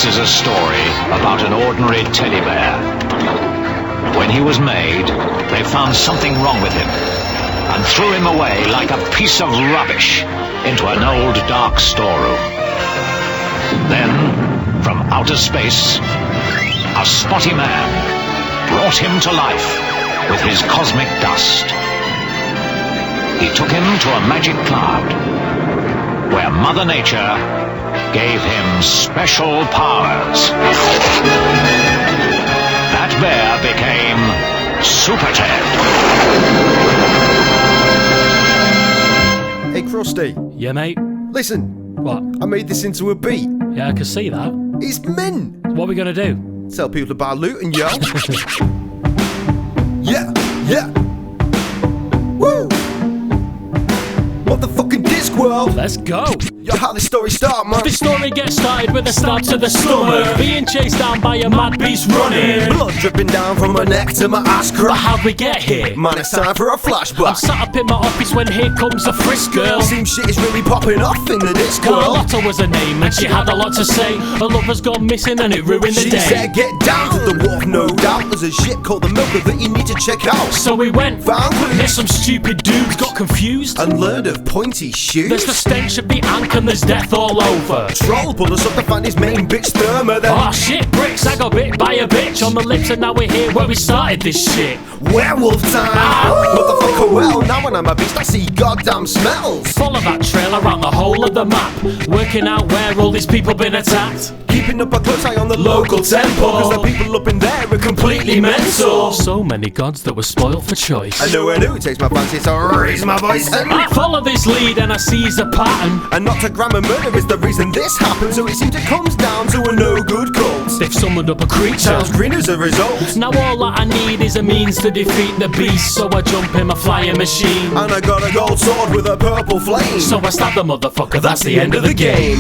This is a story about an ordinary teddy bear. When he was made, they found something wrong with him and threw him away like a piece of rubbish into an old dark storeroom. Then, from outer space, a spotty man brought him to life with his cosmic dust. He took him to a magic cloud, where Mother Nature gave him special powers. That bear became Super Ted. Hey, Krusty. Yeah, mate? Listen. What? I made this into a beat. Yeah, I can see that. It's mint. What are we gonna do? Tell people to buy loot and yo. Yeah, yeah. Woo! Motherfucking Discworld. Let's go. Yo, how this story start, man? This story gets started with a stab to the stomach, being chased down by a mad beast running, blood dripping down from my neck to my ass crack. But how'd we get here? Man, it's time for a flashback. I'm sat up in my office when here comes a frisk girl. Seems shit is really popping off in the Discworld. Carlotta was her name and she had a lot to say. Her lover's gone missing and it ruined the day. She said get down to the wharf, no doubt. There's a ship called the Milker that you need to check out. So we went, found clues. There's some stupid dudes got confused and learned of pointy shoes. There's the stench of the ank and there's death all over. Troll pulled us up to find his main bitch therma then. Oh shit, bricks, I got bit by a bitch on the lips and now we're here where we started this shit. Werewolf time. Motherfucker, well, now when I'm a beast I see goddamn smells. Follow that trail around the whole of the map, working out where all these people been attacked. Keeping up a close eye on the local temple, cause the people up in there are completely mental. So many gods that were spoiled for choice. I know it takes my fancy to raise my voice and I follow this lead and I seize a pattern. And not to grammar murder is the reason this happens. So it seems it comes down to a no good cult. They've summoned up a creature, sounds green as a result. Now all that I need is a means to defeat the beast. So I jump in my flying machine, and I got a gold sword with a purple flame. So I stab the motherfucker, that's the end of the game.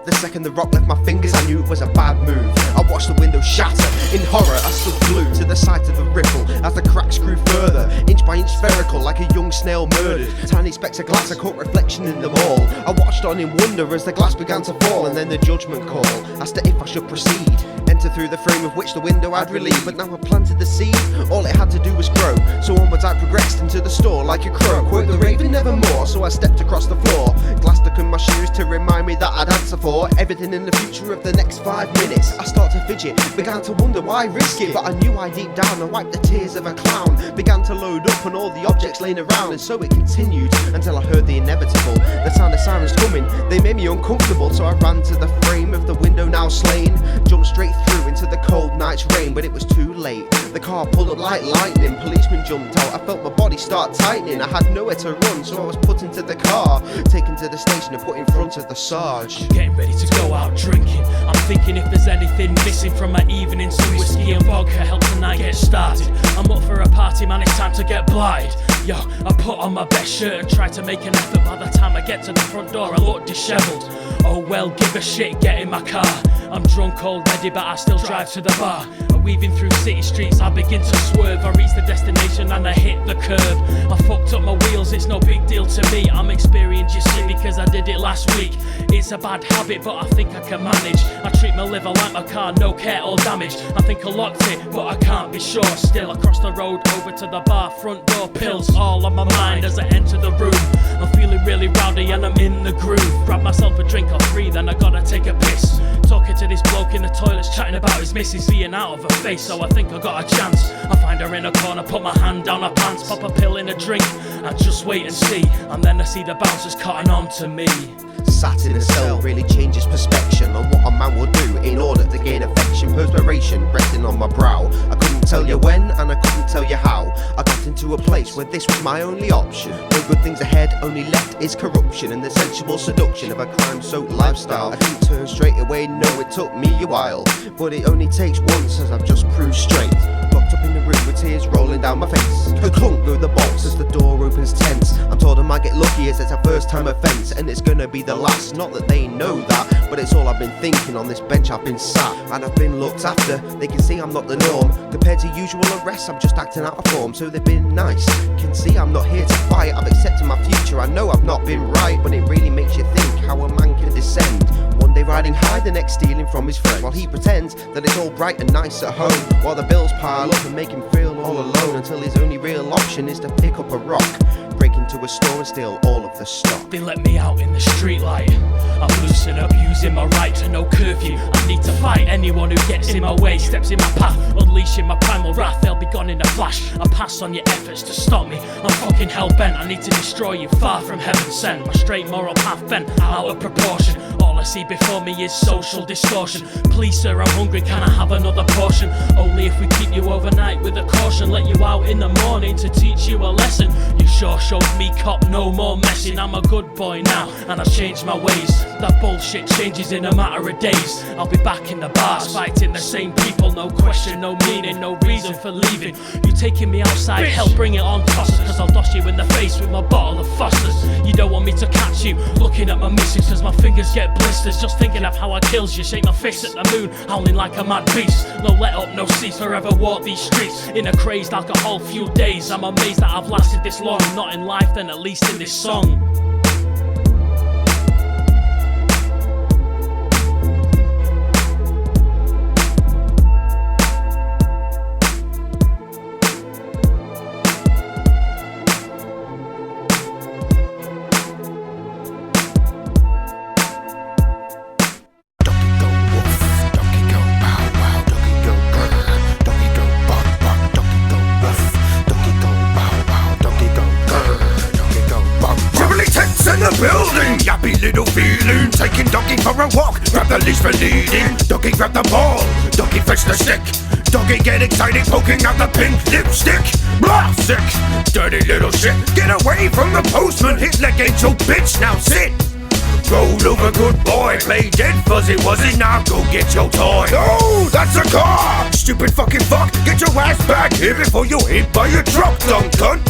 The second the rock left my fingers, I knew it was a bad move. I watched the window shatter. In horror, I stood glued to the sight of the ripple as the cracks grew further, inch by inch spherical, like a young snail murdered. Tiny specks of glass, I caught reflection in them all. I watched on in wonder as the glass began to fall, and then the judgment call asked if I should proceed. Enter through the frame of which the window I'd relieved, but now I planted the seed. All it had to do was grow, so onwards I progressed into the store like a crow. Quote the raven nevermore, so I stepped across the floor. Glass stuck in my shoes to remind me that I'd answer for everything in the future of the next 5 minutes. I start to fidget, began to wonder why risk it, but I knew I deep down I wiped the tears of a clown. Began to load up on all the objects laying around, and so it continued until I heard the inevitable. The sound of sirens coming, they made me uncomfortable, so I ran to the frame of the window now slain. Jumped straight through into the cold night's rain, but it was too late. The car pulled up like lightning, policemen jumped out, I felt my body start tightening. I had nowhere to run, so I was put into the car, taken to the station and put in front of the Sarge. Getting ready to go out drinking, I'm thinking if there's anything missing from my evening, some whiskey and vodka help the night get started. I'm up for a party, man, it's time to get blind. Yo, I put on my best shirt and try to make an effort. By the time I get to the front door, I look dishevelled. Oh well, give a shit, get in my car. I'm drunk already, but I still drive to the bar. Weaving through city streets, I begin to swerve. I reach the destination and I hit the curb. I fucked up my wheels, it's no big deal to me. I'm experienced, you see, because I did it last week. It's a bad habit, but I think I can manage. I treat my liver like my car, no care or damage. I think I locked it, but I can't be sure. Still, across the road, over to the bar, front door, pills all on my mind as I enter the room. I'm feeling really rowdy and I'm in the groove. Grab myself a drink or 3, then I gotta take a piss. Talking to this bloke in the toilets, chatting about his missus seeing out of her face, so I think I got a chance. I find her in a corner, put my hand down her pants, pop a pill in a drink, and just wait and see. And then I see the bouncers cutting on to me. Sat in a cell really changes perspective on what a man will do in order to gain affection. Perspiration resting on my brow. I couldn't tell you when and I couldn't tell you how. I got into a place where this was my only option. No good things ahead, only left is corruption and the sensual seduction of a crime-soaked lifestyle. I didn't turn straight away, no, it took me a while, but it only takes once, as I've just proved straight. Locked up in the room with tears rolling rolling down my face. The clunk go the bolts as the door opens tense. I'm told I might get lucky as it's a first time offence, and it's gonna be the last. Not that they know that, but it's all I've been thinking. On this bench I've been sat, and I've been looked after. They can see I'm not the norm. Compared to usual arrests, I'm just acting out of form. So they've been nice, can see I'm not here to fight. I've accepted my future, I know I've not been right, but it really makes you think how a man can descend. One day riding high, the next stealing from his friend, while he pretends that it's all bright and nice at home, while the bills pile up and make him feel all alone, until his only real option is to pick up a rock, break into a store and steal all of the stock. They let me out in the street light. I'm loose and abusing my right to no curfew. I need to fight anyone who gets in my way, steps in my path, unleashing my primal wrath. They'll be gone in a flash. I pass on your efforts to stop me. I'm fucking hell-bent. I need to destroy you, far from heaven sent. My straight moral path bent out of proportion. All I see before me is social distortion. Please sir, I'm hungry, can I have another portion? Only if we keep you overnight with a caution. Let you out in the morning to teach you a lesson. You sure showed me cop, no more messing. I'm a good boy now, and I've changed my ways. That bullshit changes in a matter of days. I'll be back in the bars, fighting the same people. No question, no meaning, no reason for leaving. You taking me outside, hell bring it on, toss us, cause I'll doss you in the face with my bottle of Foster's. You don't want me to catch you looking at my missus, cause my fingers get blisters just thinking of how I kills you. Shake my fist at the moon, howling like a mad beast. No let up, no cease, forever walk these streets in a crazed alcohol fueled days. I'm amazed that I've lasted this long, not in life then at least in this song. Building, yappy little feeling. Taking Doggy for a walk, grab the leash for leading. Doggy grab the ball, Doggy fetch the stick. Doggy get excited, poking out the pink lipstick. Blah, sick, dirty little shit. Get away from the postman, his leg ain't your bitch, now sit. Roll over, good boy, play dead fuzzy wuzzy, now go get your toy. No, that's a car, stupid fucking fuck. Get your ass back here before you're hit by a truck, dumb cunt.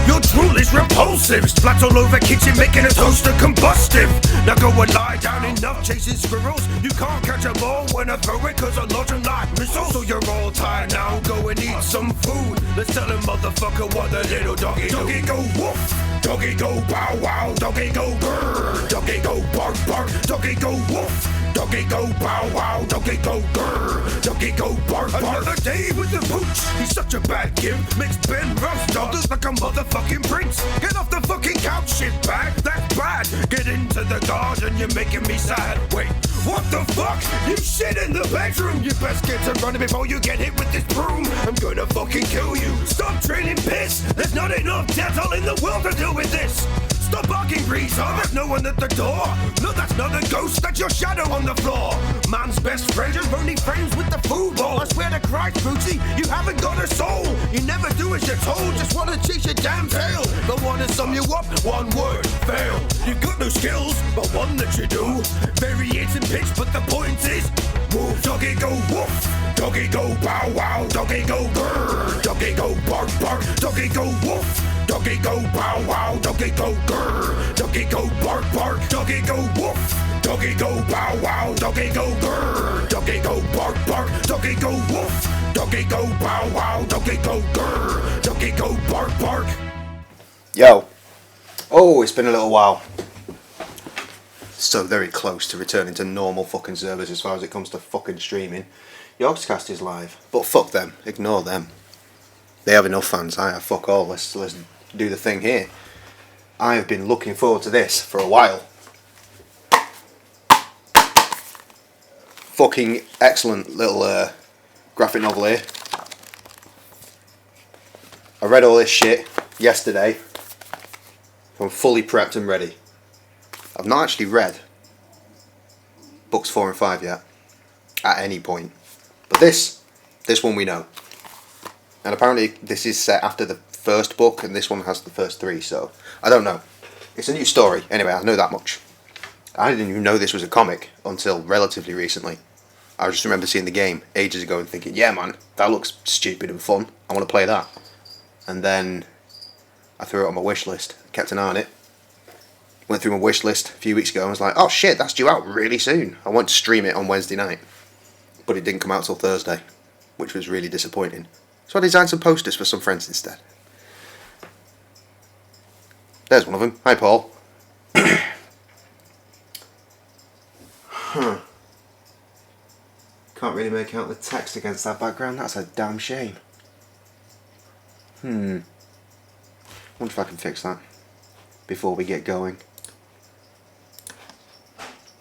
Your drool is repulsive, splats all over kitchen making a toaster combustive. Now go and lie down, enough chasing squirrels. You can't catch a ball when I throw it cause I launch them like missiles. So you're all tired now, go and eat some food. Let's tell him motherfucker what the little doggy do. Doggy go woof, doggy go bow wow, doggy go grrr, doggy go bark bark, doggy go woof. Doggy go bow wow, doggy go grrr, doggy go bark bark. Another day with the pooch, he's such a bad kid. Makes Ben Rouse dog look like a motherfucking prince. Get off the fucking couch, shit bag, that's bad. Get into the garden, you're making me sad. Wait, what the fuck? You shit in the bedroom. You best get to running before you get hit with this broom. I'm gonna fucking kill you. Stop training piss. There's not enough dental in the world to deal with this. Stop barking, Breezer, there's no one at the door. No, that's not a ghost, that's your shadow on the floor. Man's best friend, you're only friends with the food ball. I swear to Christ, Bootsy, you haven't got a soul. You never do as you're told, just wanna chase your damn tail. Don't wanna sum you up, one word, fail. You've got no skills, but one that you do. Variates in pitch, but the point is, move. Doggy go woof, doggy go bow wow, doggy go grrr, doggy go bark bark, doggy go woof. Doggy go bow wow, doggy go grrr, doggy go bark bark, doggy go woof. Doggy go bow wow, doggy go grrr, doggy go bark bark, doggy go woof. Doggy go bow wow, doggy go grrr, doggy go bark bark. Yo. Oh, it's been a little while. So very close to returning to normal fucking servers as far as it comes to fucking streaming. Yogscast is live, but fuck them, ignore them. They have enough fans, I have fuck all, let's do the thing here. I have been looking forward to this for a while. Fucking excellent little graphic novel here. I read all this shit yesterday. I'm fully prepped and ready. I've not actually read books 4 and 5 yet, at any point. But this one we know. And apparently this is set after the first book, and this one has the first 3, so I don't know. It's a new story. Anyway, I know that much. I didn't even know this was a comic until relatively recently. I just remember seeing the game ages ago and thinking, yeah man, that looks stupid and fun. I want to play that. and then I threw it on my wish list. Kept an eye on it. Went through my wish list a few weeks ago and was like, oh shit, that's due out really soon. I want to stream it on Wednesday night, but it didn't come out till Thursday, which was really disappointing. So I designed some posters for some friends instead. There's one of them. Hi, Paul. Huh. Can't really make out the text against that background. That's a damn shame. Wonder if I can fix that before we get going.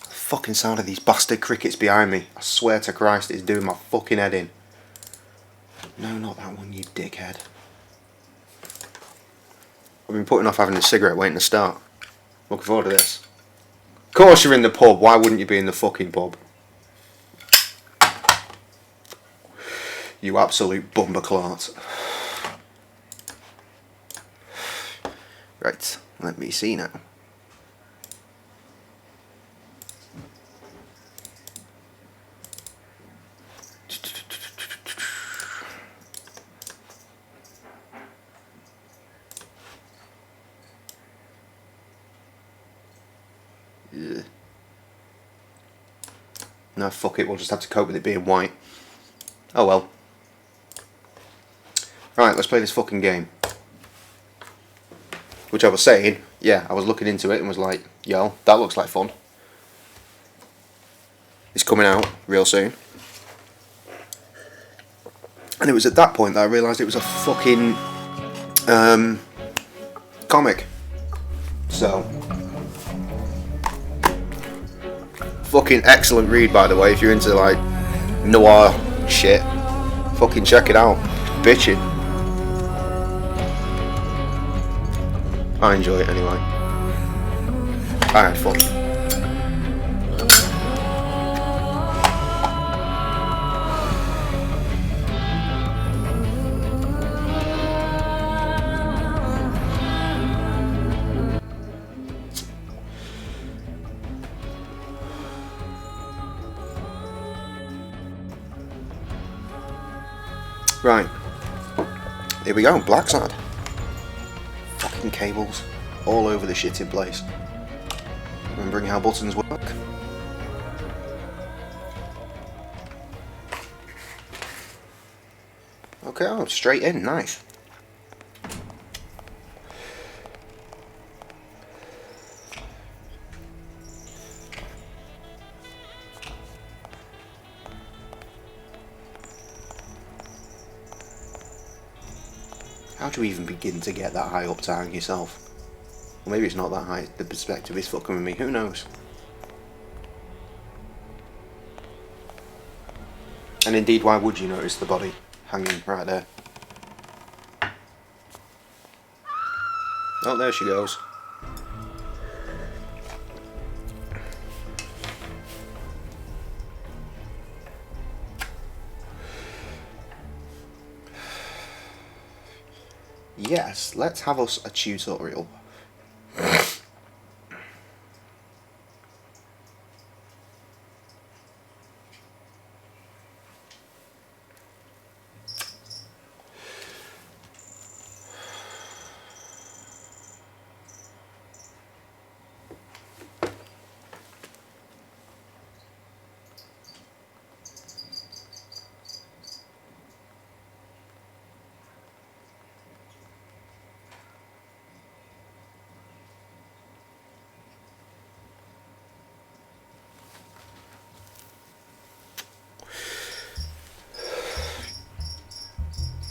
Fucking sound of these bastard crickets behind me. I swear to Christ, it's doing my fucking head in. No, not that one, you dickhead. I've been putting off having a cigarette waiting to start. Looking forward to this. Of course you're in the pub. Why wouldn't you be in the fucking pub? You absolute bumberclart. Right, let me see now. Yeah. No, fuck it, we'll just have to cope with it being white. Oh well. Right, let's play this fucking game. Which I was saying, yeah, I was looking into it and was like, yo, that looks like fun. It's coming out real soon. And it was at that point that I realised it was a fucking comic. So, fucking excellent read, by the way, if you're into like noir shit. Fucking check it out. Bitchin'. I enjoy it anyway. I had fun. Right, here we go, Blacksad. Fucking cables all over the shitting place. Remembering how buttons work. Okay, oh, straight in, nice. How do you even begin to get that high up to hang yourself? Or maybe it's not that high, the perspective is fucking with me, who knows? And indeed, why would you notice the body hanging right there? Oh, there she goes. Yes, let's have us a tutorial.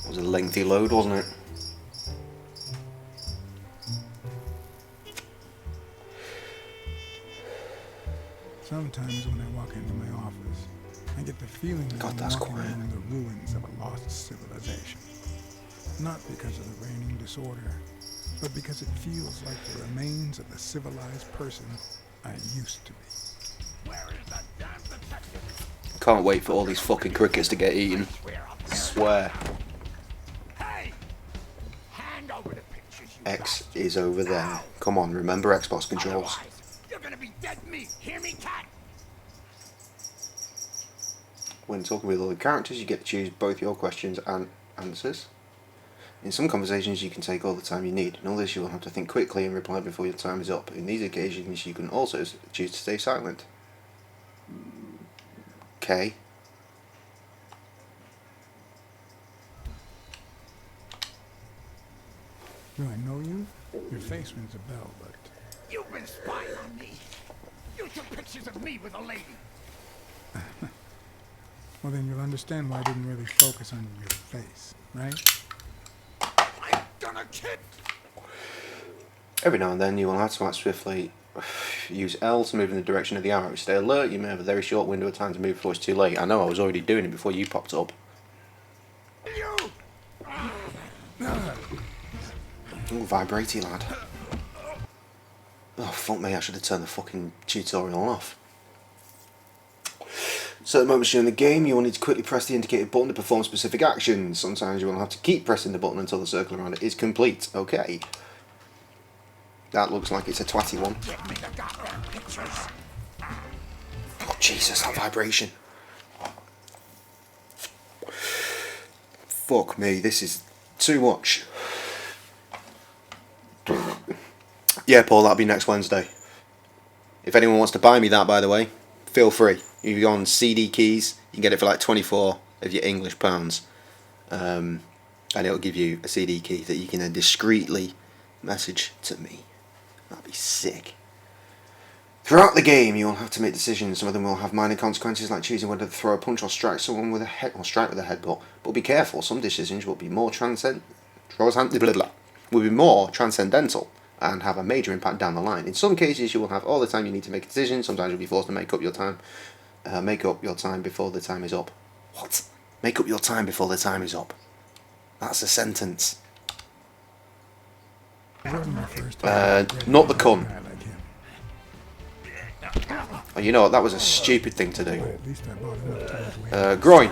It was a lengthy load, wasn't it? Sometimes when I walk into my office, I get the feeling that I'm walking among the ruins of a lost civilization. Not because of the reigning disorder, but because it feels like the remains of the civilized person I used to be. Where is the damn detective? Can't wait for all these fucking crickets to get eaten. I swear. Hey! Hand over the pictures, you X is over there. Come on, remember Xbox controls. Otherwise, you're gonna be dead meat. Hear me, cat? When talking with other characters, you get to choose both your questions and answers. In some conversations you can take all the time you need. In others you will have to think quickly and reply before your time is up. In these occasions you can also choose to stay silent. Okay. Do I know you? Your face rings a bell, but... You've been spying on me. You took pictures of me with a lady. Well, then you'll understand why I didn't really focus on your face, right? I'm gonna kill. Every now and then you will have to act swiftly. Use L to move in the direction of the arrow. Stay alert, you may have a very short window of time to move before it's too late. I know, I was already doing it before you popped up. You. Ooh, vibraty lad. Oh fuck me, I should have turned the fucking tutorial off. Certain moments during the game you will need to quickly press the indicated button to perform specific actions. Sometimes you will have to keep pressing the button until the circle around it is complete. Okay. That looks like it's a twatty one. Oh Jesus, that vibration. Fuck me, this is too much. Yeah, Paul, that'll be next Wednesday. If anyone wants to buy me that, by the way, feel free. You go on CD Keys, you can get it for like 24 of your English pounds. And it'll give you a CD key that you can then discreetly message to me. That'd be sick. Throughout the game, you will have to make decisions. Some of them will have minor consequences, like choosing whether to throw a punch or strike someone with a head, or strike with a headbutt. But be careful, some decisions will be more transcendental and have a major impact down the line. In some cases, you will have all the time you need to make a decision. Sometimes you'll be forced to make up your time. Make up your time before the time is up. What? Make up your time before the time is up. That's a sentence. Not the cunt. Oh, you know what? That was a stupid thing to do. Groin.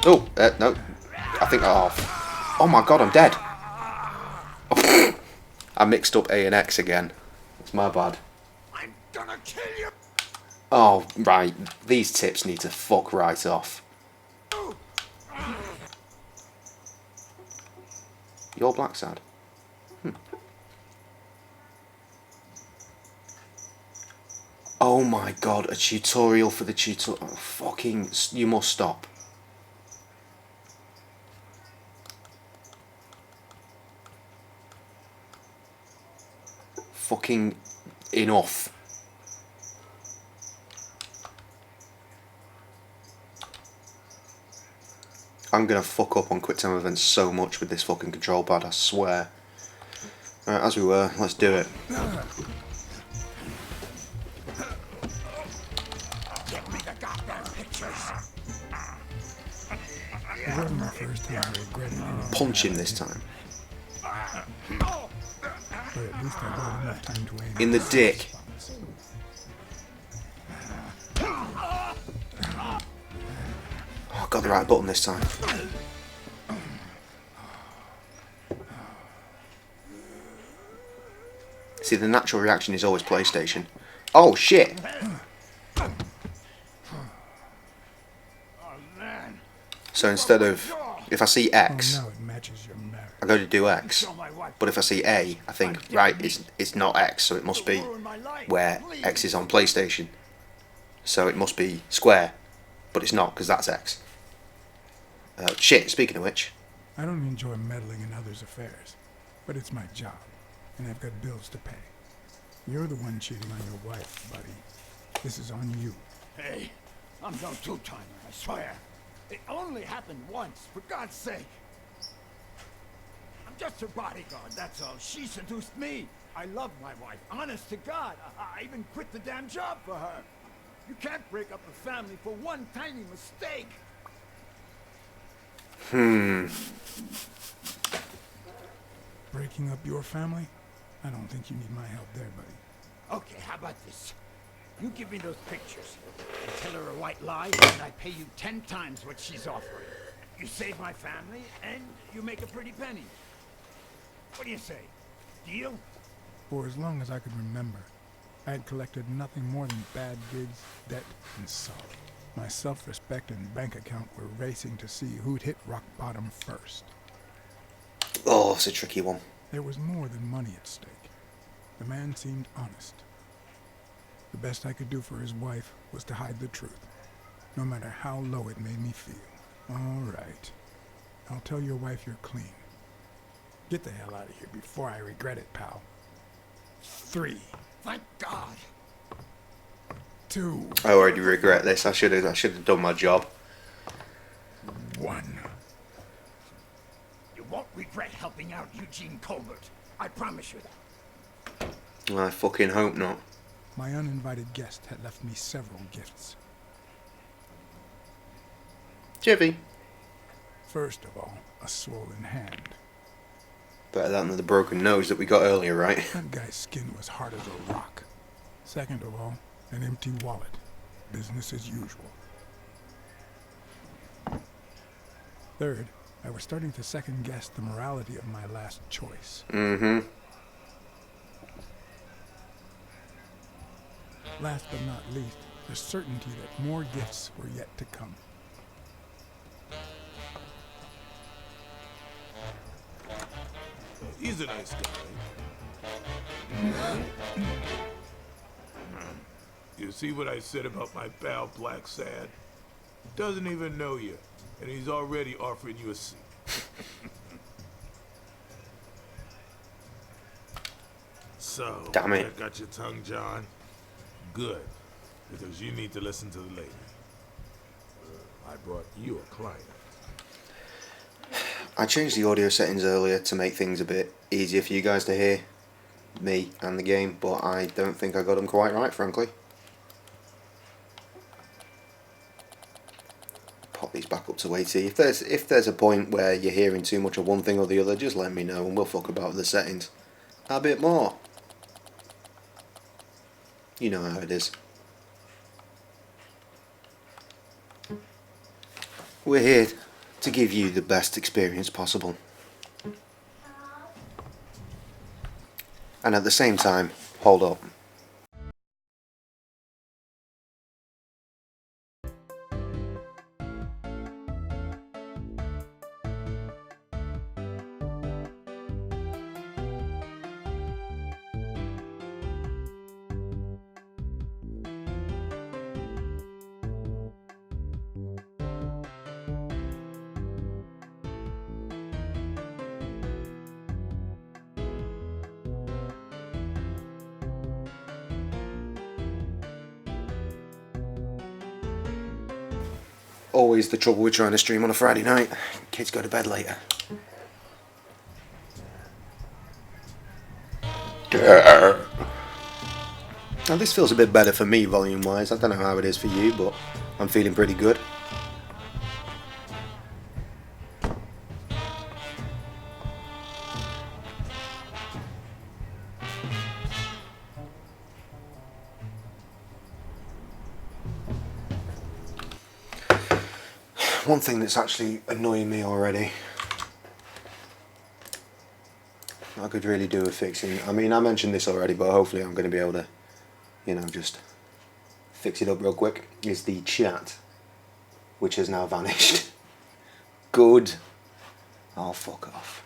Oh, no. I think. Oh my god, I'm dead. I mixed up A and X again. It's my bad. I'm gonna kill you. Oh, right. These tips need to fuck right off. You're Blacksad. Oh my god, a tutorial for the tutorial. Oh, fucking. You must stop. Fucking enough. I'm gonna fuck up on quick time events so much with this fucking control pad, I swear. Alright, as we were, let's do it. Get me the goddamn pictures. It wasn't my first time I regretted it. Punch him this time. But at least I got enough time to aim. In the dick. Oh, I got the right button this time. See, the natural reaction is always PlayStation. Oh shit! So instead of, if I see X, Oh, no, it matches your marriage. I go to do X. But if I see A, I think, right, it's not X, so it must be where X is on PlayStation. So it must be square, but it's not, because that's X. Shit, speaking of which. I don't enjoy meddling in others' affairs, but it's my job, and I've got bills to pay. You're the one cheating on your wife, buddy. This is on you. Hey, I'm no two-timer, I swear. It only happened once, for God's sake. I'm just her bodyguard, that's all. She seduced me. I love my wife, honest to God. I even quit the damn job for her. You can't break up a family for one tiny mistake. Breaking up your family? I don't think you need my help there, buddy. Okay, how about this? You give me those pictures. I tell her a white lie, and I pay you 10 times what she's offering. You save my family, and you make a pretty penny. What do you say? Deal? For as long as I could remember, I had collected nothing more than bad digs, debt, and sorrow. My self-respect and bank account were racing to see who'd hit rock bottom first. Oh, it's a tricky one. There was more than money at stake. The man seemed honest. The best I could do for his wife was to hide the truth, no matter how low it made me feel. All right. I'll tell your wife you're clean. Get the hell out of here before I regret it, pal. 3. Thank God. 2. I already regret this. I should have done my job. 1. You won't regret helping out Eugene Colbert. I promise you that. I fucking hope not. My uninvited guest had left me several gifts. Jivvy. First of all, a swollen hand. Better that than the broken nose that we got earlier, right? That guy's skin was hard as a rock. Second of all, an empty wallet. Business as usual. Third, I was starting to second guess the morality of my last choice. Mm-hmm. Last but not least, the certainty that more gifts were yet to come. He's a nice guy. You see what I said about my pal Blacksad? Doesn't even know you, and he's already offering you a seat. So, Damn it. that got your tongue, John? Good, because you need to listen to the lady. I brought you a client. I changed the audio settings earlier to make things a bit easier for you guys to hear me and the game, but I don't think I got them quite right, frankly. Pop these back up to 80. If there's a point where you're hearing too much of one thing or the other, just let me know and we'll fuck about with the settings a bit more. You know how it is. We're here to give you the best experience possible. And at the same time, hold up. Always the trouble with trying to stream on a Friday night. Kids go to bed later. Now this feels a bit better for me volume wise. I don't know how it is for you, but I'm feeling pretty good. One thing that's actually annoying me already, I could really do with fixing. I mean, I mentioned this already, but hopefully I'm going to be able to, you know, just fix it up real quick, is the chat, which has now vanished. Good. Oh, fuck off.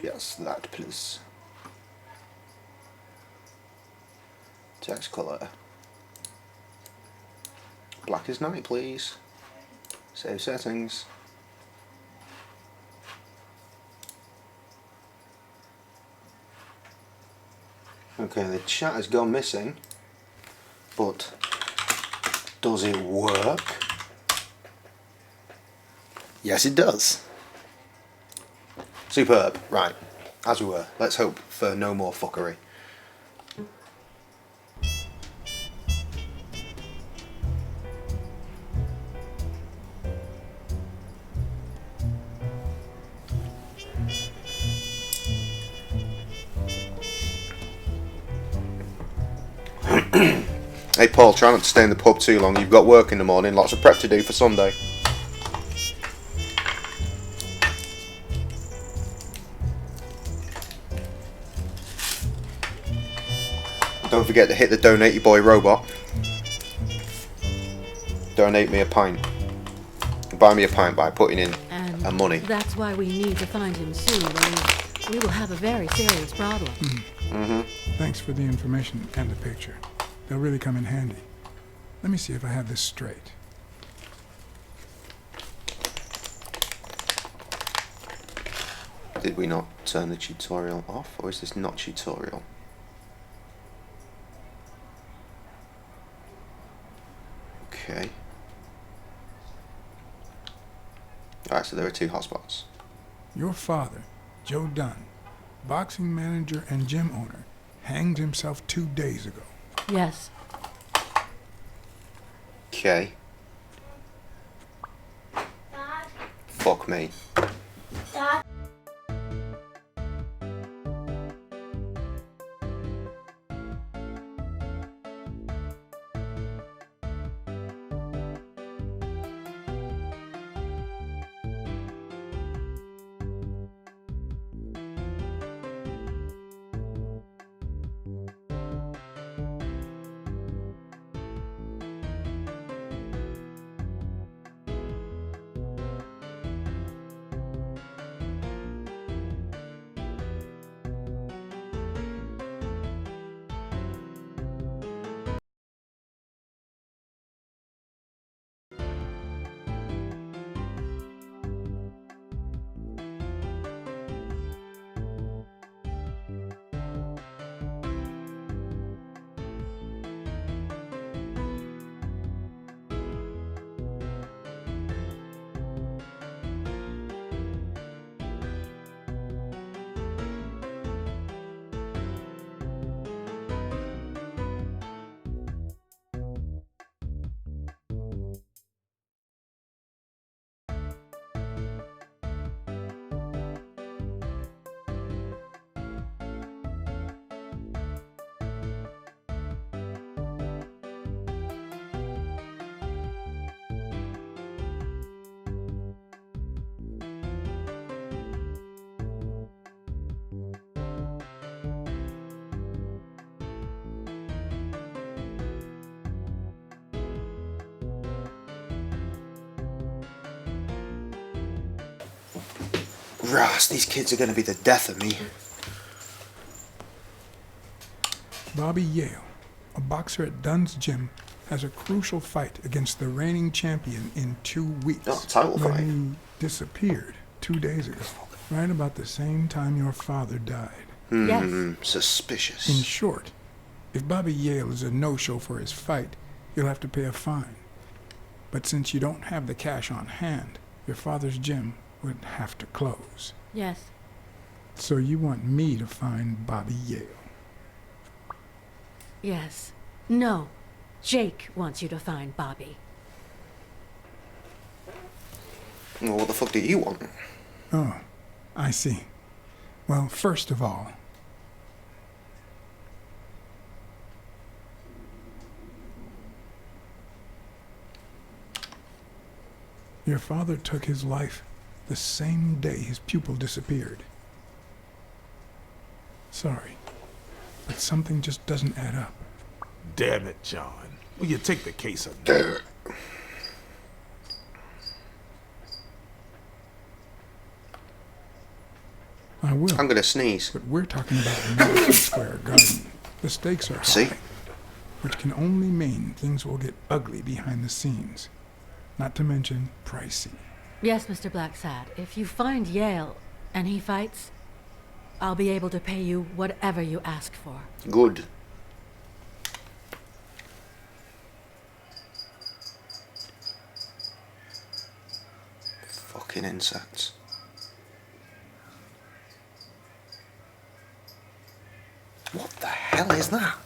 Yes, that please. Text colour. Black as night, please. Save settings. Okay, the chat has gone missing, but does it work? Yes, it does. Superb. Right, as we were. Let's hope for no more fuckery. Hey Paul, try not to stay in the pub too long. You've got work in the morning, lots of prep to do for Sunday. I Don't forget to hit the donate your boy robot. Donate me a pint. Buy me a pint by putting in a money. That's why we need to find him soon. We will have a very serious problem. Thanks for the information and the picture. They'll really come in handy. Let me see if I have this straight. Did we not turn the tutorial off, or is this not tutorial? Okay. Alright, so there are 2 hotspots. Your father, Joe Dunn, boxing manager and gym owner, hanged himself 2 days ago. Yes. Okay. Fuck me. Ross, these kids are going to be the death of me. Bobby Yale, a boxer at Dunn's gym, has a crucial fight against the reigning champion in 2 weeks. Oh, title fight. When he disappeared 2 days ago, right about the same time your father died. Yes. Suspicious. In short, if Bobby Yale is a no-show for his fight, you'll have to pay a fine. But since you don't have the cash on hand, your father's gym would have to close. Yes. So you want me to find Bobby Yale? Yes. No. Jake wants you to find Bobby. Well, what the fuck do you want? Oh, I see. Well, first of all, your father took his life the same day his pupil disappeared. Sorry, but something just doesn't add up. Damn it, John. Will you take the case of dirt? I will. I'm gonna sneeze. But we're talking about a Madison Square Garden. The stakes are high. See? Which can only mean things will get ugly behind the scenes. Not to mention pricey. Yes, Mr. Blacksad. If you find Yale and he fights, I'll be able to pay you whatever you ask for. Good. Fucking insects. What the hell is that?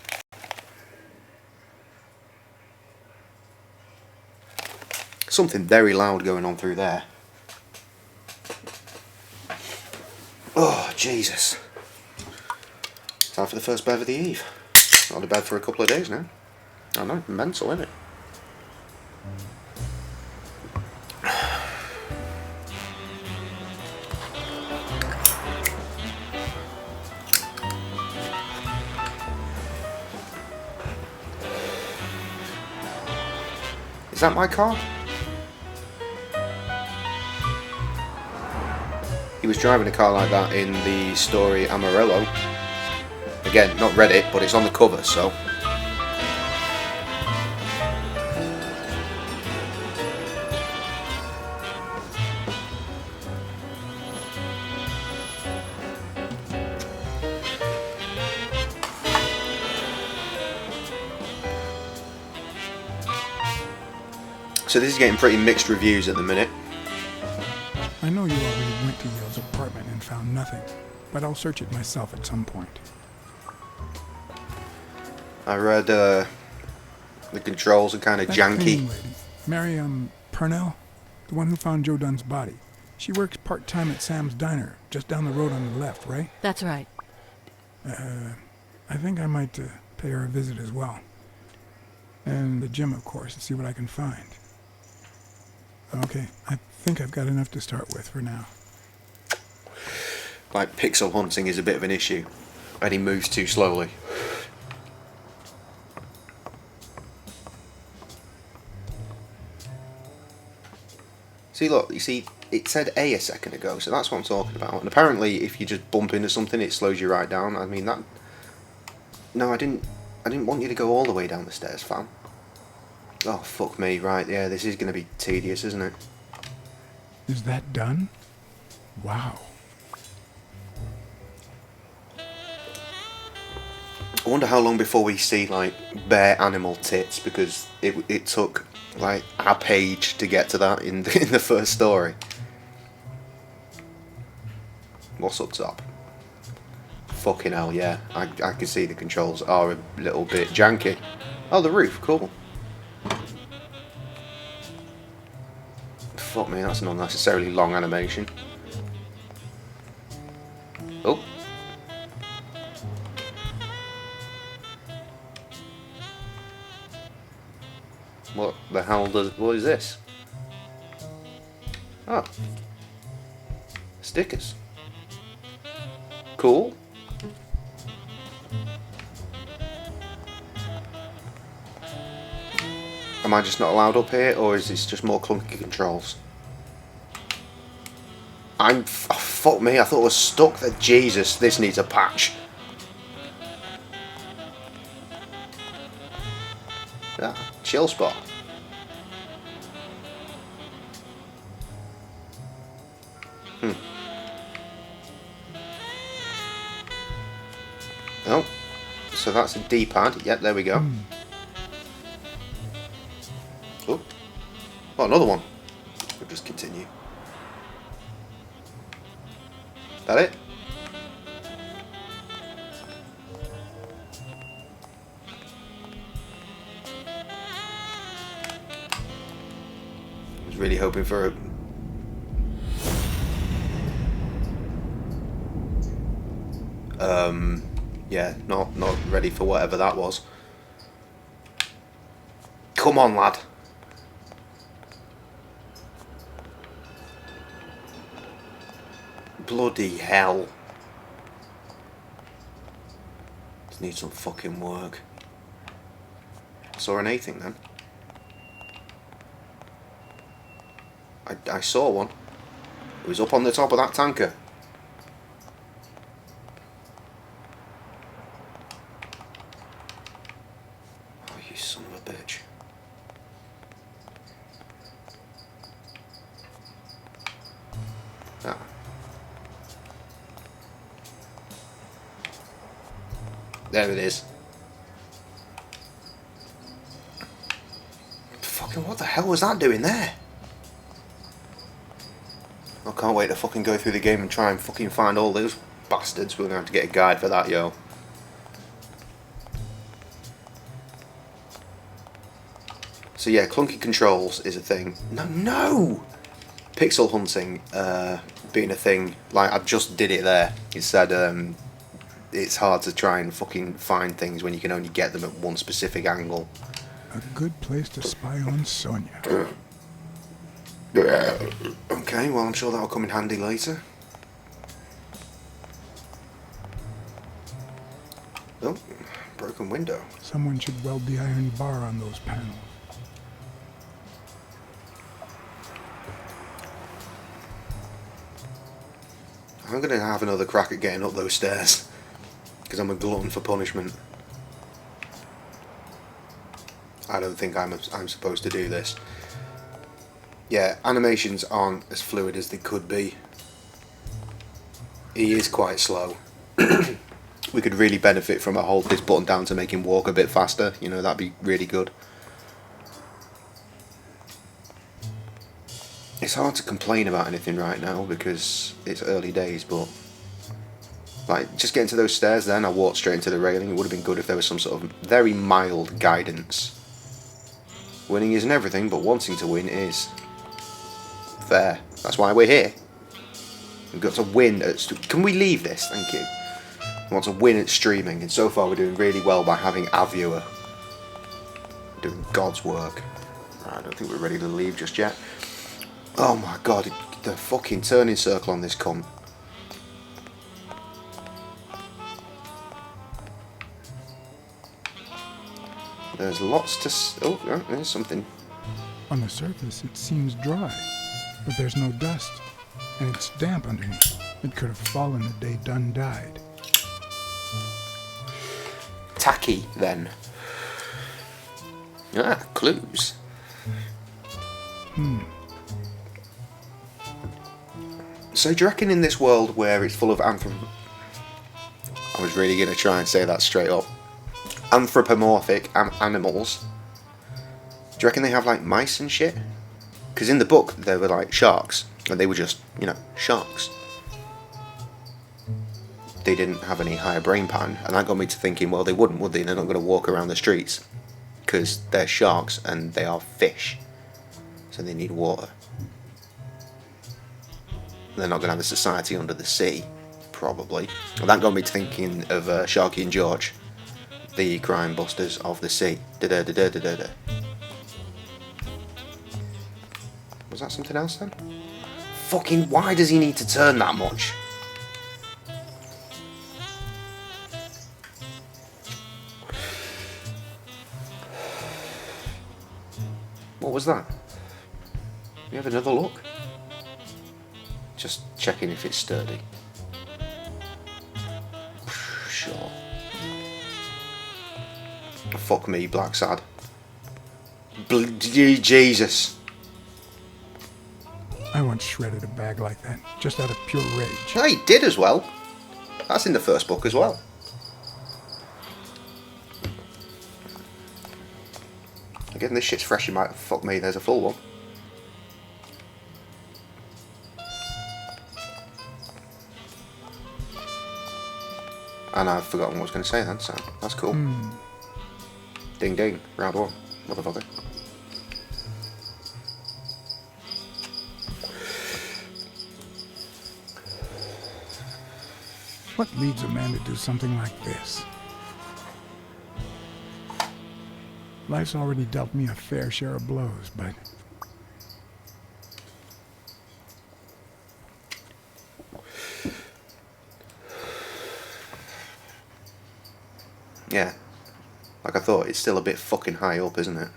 Something very loud going on through there. Oh, Jesus. Time for the first bev of the eve. Not a bed for a couple of days now. I know, mental, isn't it? Is that my car? He was driving a car like that in the story Amarillo. Again, not read it, but it's on the cover, so... So this is getting pretty mixed reviews at the minute. I know you already went to Yale's apartment and found nothing, but I'll search it myself at some point. I read the controls are kind of That janky. cleaning lady, Mary Purnell, the one who found Joe Dunn's body. She works part-time at Sam's Diner, just down the road on the left, right? That's right. I think I might pay her a visit as well. And the gym, of course, and see what I can find. Okay, I think I've got enough to start with for now. Like, pixel hunting is a bit of an issue, and he moves too slowly. See, look, you see, it said A second ago, so that's what I'm talking about. And apparently, if you just bump into something, it slows you right down. I mean, that... No, I didn't want you to go all the way down the stairs, fam. Oh, fuck me, right, yeah, this is going to be tedious, isn't it? Is that done? Wow. I wonder how long before we see, like, bare animal tits, because it took, like, a page to get to that in the first story. What's up top? Fucking hell, yeah. I can see the controls are a little bit janky. Oh, the roof, cool. Fuck me, that's an unnecessarily long animation. Oh. What the hell what is this? Oh. Stickers. Cool. Am I just not allowed up here, or is this just more clunky controls? Oh, fuck me, I thought I was stuck there. Jesus, this needs a patch. Yeah, chill spot. Oh, so that's a D-pad. Yep, there we go. Oh, another one. We'll just continue. That it? I was really hoping for a... yeah, not ready for whatever that was. Come on, lad. Bloody hell. This needs some fucking work. Saw an A-thing then. I saw one. It was up on the top of that tanker. Oh, you son of a bitch. Ah. There it is. Fucking what the hell was that doing there? I can't wait to fucking go through the game and try and fucking find all those bastards. We're gonna have to get a guide for that, yo. So yeah, clunky controls is a thing. No! Pixel hunting being a thing. Like, I just did it there. It said it's hard to try and fucking find things when you can only get them at one specific angle. A good place to spy on Sonia. Okay, well, I'm sure that'll come in handy later. Oh, broken window. Someone should weld the iron bar on those panels. I'm gonna have another crack at getting up those stairs because I'm a glutton for punishment. I don't think I'm supposed to do this. Yeah, animations aren't as fluid as they could be. He is quite slow. We could really benefit from a hold this button down to make him walk a bit faster. You know, that'd be really good. It's hard to complain about anything right now because it's early days, but like just getting to those stairs then, I walked straight into the railing. It would have been good if there was some sort of very mild guidance. Winning isn't everything, but wanting to win is. Fair. That's why we're here. We've got to win at... Can we leave this? Thank you. We want to win at streaming, and so far we're doing really well by having a viewer. Doing God's work. I don't think we're ready to leave just yet. Oh my god, the fucking turning circle on this cunt. There's lots to... Oh, there's something. On the surface, it seems dry, but there's no dust, and it's damp underneath. It could have fallen the day Dunn died. Tacky, then. Ah, clues. So do you reckon in this world where it's full of I was really going to try and say that straight up. Anthropomorphic animals. Do you reckon they have like mice and shit? Because in the book they were like sharks, and they were just, you know, sharks. They didn't have any higher brain pattern, and that got me to thinking, well, they wouldn't, would they? They're not going to walk around the streets because they're sharks and they are fish, so they need water. They're not going to have a society under the sea, probably. And that got me to thinking of Sharky and George, the crime busters of the sea. Da-da-da-da-da-da. Was that something else then? Fucking, why does he need to turn that much? What was that? You have another look? Just checking if it's sturdy. Sure. Fuck me, Blacksad. Jesus. I once shredded a bag like that, just out of pure rage. No, he did as well. That's in the first book as well. Again, this shit's fresh, you might... Fuck me, there's a full one. And I've forgotten what I was going to say then, so that's cool. Ding ding, round one, motherfucker. What leads a man to do something like this? Life's already dealt me a fair share of blows, but... Yeah. Like I thought, it's still a bit fucking high up, isn't it?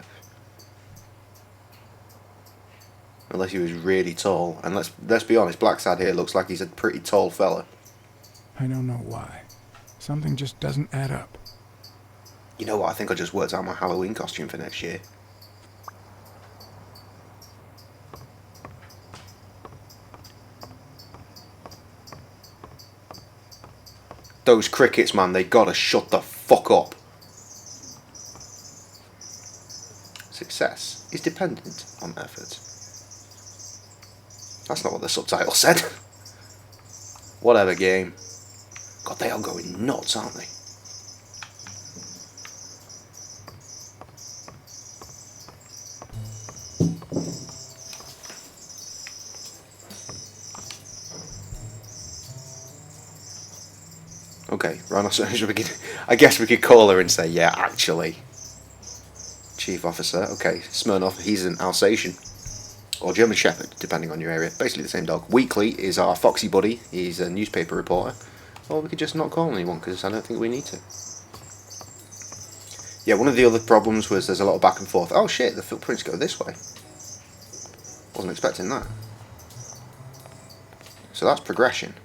Unless he was really tall. And let's be honest, Blacksad here looks like he's a pretty tall fella. I don't know why. Something just doesn't add up. You know what, I think I just worked out my Halloween costume for next year. Those crickets, man, they gotta shut the fuck up. Success is dependent on effort. That's not what the subtitle said. Whatever, game. God, they are going nuts, aren't they? Okay, Rhinoceros, I guess we could call her and say, yeah, actually. Chief Officer, okay, Smirnoff, he's an Alsatian. Or German Shepherd, depending on your area. Basically the same dog. Weekly is our Foxy buddy, he's a newspaper reporter. Or we could just not call anyone, because I don't think we need to. Yeah, one of the other problems was there's a lot of back and forth. Oh shit, the footprints go this way. Wasn't expecting that. So that's progression.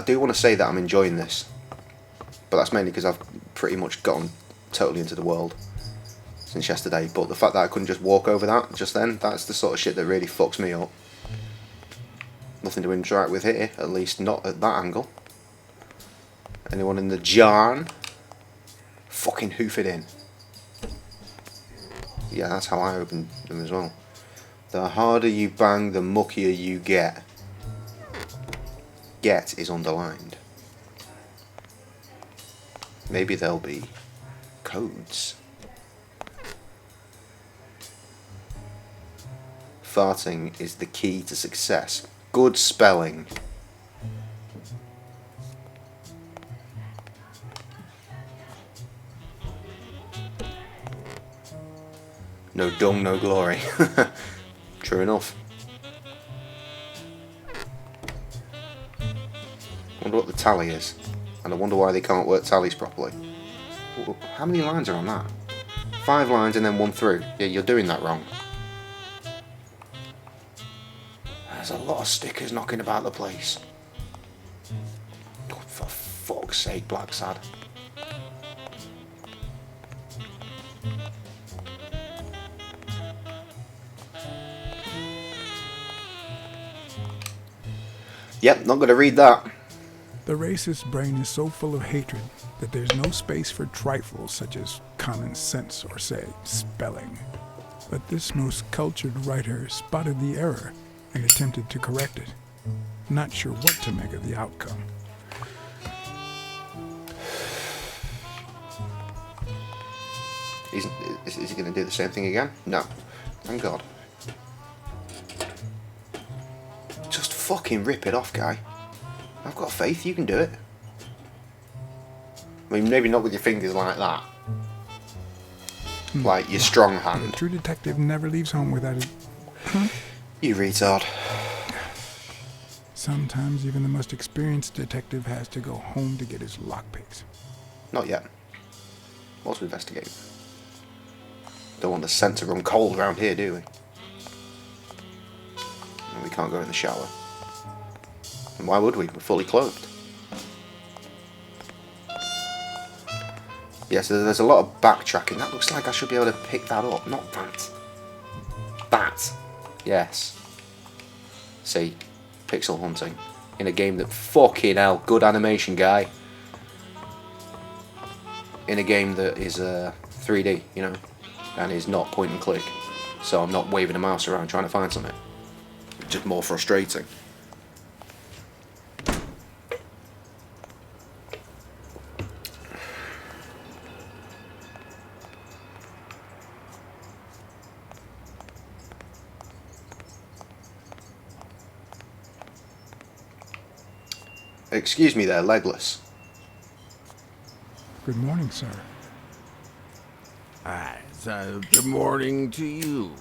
do want to say that I'm enjoying this, but that's mainly because I've pretty much gotten totally into the world since yesterday. But the fact that I couldn't just walk over that just then, that's the sort of shit that really fucks me up. Nothing to interact with here, at least not at that angle. Anyone in the John? Fucking hoof it in. Yeah, that's how I open them as well. The harder you bang, the muckier you get. Get is underlined. Maybe there'll be codes. Farting is the key to success. Good spelling. No dung, no glory. True enough. I wonder what the tally is. And I wonder why they can't work tallies properly. How many lines are on that? 5 lines and then 1 through. Yeah, you're doing that wrong. There's a lot of stickers knocking about the place. Oh, for fuck's sake, Blacksad. Yep, not going to read that. The racist brain is so full of hatred that there's no space for trifles such as common sense or, say, spelling. But this most cultured writer spotted the error and attempted to correct it. Not sure what to make of the outcome. Is he going to do the same thing again? No. Thank God. Just fucking rip it off, guy. I've got faith you can do it. I mean, maybe not with your fingers like that. Like your strong hand. A true detective never leaves home without it. You retard. Sometimes even the most experienced detective has to go home to get his lockpicks. Not yet. Let's investigate. Don't want the scent to run cold around here, do we? And we can't go in the shower. And why would we? We're fully clothed. Yeah, so there's a lot of backtracking. That looks like I should be able to pick that up. Not that. That. Yes. See, pixel hunting. In a game that, fucking hell, good animation, guy. In a game that is 3D, you know, and is not point and click. So I'm not waving a mouse around trying to find something. It's just more frustrating. Excuse me there, legless. Good morning, sir. So good morning to you.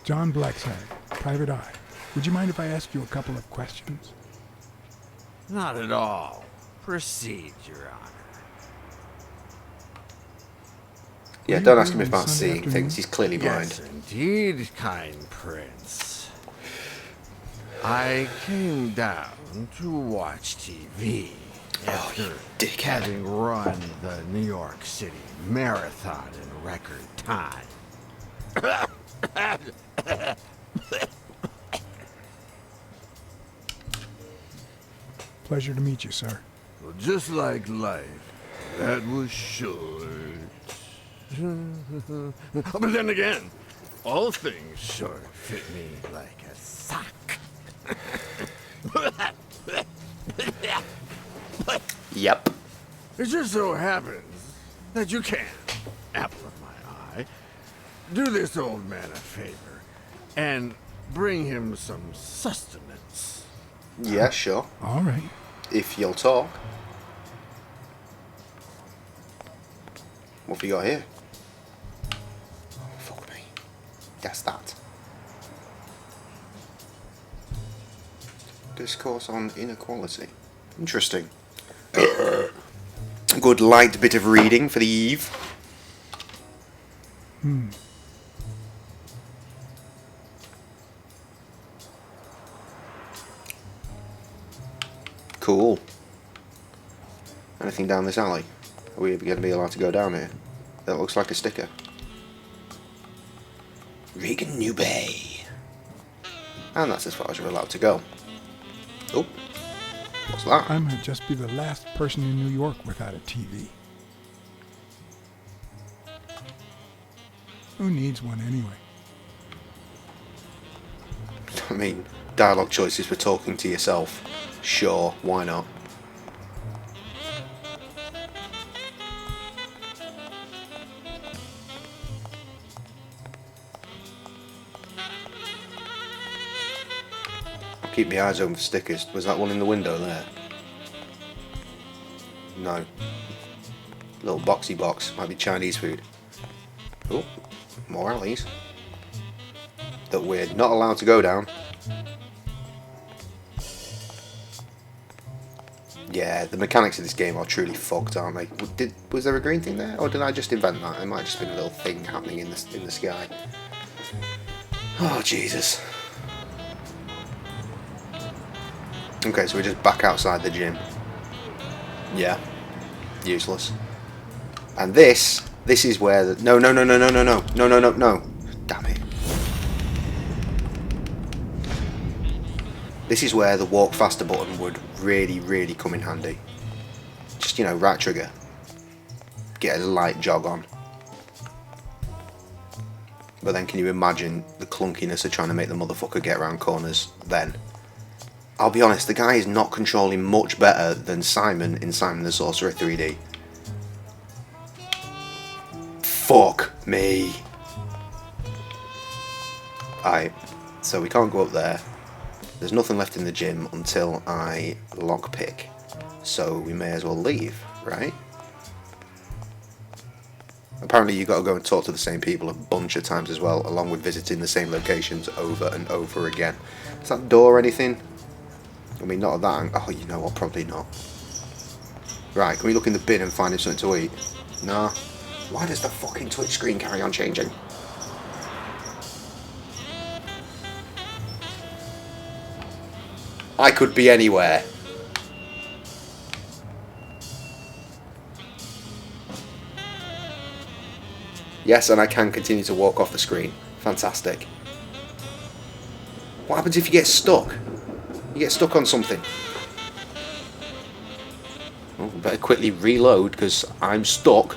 John Blacksad, Private Eye. Would you mind if I asked you a couple of questions? Not at all. Proceed, Your Honor. Yeah, don't ask him about seeing things. He's clearly blind. Yes, indeed, kind prince. I came down to watch TV after having run the New York City Marathon in record time. Pleasure to meet you, sir. Well, just like life, that was short. But then again, all things sure fit me like a sock. Yep. It just so happens that you can, apple of my eye, do this old man a favor and bring him some sustenance. Yeah, sure. All right. If you'll talk. What have you got here? Oh, fuck me. Guess that. Discourse on inequality. Interesting. A good light bit of reading for the eve. Cool. Anything down this alley? Are we going to be allowed to go down here? That looks like a sticker. Regan New Bay. And that's as far as we're allowed to go. Oh, what's that? I might just be the last person in New York without a TV. Who needs one anyway? I mean, dialogue choices for talking to yourself. Sure, why not? I'll keep my eyes open for stickers. Was that one in the window there? No. Little boxy box. Might be Chinese food. Oh, more alleys that we're not allowed to go down. Yeah, the mechanics of this game are truly fucked, aren't they? Was there a green thing there, or did I just invent that? It might have just been a little thing happening in the sky. Oh, Jesus. Okay, so we're just back outside the gym. Yeah. Useless. And this is where the... No. Damn it. This is where the walk faster button would really, really come in handy. Just, you know, right trigger. Get a light jog on. But then can you imagine the clunkiness of trying to make the motherfucker get around corners then? I'll be honest, the guy is not controlling much better than Simon in Simon the Sorcerer 3D. Fuck me. Alright, so we can't go up there. There's nothing left in the gym until I lockpick. So we may as well leave, right? Apparently you got to go and talk to the same people a bunch of times as well, along with visiting the same locations over and over again. Is that door or anything? I mean, not at that. Oh, you know what? Probably not. Right, can we look in the bin and find him something to eat? Nah. Why does the fucking Twitch screen carry on changing? I could be anywhere. Yes, and I can continue to walk off the screen. Fantastic. What happens if you get stuck? You get stuck on something. Well, better quickly reload because I'm stuck.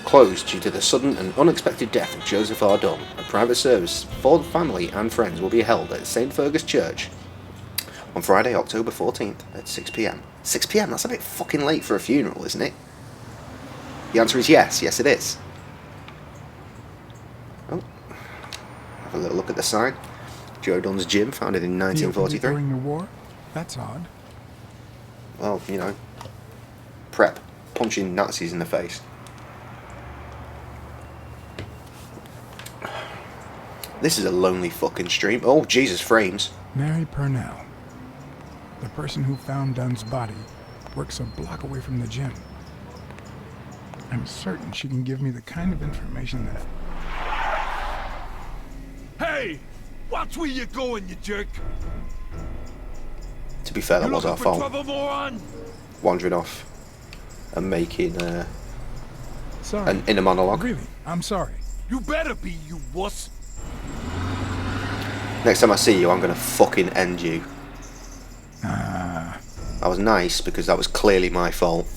Closed due to the sudden and unexpected death of Joseph R. Dunn. A private service for the family and friends will be held at St. Fergus Church on Friday, October 14th at 6 p.m. 6 p.m? That's a bit fucking late for a funeral, isn't it? The answer is yes. Yes, it is. Oh. Have a little look at the sign. Joe Dunn's gym, founded in 1943. During the war? That's odd. Well, you know, prep. Punching Nazis in the face. This is a lonely fucking stream. Oh, Jesus, frames. Mary Purnell, the person who found Dunn's body, works a block away from the gym. I'm certain she can give me the kind of information that... Hey! Watch where you're going, you jerk! To be fair, that was our fault. Trouble, moron? Wandering off and making Sorry. an inner monologue. Really, I'm sorry. You better be, you wuss! Next time I see you, I'm gonna fucking end you. I was nice because that was clearly my fault.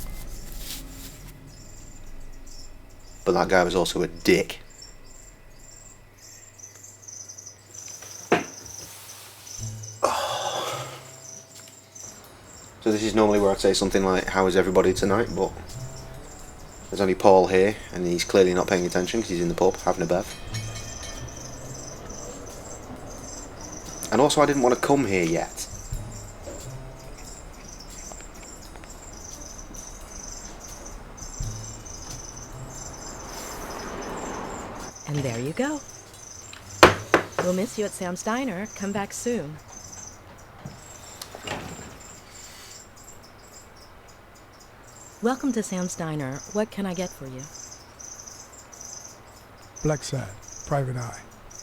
But that guy was also a dick. So this is normally where I'd say something like, how is everybody tonight? But there's only Paul here, and he's clearly not paying attention because he's in the pub having a bev. And also I didn't want to come here yet. And there you go. We'll miss you at Sam's Diner. Come back soon. Welcome to Sam's Diner. What can I get for you? Blacksad, Private Eye.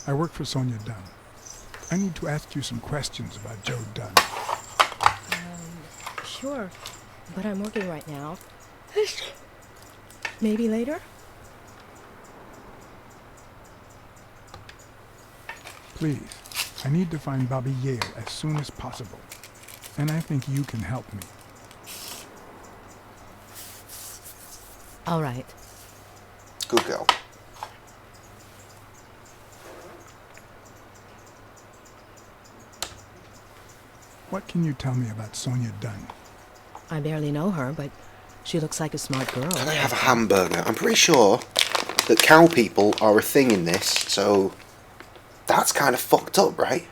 I work for Sonia Dunn. I need to ask you some questions about Joe Dunn. Sure. But I'm working right now. Maybe later? Please, I need to find Bobby Yale as soon as possible. And I think you can help me. All right. Good girl. What can you tell me about Sonia Dunn? I barely know her, but she looks like a smart girl. Can I have a hamburger? I'm pretty sure that cow people are a thing in this, so that's kind of fucked up, right?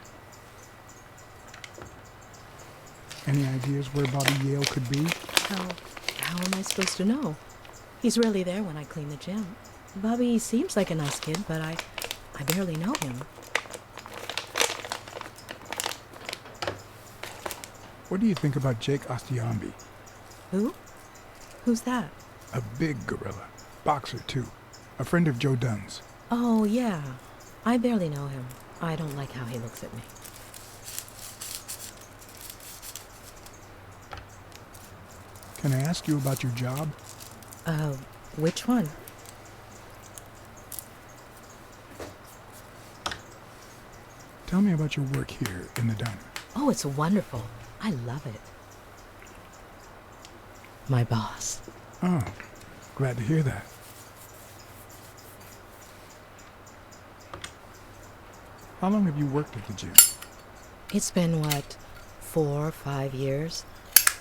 Any ideas where Bobby Yale could be? How am I supposed to know? He's rarely there when I clean the gym. Bobby seems like a nice kid, but I barely know him. What do you think about Jake Ostiambi? Who? Who's that? A big gorilla. Boxer, too. A friend of Joe Dunn's. Oh, yeah. I barely know him. I don't like how he looks at me. Can I ask you about your job? Which one? Tell me about your work here in the diner. Oh, it's wonderful. I love it. My boss. Oh, glad to hear that. How long have you worked at the gym? It's been, 4 or 5 years?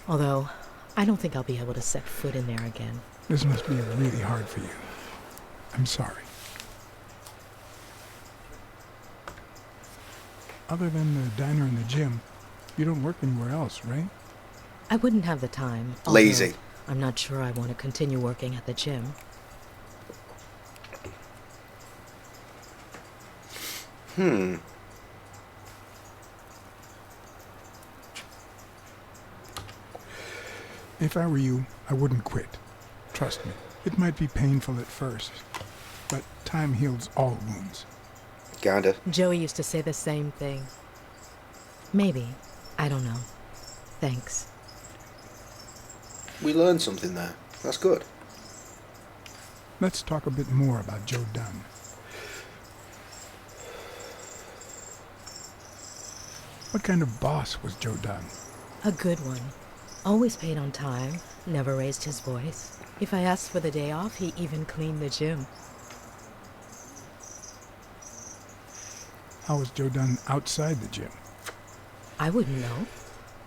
Although, I don't think I'll be able to set foot in there again. This must be really hard for you. I'm sorry. Other than the diner and the gym, you don't work anywhere else, right? I wouldn't have the time. Lazy. I'm not sure I want to continue working at the gym. If I were you, I wouldn't quit. Trust me, it might be painful at first, but time heals all wounds. Kinda. Joey used to say the same thing. Maybe. I don't know. Thanks. We learned something there. That's good. Let's talk a bit more about Joe Dunn. What kind of boss was Joe Dunn? A good one. Always paid on time, never raised his voice. If I asked for the day off, he even cleaned the gym. How was Joe Dunn outside the gym? I wouldn't know.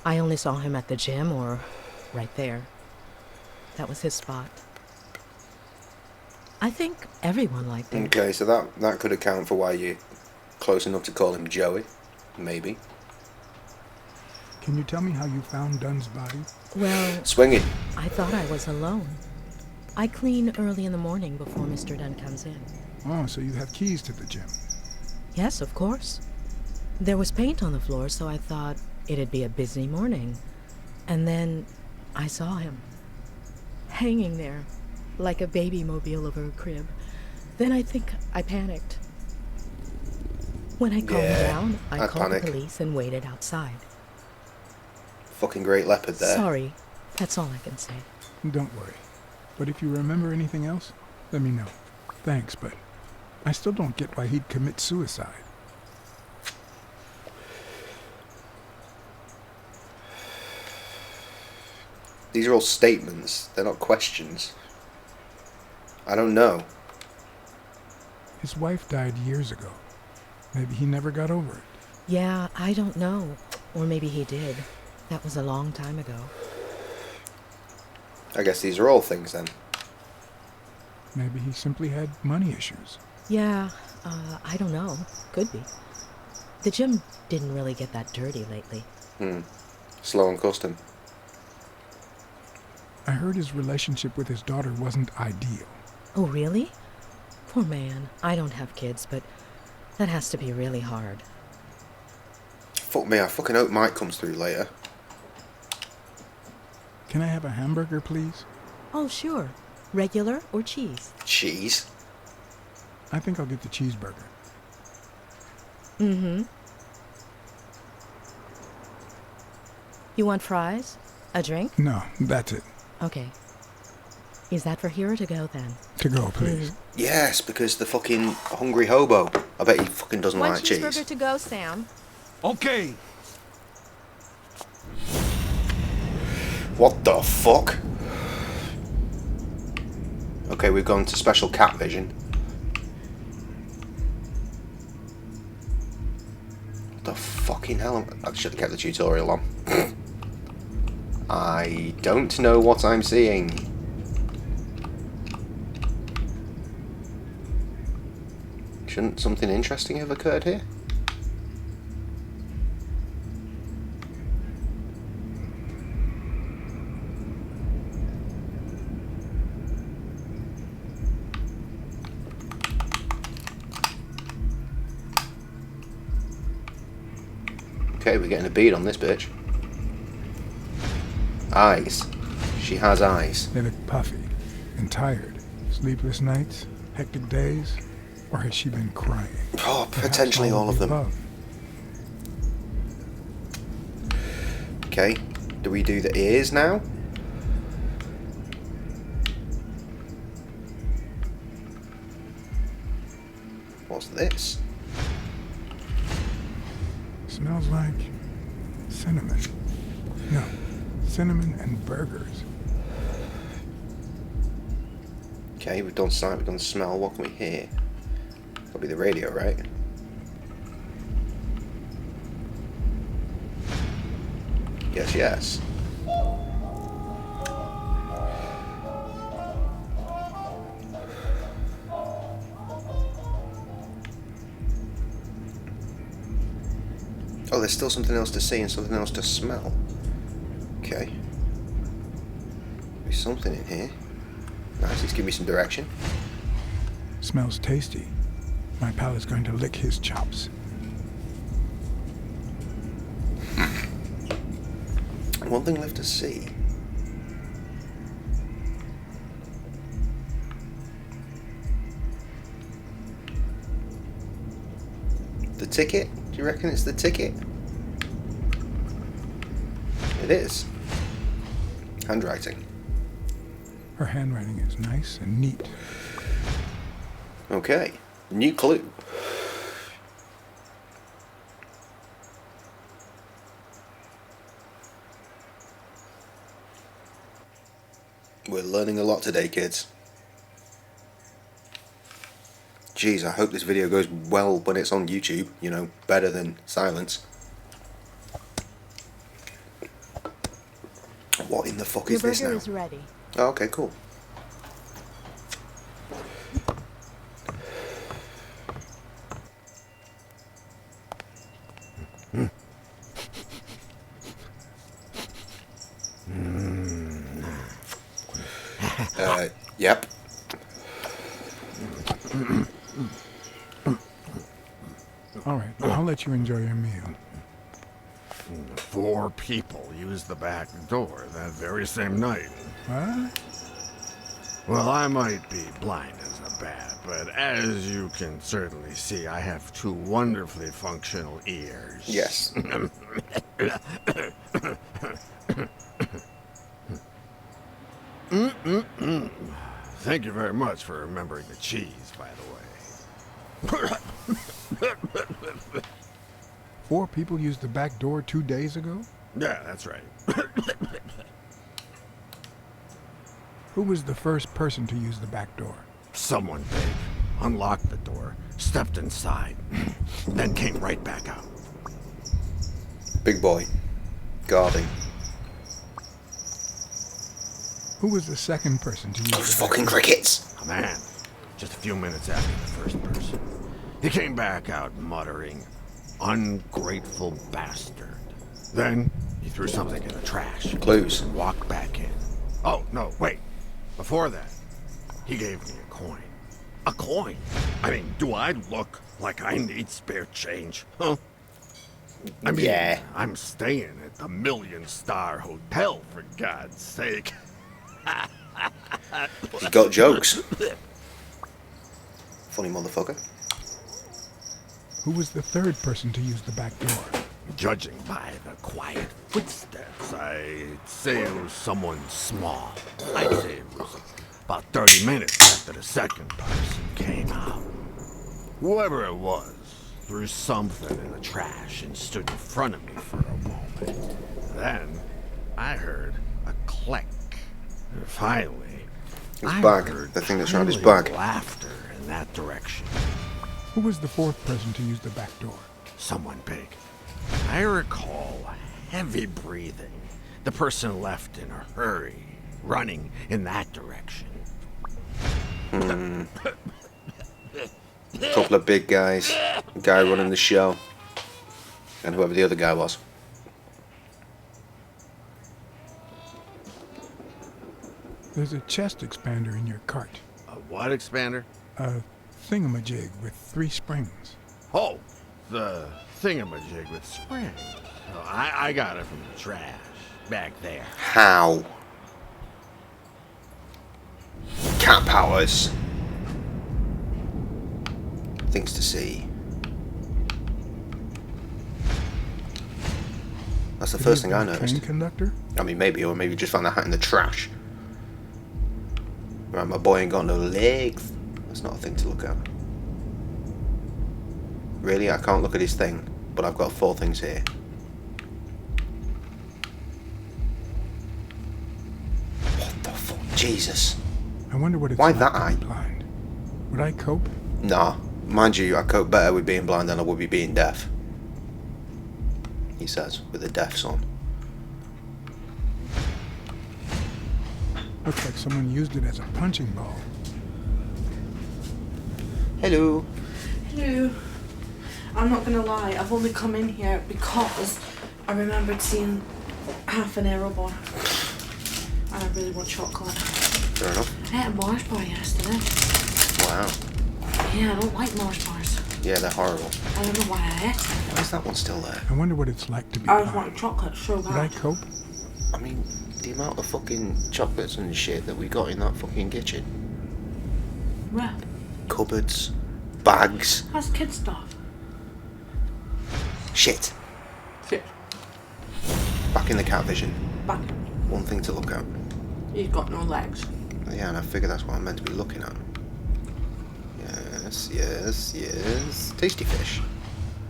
I only saw him at the gym or right there. That was his spot. I think everyone liked him. Okay, so that could account for why you're close enough to call him Joey. Maybe. Can you tell me how you found Dunn's body? Well, Swinging. I thought I was alone. I clean early in the morning before Mr. Dunn comes in. Oh, so you have keys to the gym. Yes, of course. There was paint on the floor, so I thought it'd be a busy morning. And then I saw him. Hanging there, like a baby mobile over a crib. Then I think I panicked. When I calmed down, I called the police and waited outside. Fucking great leopard there. Sorry, that's all I can say. Don't worry. But if you remember anything else, let me know. Thanks, but I still don't get why he'd commit suicide. These are all statements. They're not questions. I don't know. His wife died years ago. Maybe he never got over it. Yeah, I don't know. Or maybe he did. That was a long time ago. I guess these are all things then. Maybe he simply had money issues. Yeah, I don't know. Could be. The gym didn't really get that dirty lately. Slow and custom. I heard his relationship with his daughter wasn't ideal. Oh, really? Poor man. I don't have kids, but that has to be really hard. Fuck me, I fucking hope Mike comes through later. Can I have a hamburger, please? Oh, sure. Regular or cheese? Cheese? I think I'll get the cheeseburger. Mm-hmm. You want fries? A drink? No, that's it. Okay. Is that for here or to go then? To go, please. Yes, because the fucking hungry hobo. I bet he fucking doesn't One like cheese. cheeseburger to go, Sam. Okay. What the fuck? Okay, we've gone to special cat vision. What the fucking hell? I should have kept the tutorial on. I don't know what I'm seeing. Shouldn't something interesting have occurred here? Okay, we're getting a bead on this bitch. Eyes. She has eyes. They look puffy and tired. Sleepless nights, hectic days, or has she been crying? Oh, potentially all of them. above. Okay, do we do the ears now? What's this? Smells like cinnamon. No, cinnamon and burgers. Okay, we've done sight, we've done smell. What can we hear? That'll be the radio, right? Yes, yes. Oh, there's still something else to see and something else to smell. Okay. There's something in here. Nice, he's giving me some direction. Smells tasty. My pal is going to lick his chops. One thing left to see. The ticket? Do you reckon it's the ticket? It is. Handwriting. Her handwriting is nice and neat. Okay. New clue. We're learning a lot today, kids. Jeez, I hope this video goes well when it's on YouTube. You know, better than silence. What in the fuck is this now? Your burger is ready. Oh, okay, cool. Yep. All right, I'll let you enjoy your meal. 4 people used the back door that very same night. What? Well, I might be blind as a bat, but as you can certainly see, I have 2 wonderfully functional ears. Yes. Thank you very much for remembering the cheese, by the way. 4 people used the back door 2 days ago? Yeah, that's right. Who was the first person to use the back door? Someone big unlocked the door, stepped inside, then came right back out. Big boy. Guarding. Who was the second person to use Those the back fucking door? crickets! A man, just a few minutes after the first person. He came back out muttering, "Ungrateful bastard." Then he threw something in the trash. Clues. And walked back in. Oh, no, wait. Before that, he gave me a coin. A coin? I mean, do I look like I need spare change? Huh? I mean, Yeah. I'm staying at the million-star hotel, for God's sake. He got jokes. Funny motherfucker. Who was the third person to use the back door? Judging by the quiet footsteps, I'd say it was someone small. I'd say it was about 30 minutes after the second person came out. Whoever it was threw something in the trash and stood in front of me for a moment. Then I heard a click. And finally, His I bag, heard the thing that's around his tiny bag. laughter in that direction. Who was the fourth person to use the back door? Someone big. I recall heavy breathing. The person left in a hurry, running in that direction. Couple of big guys. Guy running the show. And whoever the other guy was. There's a chest expander in your cart. A what expander? A thingamajig with 3 springs. Oh, the thingamajig with springs. Oh, I got it from the trash back there. How? Cat powers. Things to see. That's the Could first he thing I have been a noticed. train conductor? I mean, maybe, or maybe you just found the hat in the trash. Right, my boy ain't got no legs. That's not a thing to look at. Really? I can't look at his thing, but I've got 4 things here. What the fuck? Jesus. I wonder what it's Why like that to eye? be blind. Would I cope? Nah. Mind you, I cope better with being blind than I would be being deaf. He says, with the deaf son. Looks like someone used it as a punching ball. Hello. Hello. I'm not gonna lie, I've only come in here because I remembered seeing half an arrow bar. And I really want chocolate. Fair enough. I ate a Mars bar yesterday. Wow. Yeah, I don't like Mars bars. Yeah, they're horrible. I don't know why I ate it. Why is that one still there? I wonder what it's like to be I was blind. wanting chocolate so Would I bad. cope? I mean, the amount of fucking chocolates and shit that we got in that fucking kitchen. Yeah, Cupboards. Bags. that's kid stuff. Shit. Shit. Back in the cat vision. Back. One thing to look at. He's got no legs. Yeah, and I figure that's what I'm meant to be looking at. Yes, yes, yes. Tasty fish.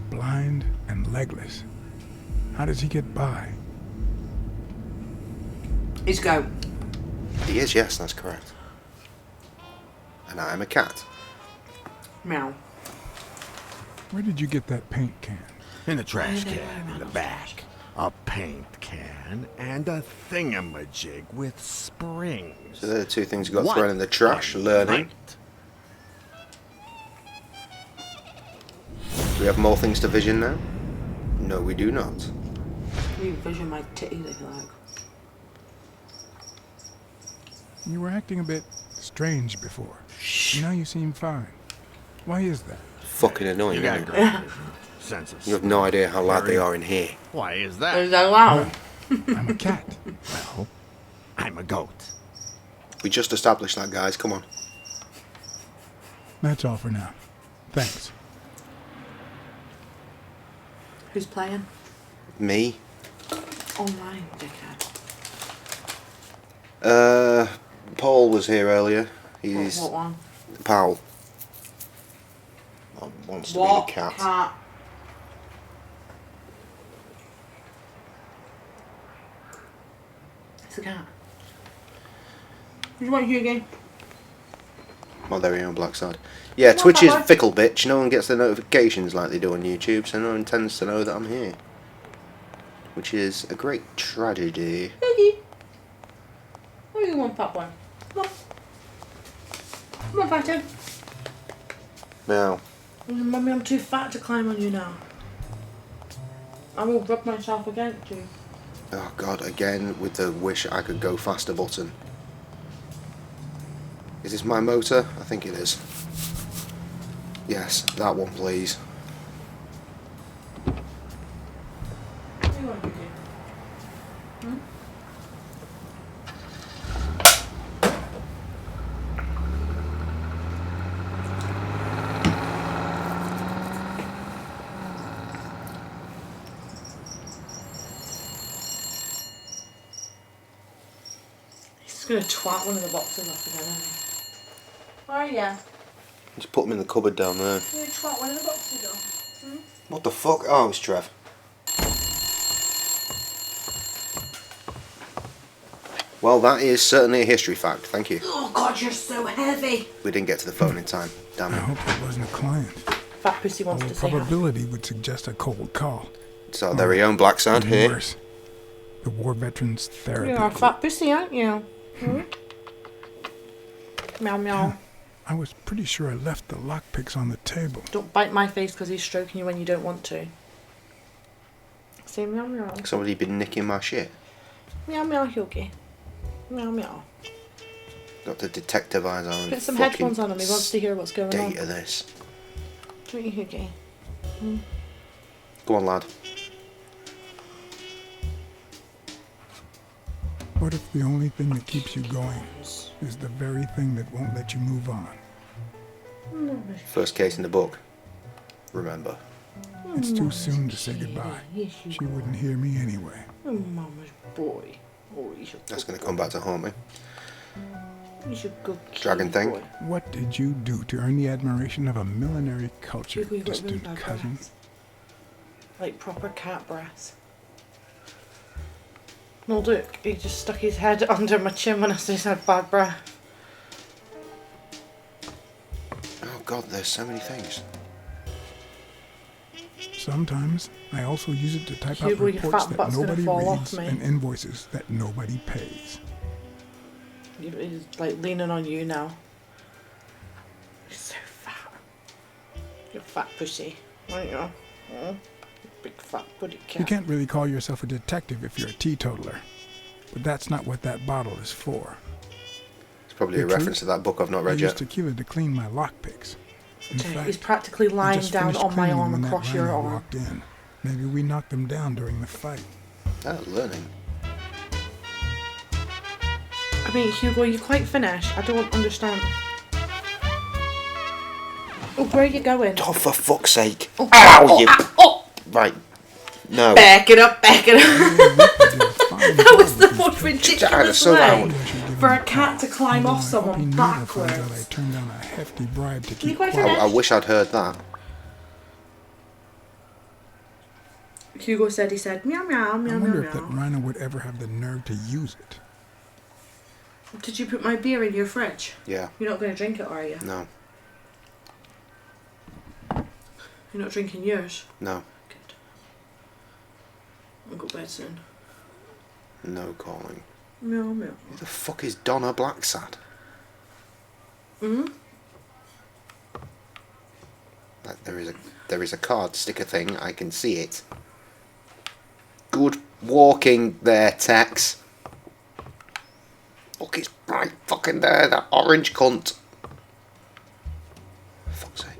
Blind and legless. How does he get by? He's goat. He is, yes, that's correct. And I am a cat. Meow. Where did you get that paint can? In the trash can in the back. A paint can and a thingamajig with springs. So they're the 2 things you got What thrown in the trash. Learning. night. Do we have more things to vision now? No, we do not. You can vision my titties if you like. You were acting a bit strange before. Now you seem fine. Why is that? Fucking annoying. You got isn't it? great vision. Sense of You have no idea how loud they are in here. Why is Is that? that loud? I'm a cat. Well, I'm a goat. We just established that, guys. Come on. That's all for now. Thanks. Who's playing? Me? Online, dickhead. Paul was here earlier. He's What one? Powell. Wants to be What the cat. cat? It's a cat. Did you want to hear again? Well, there we are on Blacksad. Yeah, Come on, Twitch is Papa. fickle, bitch. No one gets the notifications like they do on YouTube, so no one tends to know that I'm here. Which is a great tragedy. Piggy. What do you want, Pop One? Come on. Come on, Patrick. Now, Mummy, I'm too fat to climb on you now. I will rub myself against you. oh god, again with the wish I could go faster button. Is this my motor? I think it is. Yes, that one please. What do you want to do? Hmm? gonna twat one of the boxes off again, aren't I? Where are you? Just put them in the cupboard down there. You gonna twat one of the boxes off? What the fuck? Oh, it's Trev. Well, that is certainly a history fact. Thank you. Oh God, you're so heavy. We didn't get to the phone in time. Damn I it. hope it wasn't a client. Fat pussy wants Although to say hi. probability would suggest a cold call. It's our very own Blacksad Even here. worse, the war veterans therapy. You're a fat pussy, aren't you? Meow meow. I was pretty sure I left the lockpicks on the table. Don't bite my face because he's stroking you when you don't want to. Say meow meow. Somebody been nicking my shit. Meow meow, Hughie. Meow meow. Got the detective eyes on. Put some headphones on him. He wants to hear what's going on. Data this. Don't you, Hughie? Go on, lad. What if the only thing that keeps you going is the very thing that won't let you move on? First case in the book. Remember. It's too soon to say goodbye. She wouldn't hear me anyway. Oh, mama's boy. Oh, he's a That's going to come back to haunt me. He's a good Dragon thing. boy. What did you do to earn the admiration of a millinery culture, Hugo, you got really distant bad cousin? breath. Like proper cat breath. No, look, he just stuck his head under my chin when I said I had bad breath. Oh god, there's so many things. Sometimes I also use it to type Hugo, out your reports fat that butt's gonna nobody fall off, reads mate. and invoices that nobody pays. He's like leaning on you now. You're so fat. You're a fat pussy, aren't you? Big fat putty You cat. can't really call yourself a detective if you're a teetotaler. But that's not what that bottle is for. It's probably The a truth? reference to that book I've not I read used yet. tequila to clean my lockpicks. In Okay, fact, he's practically I lying just down finished on my cleaning arm when that across your rhino arm. walked in. Maybe we knocked them down during the fight. Ah, learning. I mean, Hugo, you quite finished. I don't understand. Oh, where are you going? Oh, for fuck's sake. Oh, Ow, oh, you... ah, oh. Right. No. Back it up, back it up. That was the most Ah, that's ridiculous so way loud. for a cat to climb off I someone I backwards. turned down a hefty bribe to You keep quite quiet. I finished? wish I'd heard that. Hugo said he said meow meow I meow meow wonder if that meow. rhino would ever have the nerve to use it. Did you put my beer in your fridge? Yeah. You're not going to drink it, are you? No. You're not drinking yours? No. Good. I'll go to bed soon. No calling. Meow meow. Who the fuck is Donna Blacksad? Like there is a card sticker thing. I can see it. Good walking there, Tex. Look, it's right fucking there. That orange cunt. For fuck's sake.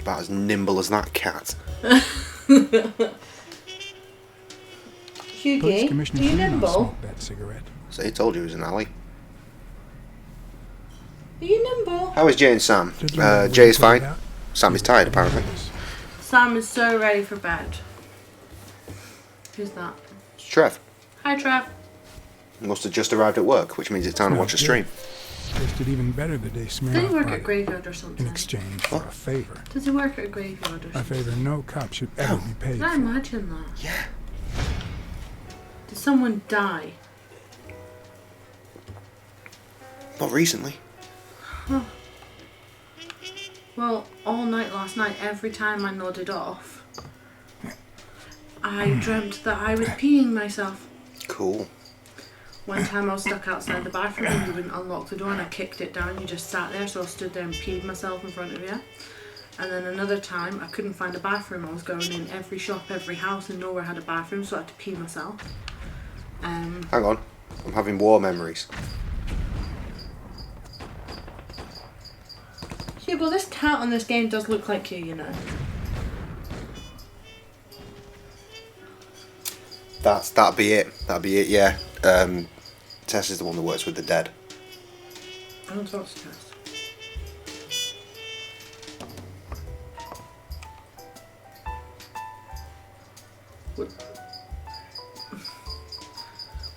About as nimble as that cat. Police Hughie, Commissioner are you Freeman nimble? smoked that cigarette. So he told you it was an alley. Are you nimble? How is Jay and Sam? Did you know Jay is we put it fine. out? Sam is tired, apparently. Sam is so ready for bed. Who's that? It's Trev. Hi, Trev. He must have just arrived at work, which means it's time to watch a stream. Tasted even better the day Does he Smirnoff work bought at it graveyard or in something? exchange for a favor. Does he work at a graveyard or A something? favor no cop should ever be paid I for. imagine that. Yeah. Did someone die? Not recently. Well, all night last night, every time I nodded off, I dreamt that I was peeing myself. Cool. One time I was stuck outside the bathroom and you wouldn't unlock the door and I kicked it down. You just sat there, so I stood there and peed myself in front of you. And then another time I couldn't find a bathroom. I was going in every shop, every house, and nowhere had a bathroom, so I had to pee myself. Hang on. I'm having war memories. Hugo, this cat on this game does look like you know. That'd be it. That'd be it, yeah. Tess is the one that works with the dead. I don't talk to Tess.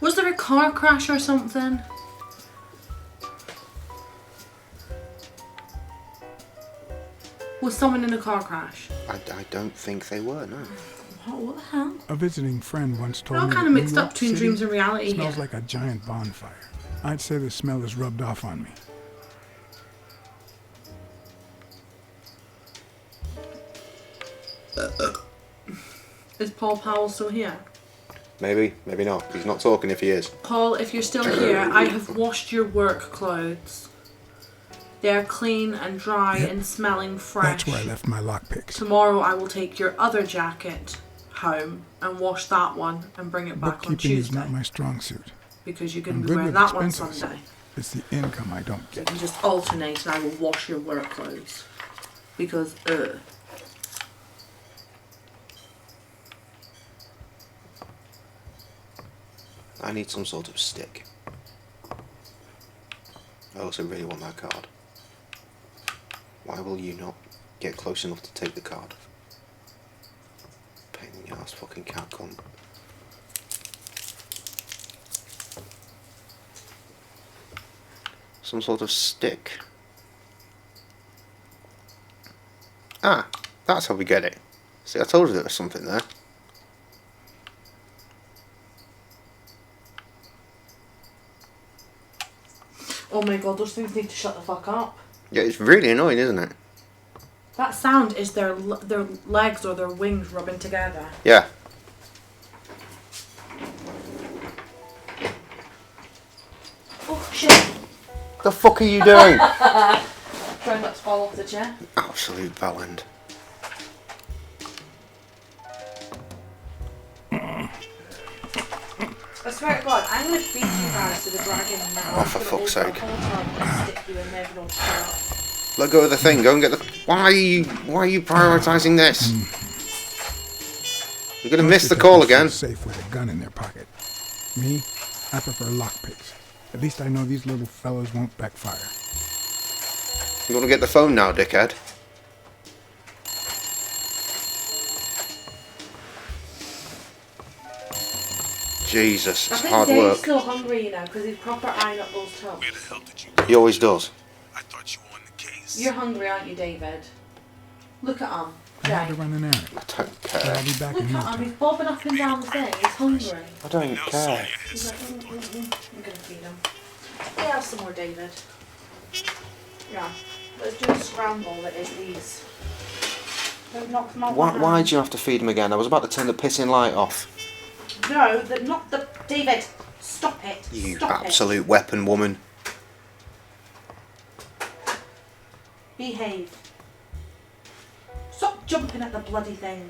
Was there a car crash or something? Was someone in a car crash? I don't think they were, no. What the hell? A visiting friend once told They're all me kind of that mixed New up York between City dreams and reality smells here. like a giant bonfire. I'd say the smell is rubbed off on me. Is Paul Powell still here? Maybe, maybe not. He's not talking if he is. Paul, if you're still here, I have washed your work clothes. They are clean and dry and smelling fresh. That's where I left my lockpicks. Tomorrow I will take your other jacket home and wash that one and bring it back on Bookkeeping is Tuesday. not my strong suit. Because you're going I'm to be good wearing with that one expenses. Sunday. It's the income I don't You get. can just alternate and I will wash your work clothes. Because, I need some sort of stick. I also really want that card. Why will you not get close enough to take the card? Pain in the ass, fucking cat cunt. Some sort of stick. Ah, that's how we get it. See, I told you there was something there. oh my god, those things need to shut the fuck up. Yeah, it's really annoying, isn't it? That sound is their legs or their wings rubbing together. Yeah. Oh shit. The fuck are you doing? Try not to fall off the chair. Absolute bellend. I swear to God, I'm going to beat you guys to the dragon now. Oh, for fuck's sake. Stick you in there if you don't shut up. Let go of the thing. Go and get the. Why are you prioritising this? You're gonna miss the call again. Safe with a gun in their pocket. Me, I prefer lockpicks. At least I know these little fellows won't backfire. You want to get the phone now, dickhead? Jesus, I it's think hard Dave's work. still hungry, you know, because he's proper eyeing up those toes. Where the hell did you go? He always does. I thought you were on the case. You're hungry, aren't you, David? Look at him. I had to Jay. run an errand. I don't But care. I'll be back Look in no at him, time. he's bobbing up and down the thing. He's hungry. I don't Now care. Sonya He's has like, I'm going to feed him. Yeah, have some more, David. Yeah. Let's do a scramble that is these. Don't knock them off. Why do you have to feed him again? I was about to turn the pissing light off. No, not the... David, stop it. You Stop absolute weapon woman. it. Behave. Stop jumping at the bloody thing.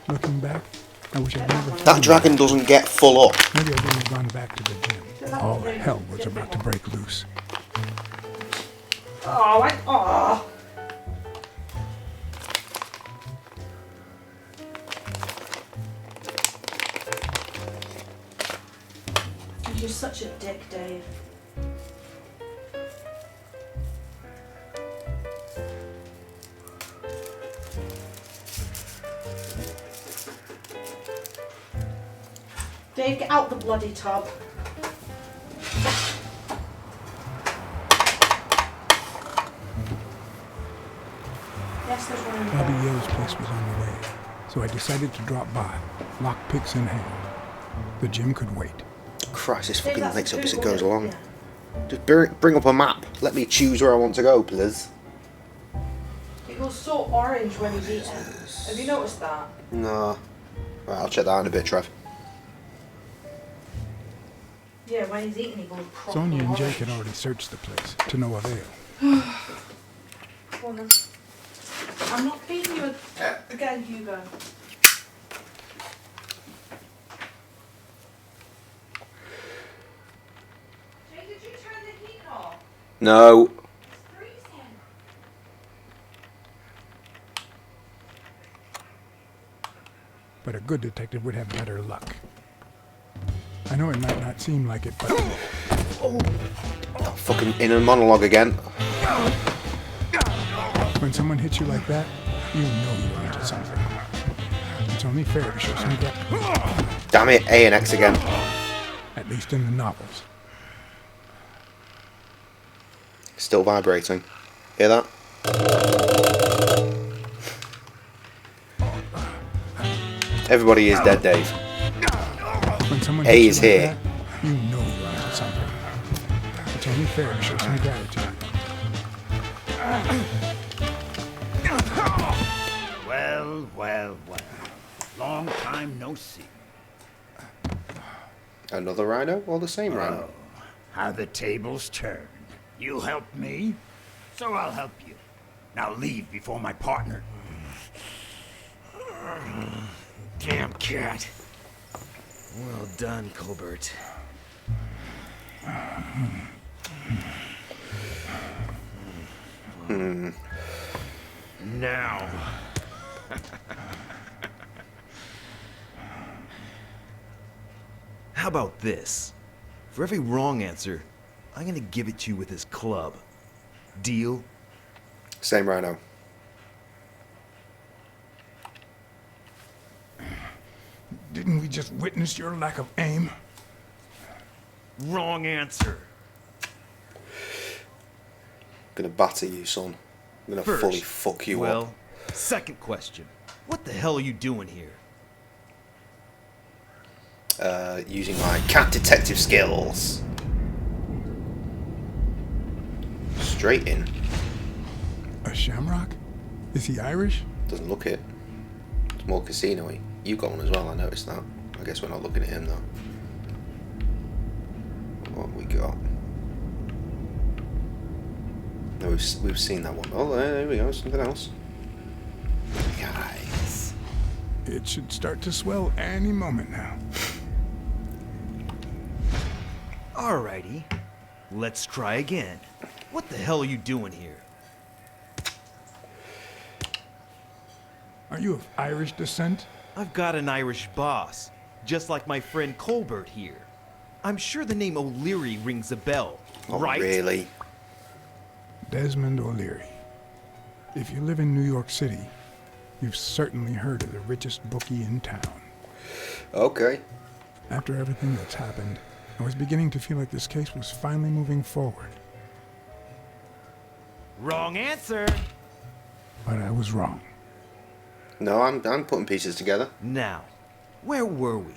Looking back, I wish I'd never. That dragon doesn't get full up. Maybe I wouldn't have gone back to the gym. All hell was about to break loose. Oh. You're such a dick, Dave. Dave, get out the bloody tub. Yes, there's one in the Bobby back. Yo's place was on the way, so I decided to drop by, lockpicks in hand. The gym could wait. Christ, this Dave, fucking that's makes the up as it food goes order. along. Yeah. Just bring up a map. Let me choose where I want to go, please. It goes so orange when he's eating. Have you noticed that? No. Right, I'll check that out in a bit, Trev. Yeah, when he's eating, he goes proper Sonia and orange. Jake had already searched the place, to no avail. Go on then. I'm not feeding you again, Hugo. Jake, did you turn the heat off? No. It's freezing. But a good detective would have better luck. I know it might not seem like it, but Oh, fucking inner monologue again. when someone hits you like that, You know you're onto something. It's only fair to show some gratitude. Damn it, A and X again. At least in the novels. Still vibrating. Hear that? Everybody is dead, Dave. When someone A hits is you like here. that, you know you're onto something. It's only fair to show some gratitude. Well, well, well. Long time no see. Another rhino or the same rhino? Oh, how the tables turn. You helped me, so I'll help you. Now leave before my partner. Damn cat. Well done, Colbert. Now. How about this? For every wrong answer, I'm gonna give it to you with this club. Deal? Same rhino. Didn't we just witness your lack of aim? Wrong answer. Gonna batter you, son. I'm gonna First, fully fuck you well, second question. What the hell are you doing here? up. Using my cat detective skills. Straight in. A shamrock? Is he Irish? Doesn't look it. It's more casino-y. You got one as well, I noticed that. I guess we're not looking at him though. What have we got? No, we've seen that one. Oh, there we go, something else. Guys. It should start to swell any moment now. Alrighty. Let's try again. What the hell are you doing here? Are you of Irish descent? I've got an Irish boss, just like my friend Colbert here. I'm sure the name O'Leary rings a bell, Oh, right? really? Desmond O'Leary. If you live in New York City, you've certainly heard of the richest bookie in town. Okay. After everything that's happened, I was beginning to feel like this case was finally moving forward. Wrong answer. But I was wrong. No, I'm putting pieces together. Now, where were we?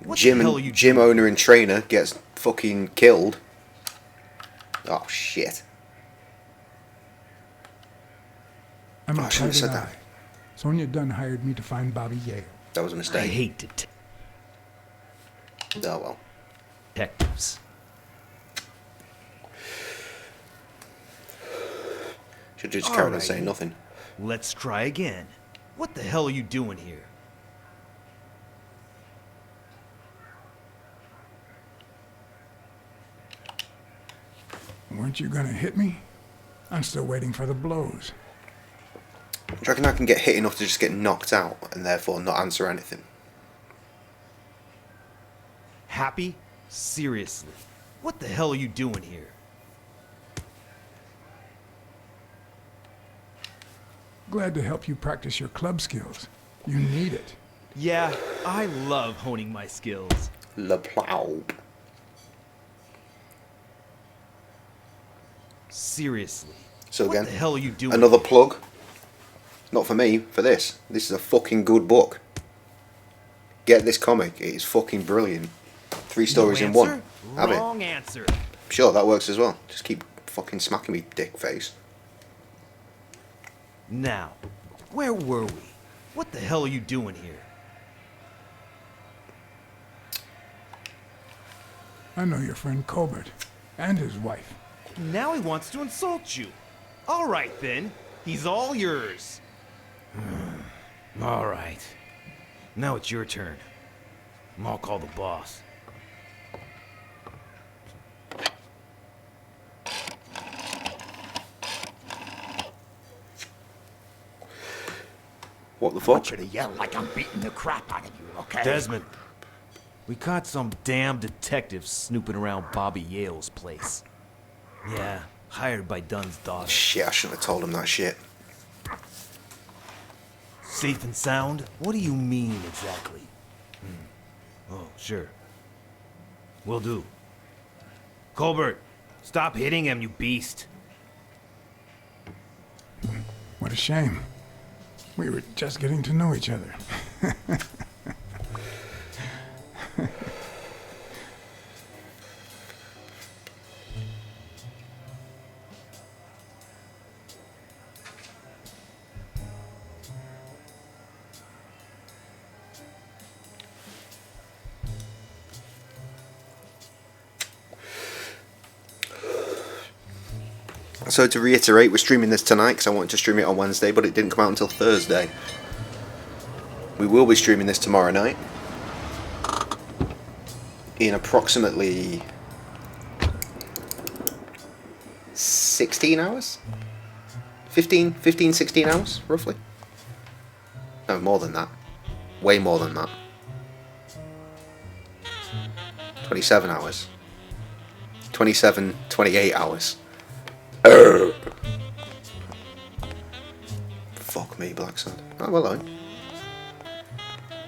What Gym the hell are you gym doing? owner and trainer gets fucking killed. Oh shit. I'm Oh, I a shouldn't have said private that. eye. Sonia Dunn hired me to find Bobby Yale. That was a I mistake. hate it. Oh well. Detectives. Should just carry on Alrighty. saying nothing. Let's try again. What the hell are you doing here? Weren't you gonna hit me? I'm still waiting for the blows. Do you reckon I can get hit enough to just get knocked out and therefore not answer anything? Happy? Seriously. What the hell are you doing here? Glad to help you practice your club skills. You need it. Yeah, I love honing my skills. Le plow. Seriously. So What again, the hell are you doing? another plug. Not for me, for this. This is a fucking good book. Get this comic. It is fucking brilliant. 3 stories in one. Have it. Wrong answer. Sure, that works as well. Just keep fucking smacking me, dick face. Now, where were we? What the hell are you doing here? I know your friend Colbert and his wife. Now he wants to insult you. All right then, he's all yours. All right. Now it's your turn. I'll call the boss. What the I fuck? want you to yell like I'm beating the crap out of you, okay? Desmond, we caught some damn detective snooping around Bobby Yale's place. Yeah, hired by Dunn's daughter. Shit, I shouldn't have told him that shit. Safe and sound? What do you mean exactly? Oh, sure. Will do. Colbert, stop hitting him, you beast. What a shame. We were just getting to know each other. So to reiterate, we're streaming this tonight because I wanted to stream it on Wednesday, but it didn't come out until Thursday. We will be streaming this tomorrow night in approximately 16 hours? 15, 16 hours, roughly? No, more than that. Way more than that. 27 hours. 27, 28 hours. Fuck me, Blacksad. Oh, well, I'll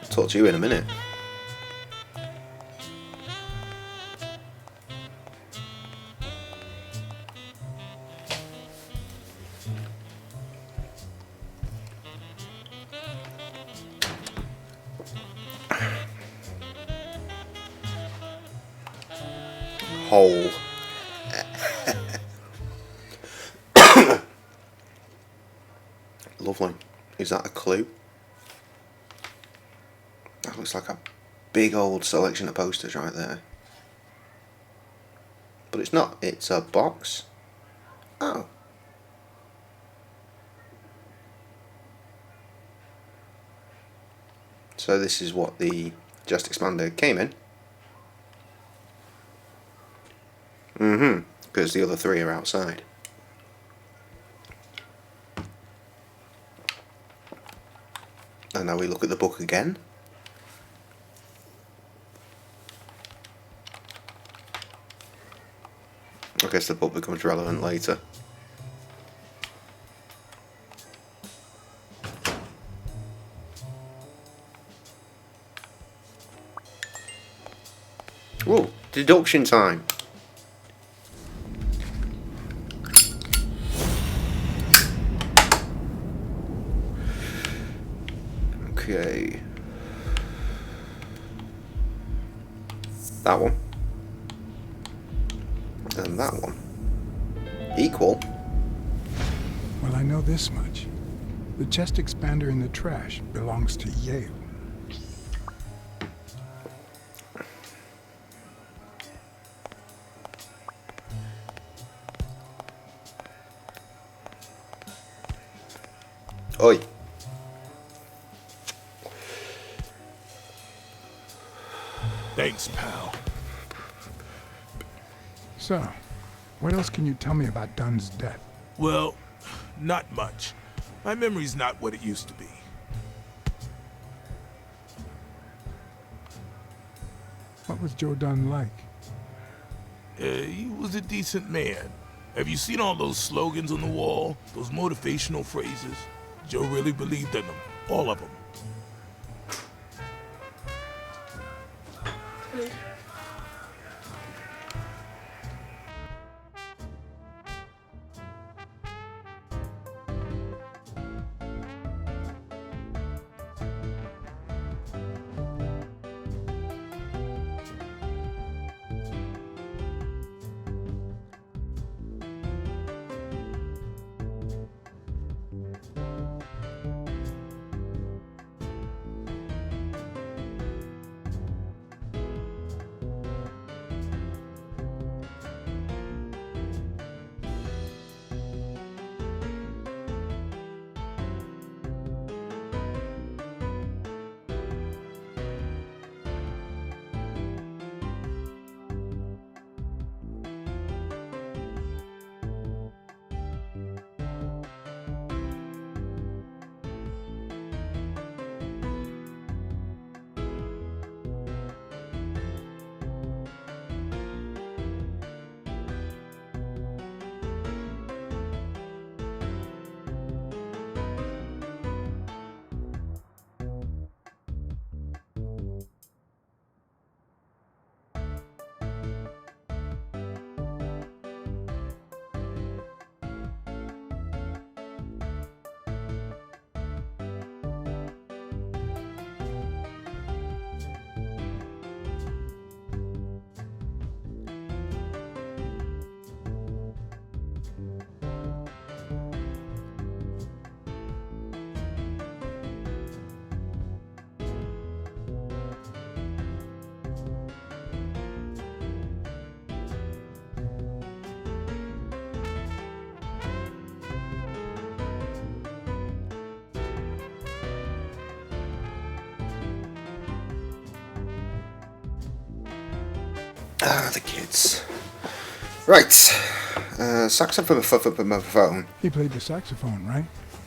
talk to you in a minute. Hole. Lovely. Is that a clue? That looks like a big old selection of posters right there. But it's not. It's a box. Oh. So this is what the Just Expander came in. Because the other three are outside. And now we look at the book again. I guess the book becomes relevant later. Whoa, deduction time. Okay. That one. And that one. Equal. Well, I know this much. The chest expander in the trash belongs to Yale. Oi. Thanks, pal. So, what else can you tell me about Dunn's death? Well, not much. My memory's not what it used to be. What was Joe Dunn like? He was a decent man. Have you seen all those slogans on the wall? Those motivational phrases? Joe really believed in them. All of them. Ah, the kids. Right. Saxophone. He played the saxophone, right?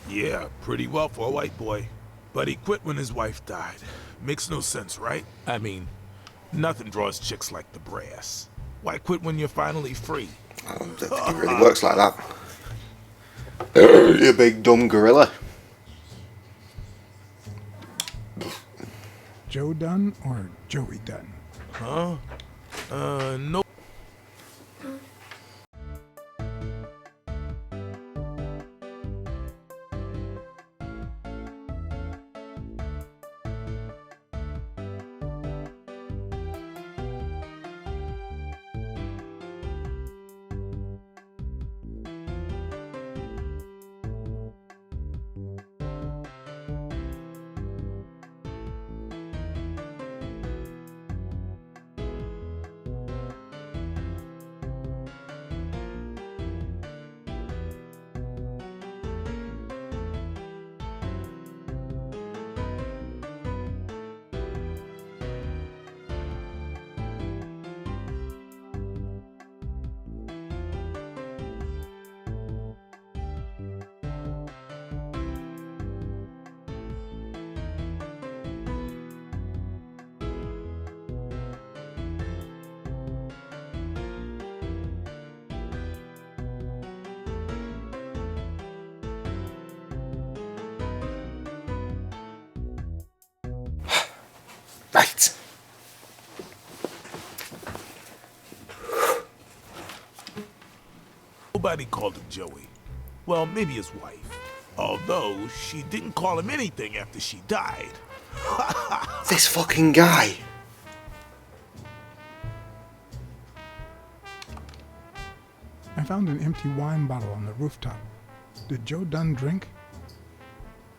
Yeah, pretty well for a white boy. But he quit when his wife died. Makes no sense, right? I mean, nothing draws chicks like the brass. Why quit when you're finally free? I don't think it really works like that. You big dumb gorilla. Joe Dunn or Joey Dunn? Huh? No. Right. Nobody called him Joey. Well, maybe his wife. Although, she didn't call him anything after she died. This fucking guy. I found an empty wine bottle on the rooftop. Did Joe Dunn drink?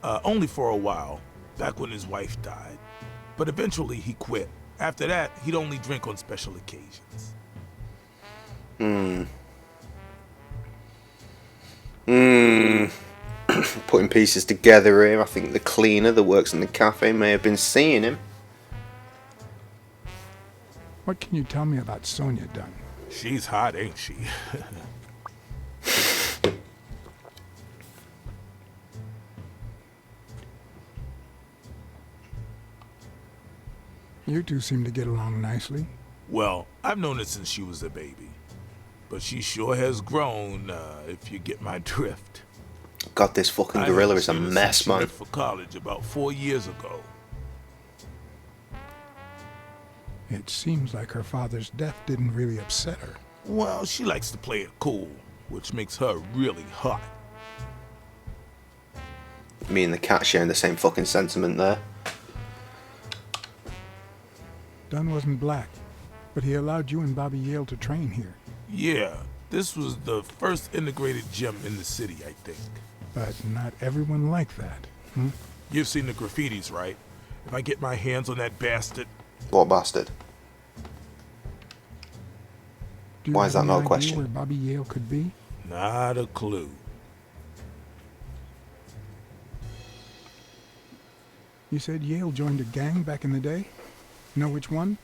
Only for a while, back when his wife died. But eventually he quit. After that, he'd only drink on special occasions. Putting pieces together here, I think the cleaner that works in the cafe may have been seeing him. What can you tell me about Sonia Dunn? She's hot, ain't she? You two seem to get along nicely. Well, I've known her since she was a baby. But she sure has grown, if you get my drift. God, this fucking gorilla is a mess, man. She left for college about 4 years ago. It seems like her father's death didn't really upset her. Well, she likes to play it cool, which makes her really hot. Me and the cat sharing the same fucking sentiment there. Dunn wasn't black, but he allowed you and Bobby Yale to train here. Yeah, this was the first integrated gym in the city, I think. But not everyone liked that, hmm? You've seen the graffitis, right? If I get my hands on that bastard... What bastard? Why is that not a question? Do you have any idea where Bobby Yale could be? Not a clue. You said Yale joined a gang back in the day? Know which one?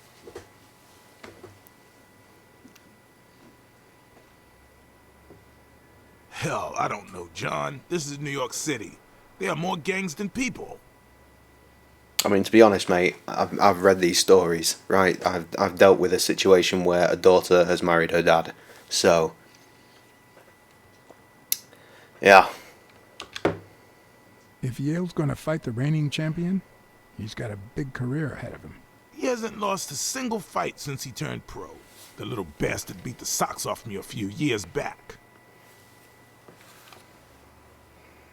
Hell, I don't know, John. This is New York City. There are more gangs than people. I mean, to be honest, mate, I've read these stories, right? I've dealt with a situation where a daughter has married her dad. So, yeah. If Yale's gonna fight the reigning champion, he's got a big career ahead of him. He hasn't lost a single fight since he turned pro. The little bastard beat the socks off me a few years back.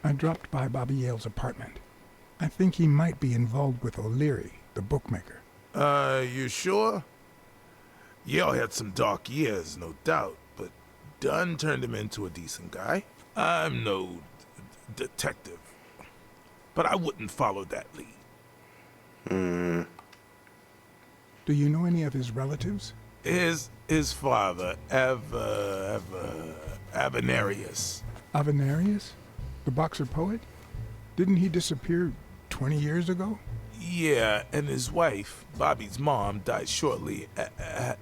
I dropped by Bobby Yale's apartment. I think he might be involved with O'Leary, the bookmaker. You sure? Yale had some dark years, no doubt, but Dunn turned him into a decent guy. I'm no detective, but I wouldn't follow that lead. Do you know any of his relatives? His father, Avenarius. Avenarius? The boxer poet? Didn't he disappear 20 years ago? Yeah, and his wife, Bobby's mom, died shortly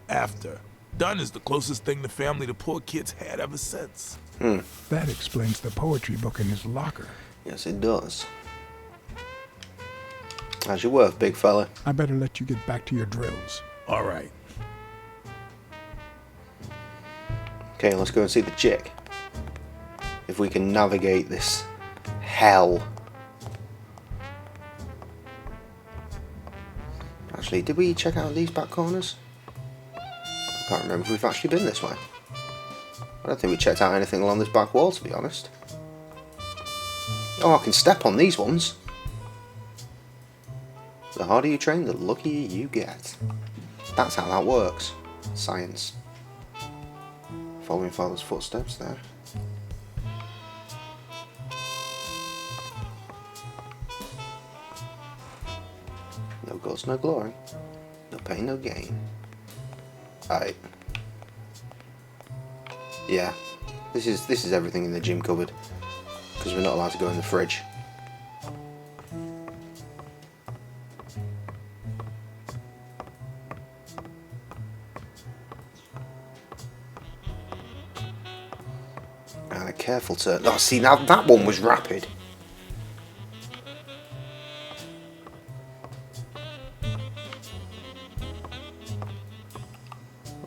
after. Dunn is the closest thing the family the poor kids had ever since. That explains the poetry book in his locker. Yes, it does. How's your work, big fella? I better let you get back to your drills. All right. Okay, let's go and see the chick. If we can navigate this hell. Actually, did we check out these back corners? I can't remember if we've actually been this way. I don't think we checked out anything along this back wall, to be honest. Oh, I can step on these ones. The harder you train, the luckier you get. That's how that works. Science. Following father's footsteps there. No ghost, no glory. No pain, no gain. Alright. Yeah. This is everything in the gym cupboard. Because we're not allowed to go in the fridge. And a careful turn. Oh, see, now that one was rapid.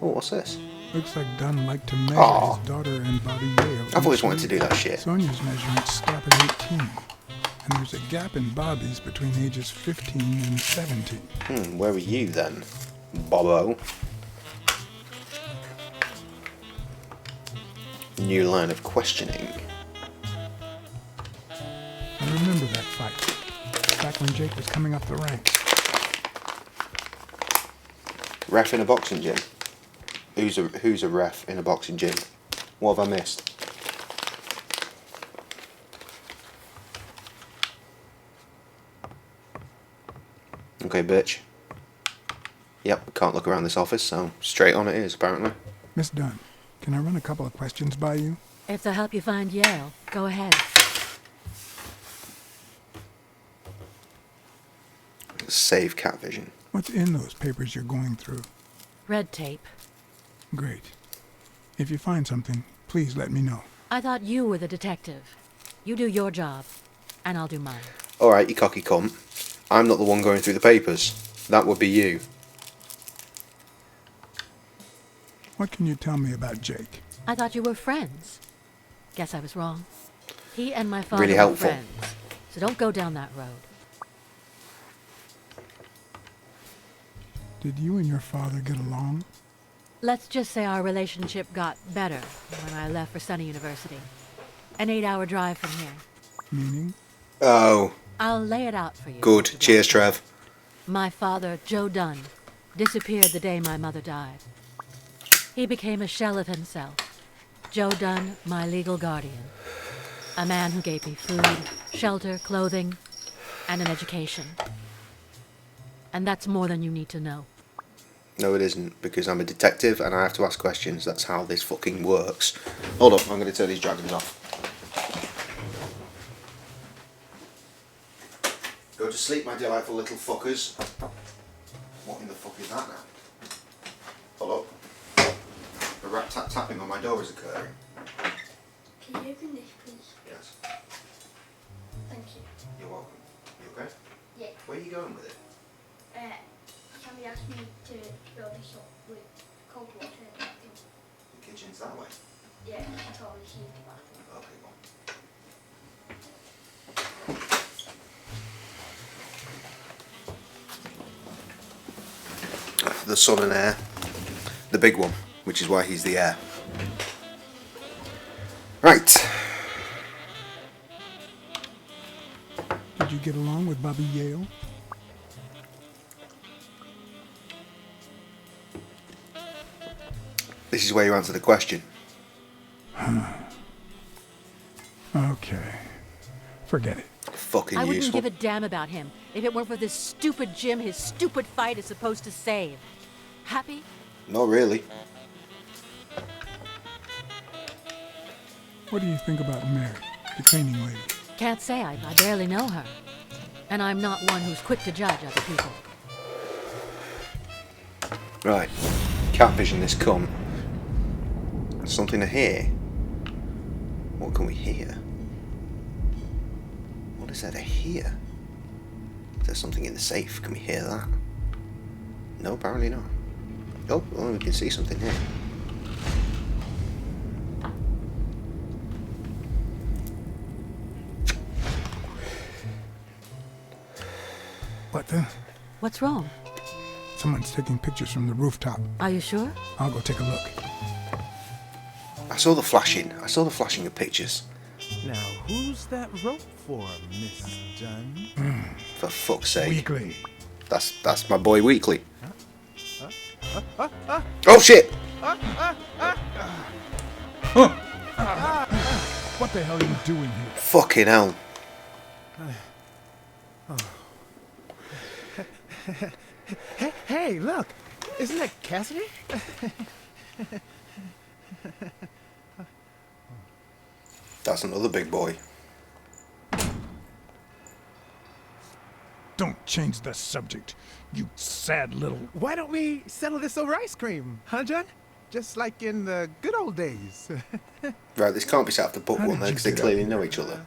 Oh, what's this? Looks like Dunn liked to measure his daughter and Bobby Yale. I've always wanted to do that shit. Sonia's measurements stop at 18. And there's a gap in Bobby's between ages 15 and 17. Where were you then, Bobo? New line of questioning. I remember that fight. Back when Jake was coming up the ranks. Ref in a boxing gym. Who's a ref in a boxing gym? What have I missed? Okay, bitch. Yep, can't look around this office, so straight on it is, apparently. Miss Dunn, can I run a couple of questions by you? If they'll help you find Yale, go ahead. Save cat vision. What's in those papers you're going through? Red tape. Great. If you find something, please let me know. I thought you were the detective. You do your job, and I'll do mine. Alright, you cocky cunt. I'm not the one going through the papers. That would be you. What can you tell me about Jake? I thought you were friends. Guess I was wrong. He and my father Really were helpful. friends, so don't go down that road. Did you and your father get along? Let's just say our relationship got better when I left for Sunny University. An 8-hour drive from here. Meaning? Oh. I'll lay it out for you. Good. Cheers, Trev. My father, Joe Dunn, disappeared the day my mother died. He became a shell of himself. Joe Dunn, my legal guardian. A man who gave me food, shelter, clothing, and an education. And that's more than you need to know. No, it isn't, because I'm a detective and I have to ask questions. That's how this fucking works. Hold up, I'm going to turn these dragons off. Go to sleep, my delightful little fuckers. What in the fuck is that now? Hold up. A rat tap tapping on my door is occurring. Can you open this, please? Yes. Thank you. You're welcome. You okay? Yeah. Where are you going with it? Somebody asked me to fill this up with cold water and everything. The kitchen's that way. Yeah, I thought we should use the bathroom. Okay, go on. The son and heir. The big one, which is why he's the heir. Right. Did you get along with Bobby Yale? This is where you answer the question. Okay. Forget it. Fucking I wouldn't useful. give a damn about him if it weren't for this stupid gym his stupid fight is supposed to save. Happy? Not really. What do you think about Mary, the training lady? Can't say. I barely know her. and I'm not one who's quick to judge other people. Right. Catfishing this cunt. Something to hear. What can we hear? What is there to hear? Is there something in the safe? Can we hear that? No, apparently not. Oh, well, we can see something here. What the? What's wrong? Someone's taking pictures from the rooftop. Are you sure? I'll go take a look. I saw the flashing. I saw the flashing of pictures. Now, who's that rope for, Miss Dunn? For fuck's sake. Weekly. That's my boy Weekly. Oh shit! What the hell are you doing here? Fucking hell. Hey, look! Isn't that Cassidy? That's another big boy. Don't change the subject, you sad little... Why don't we settle this over ice cream, huh, John? Just like in the good old days. Right, this can't be set after book one though, because they clearly know each other.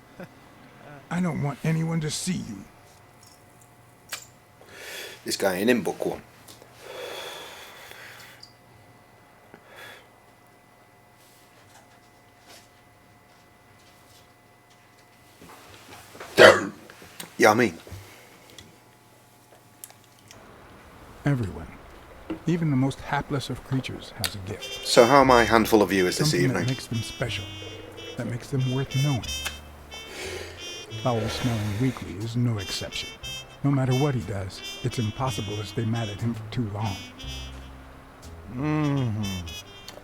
I don't want anyone to see you. This guy ain't in book one. Yeah, I mean. Everyone, even the most hapless of creatures, has a gift. So how are my handful of viewers this Something evening? that makes them special, that makes them worth knowing. Foul-smelling Weekly is no exception. No matter what he does, it's impossible to stay mad at him for too long.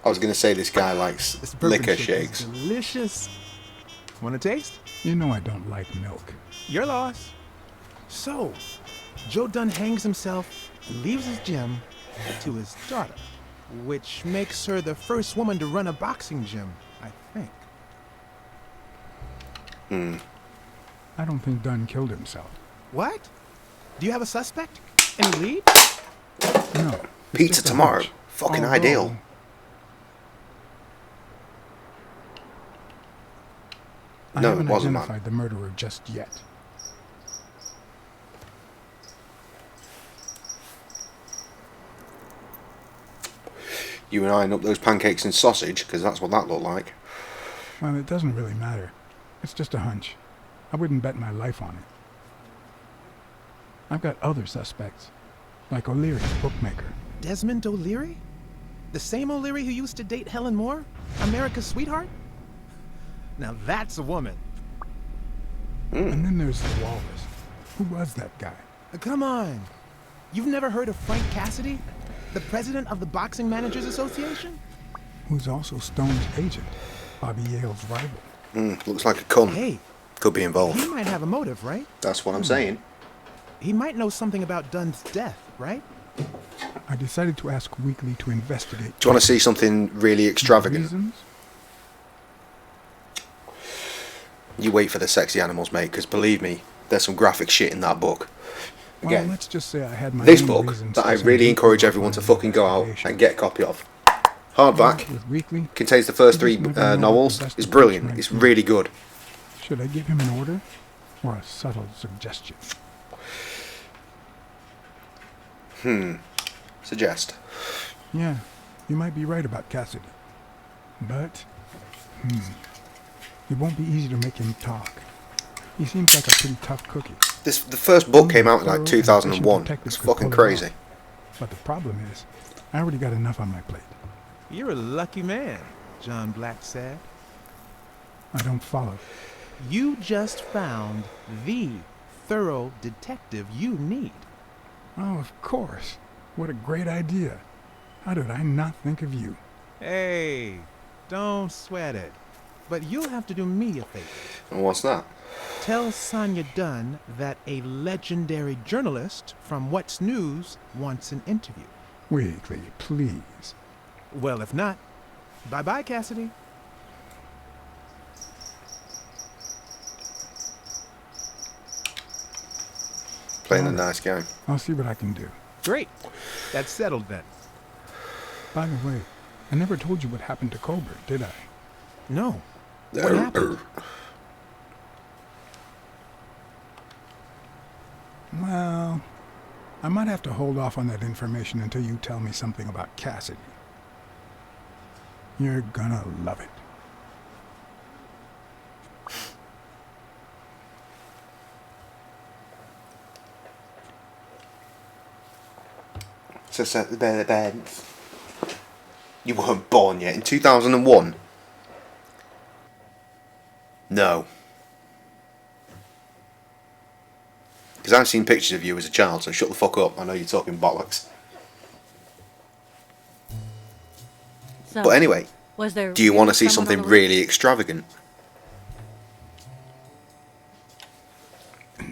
I was going to say this guy likes This bourbon liquor shake is shakes. delicious. Want to taste? You know I don't like milk. Your loss. So, Joe Dunn hangs himself and leaves his gym to his daughter, which makes her the first woman to run a boxing gym, I think. I don't think Dunn killed himself. What? Do you have a suspect? Any lead? No. Pizza just a tomorrow. hunch. Fucking Although, ideal. I No, it haven't wasn't, man. identified the murderer just yet. You and eyeing up those pancakes and sausage, because that's what that looked like. Well, it doesn't really matter. It's just a hunch. I wouldn't bet my life on it. I've got other suspects, like O'Leary, bookmaker. Desmond O'Leary? The same O'Leary who used to date Helen Moore? America's sweetheart? Now that's a woman. And then there's the Walrus. Who was that guy? Come on. You've never heard of Frank Cassidy? The president of the Boxing Managers Association? Who's also Stone's agent, Bobby Yale's rival. Looks like a cunt. Hey, Could be involved. he might have a motive, right? That's what I'm saying. He might know something about Dunn's death, right? I decided to ask Weekly to investigate. Do you want to see something really extravagant? Reasons? You wait for the sexy animals, mate, because believe me, there's some graphic shit in that book. Well, Again, let's just say I had my this own book reasons that to I send really Weekly encourage off everyone on to an fucking go out investigation. and get a copy of. Hardback, With Weekly, contains the first you 3 just never know what novels. the best It's approach brilliant. might It's be. really good. Should I give him an order or a subtle suggestion? Suggest. Yeah, you might be right about Cassidy. But, it won't be easy to make him talk. He seems like a pretty tough cookie. The first book came out in Thorough like and 2001. efficient It's detective could fucking pull it off. crazy. But the problem is, I already got enough on my plate. You're a lucky man, John Blacksad. I don't follow. You just found the thorough detective you need. Oh, of course. What a great idea. How did I not think of you? Hey, don't sweat it. But you'll have to do me a favor. And what's that? Tell Sonia Dunn that a legendary journalist from What's News wants an interview. Weekly, please. Well, if not, bye-bye, Cassidy. Playing a All right. nice game. I'll see what I can do. Great. That's settled then. By the way, I never told you what happened to Colbert, did I? No. What happened? Well, I might have to hold off on that information until you tell me something about Cassidy. You're gonna love it. So set the bed. You weren't born yet. In 2001? No. Because I've seen pictures of you as a child, so shut the fuck up. I know you're talking bollocks. So, But anyway, was there do you want to really see someone something on the really extravagant?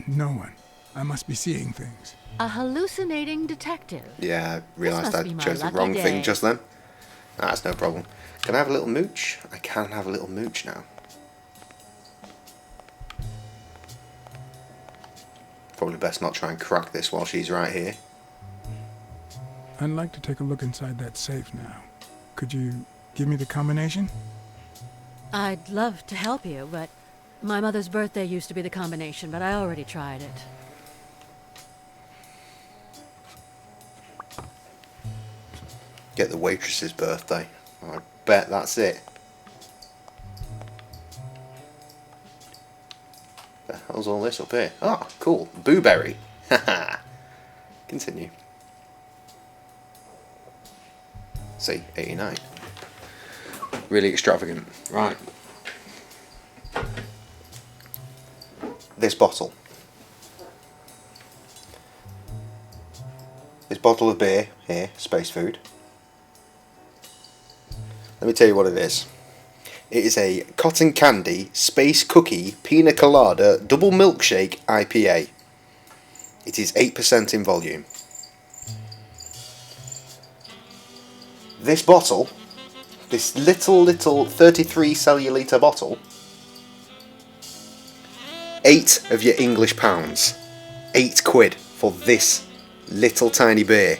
No one. I must be seeing things. A hallucinating detective. Yeah, I realised must I be my chose the lucky wrong thing day. just then. That's no problem. Can I have a little mooch? I can have a little mooch now. Probably best not try and crack this while she's right here. I'd like to take a look inside that safe now. Could you give me the combination? I'd love to help you, but my mother's birthday used to be the combination, but I already tried it. Get the waitress's birthday. I bet that's it. The hell's all this up here? Ah, cool. Booberry. Haha. Continue. See, 89. Really extravagant. Right. This bottle. This bottle of beer here, Space Food. Let me tell you what it is. It is a cotton candy, space cookie, pina colada, double milkshake IPA. It is 8% in volume. This bottle, this little 33 celluliter bottle, 8 of your English pounds. 8 quid for this little tiny beer.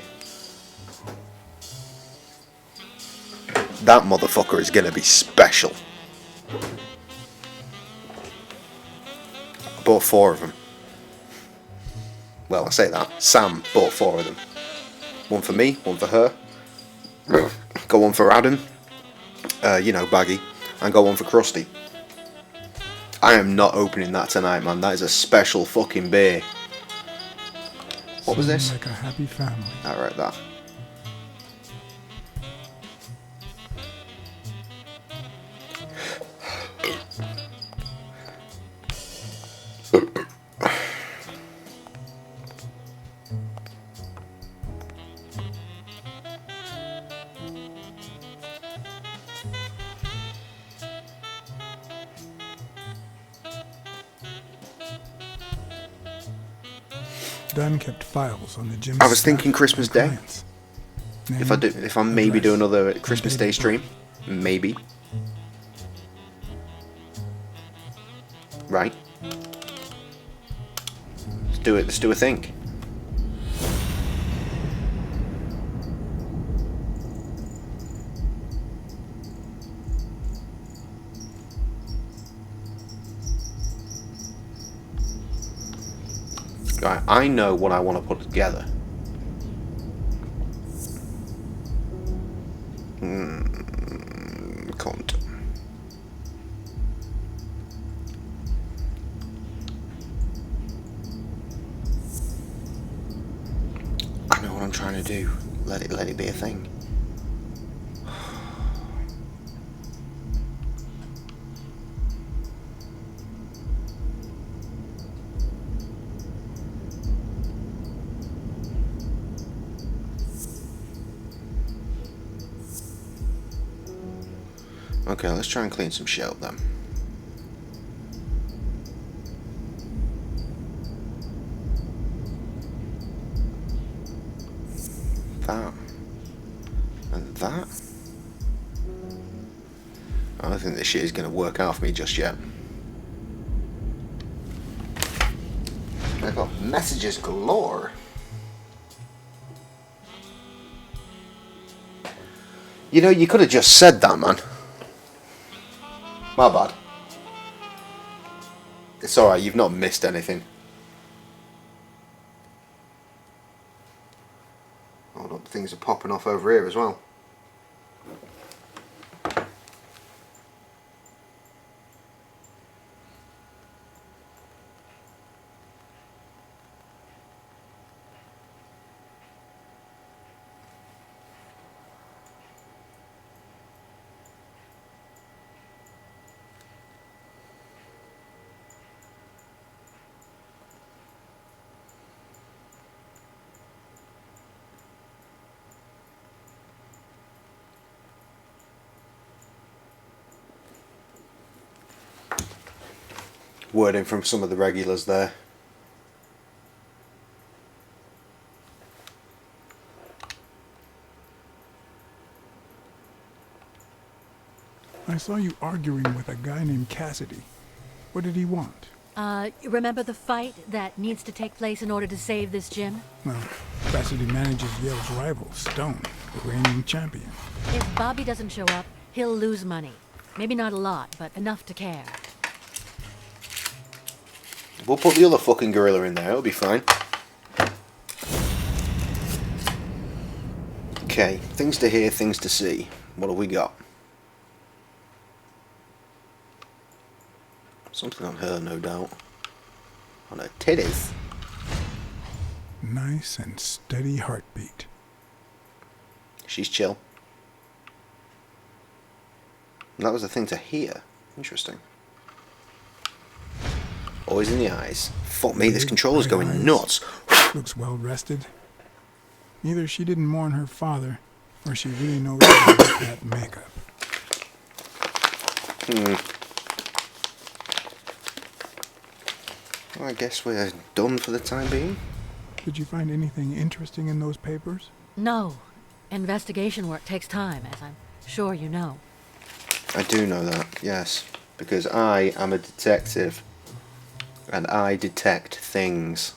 That motherfucker is gonna be special. I bought 4 of them. Well, I say that. Sam bought 4 of them. One for me, one for her. Got one for Adam. You know, Baggy. And got one for Krusty. I am not opening that tonight, man. That is a special fucking beer. What was this? Like a happy family. I wrote that. Dunn kept files on the gym. I was thinking Christmas Day. Clients. If I maybe do another Christmas Day stream, maybe. Right. Let's do it. Let's do a thing. Right, I know what I want to put together. Can't. I know what I'm trying to do. Let it be a thing. Okay, let's try and clean some shit up then. That. And that. I don't think this shit is going to work out for me just yet. Messages galore. You know, you could have just said that, man. My bad. It's alright, you've not missed anything. Hold up, things are popping off over here as well. Wording from some of the regulars there. I saw you arguing with a guy named Cassidy. What did he want? Remember the fight that needs to take place in order to save this gym? Well, Cassidy manages Yale's rival, Stone, the reigning champion. If Bobby doesn't show up, he'll lose money. Maybe not a lot, but enough to care. We'll put the other fucking gorilla in there, it'll be fine. Okay, things to hear, things to see. What have we got? Something on her, no doubt. On her titties. Nice and steady heartbeat. She's chill. And that was the thing to hear. Interesting. Always in the eyes. Fuck me, this controller's going nuts. Looks well rested. Either she didn't mourn her father, or she really knows how to get that makeup. Well, I guess we're done for the time being. Did you find anything interesting in those papers? No. Investigation work takes time, as I'm sure you know. I do know that, yes. Because I am a detective. And I detect things.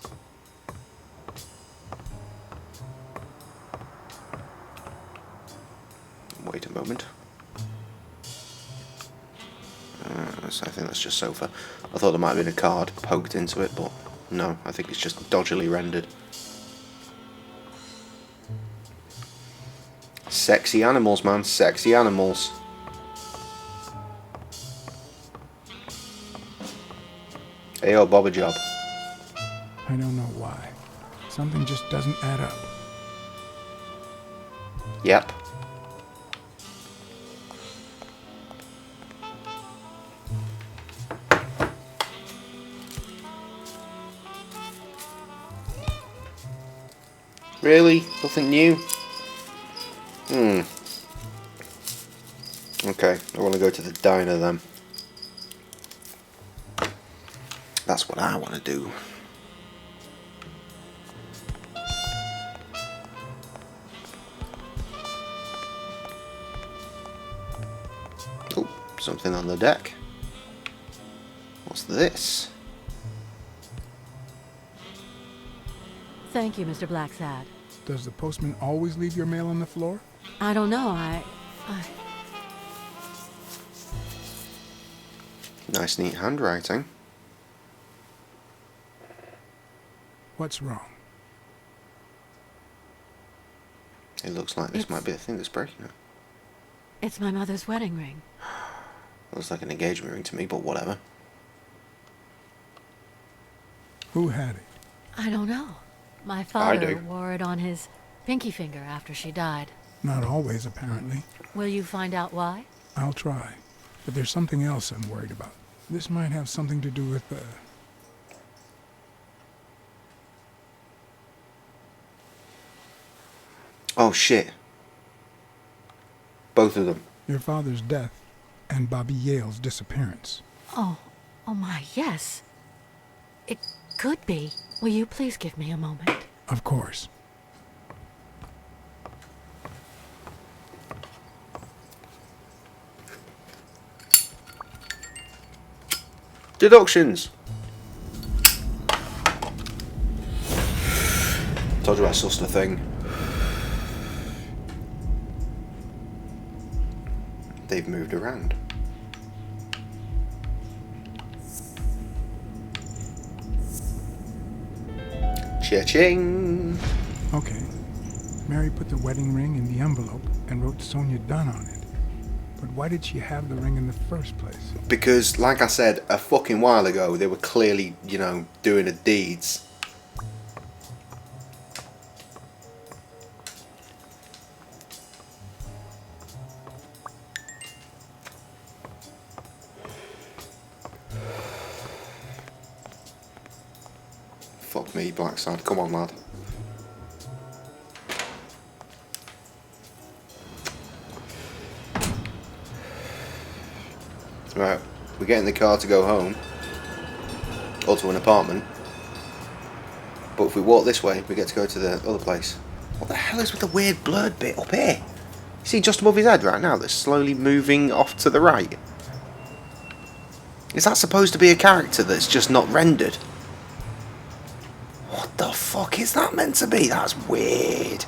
Wait a moment. I think that's just sofa. I thought there might have been a card poked into it, but no, I think it's just dodgily rendered. Sexy animals, man, sexy animals. Hey, yo, Bobba Job. I don't know why. Something just doesn't add up. Yep. Really? Nothing new? Okay, I want to go to the diner then. That's what I want to do. Oh, something on the deck. What's this? Thank you, Mr. Blacksad. Does the postman always leave your mail on the floor? I don't know, Nice, neat handwriting. What's wrong? It looks like this might be the thing that's breaking it. It's my mother's wedding ring. Looks like an engagement ring to me, but whatever. Who had it? I don't know. My father wore it on his pinky finger after she died. Not always, apparently. Will you find out why? I'll try. But there's something else I'm worried about. This might have something to do with Oh shit. Both of them. Your father's death and Bobby Yale's disappearance. Oh my, yes. It could be. Will you please give me a moment? Of course. Told you I sussed a thing. They've moved around. Cha-ching! Okay. Mary put the wedding ring in the envelope and wrote Sonia Dunn on it. But why did she have the ring in the first place? Because, like I said a fucking while ago, they were clearly, you know, doing the deeds. Fuck me, Blacksad. Come on, lad. Right, we get in the car to go home, or to an apartment, but if we walk this way, we get to go to the other place. What the hell is with the weird blurred bit up here? You see just above his head right now, that's slowly moving off to the right? Is that supposed to be a character that's just not rendered? What the fuck is that meant to be? That's weird.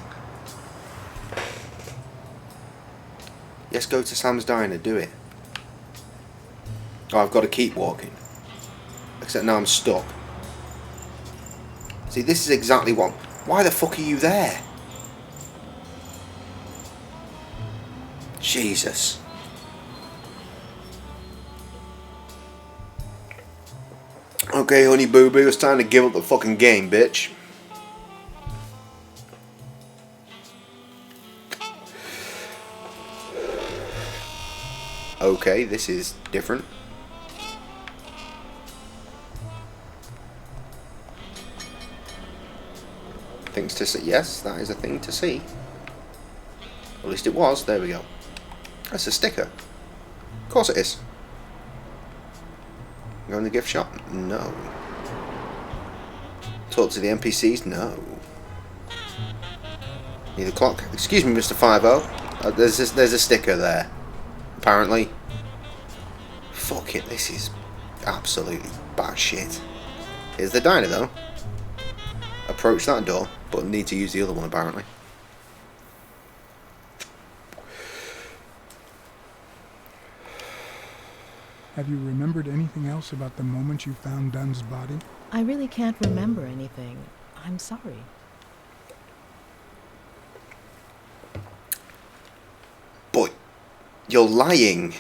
Let's go to Sam's Diner, do it. Oh, I've got to keep walking. Except now I'm stuck. See, this is exactly what... Why the fuck are you there? Jesus. Okay, honey boo boo, it's time to give up the fucking game, bitch. Okay, this is different. Things to see. Yes, that is a thing to see. At least it was. There we go. That's a sticker. Of course it is. Go in the gift shop? No. Talk to the NPCs? No. Need a clock? Excuse me, Mr. 50. There's a sticker there. Apparently. Fuck it, this is absolutely bad shit. Here's the diner though. Approach that door, but need to use the other one apparently. Have you remembered anything else about the moment you found Dunn's body? I really can't remember anything. I'm sorry. But you're lying.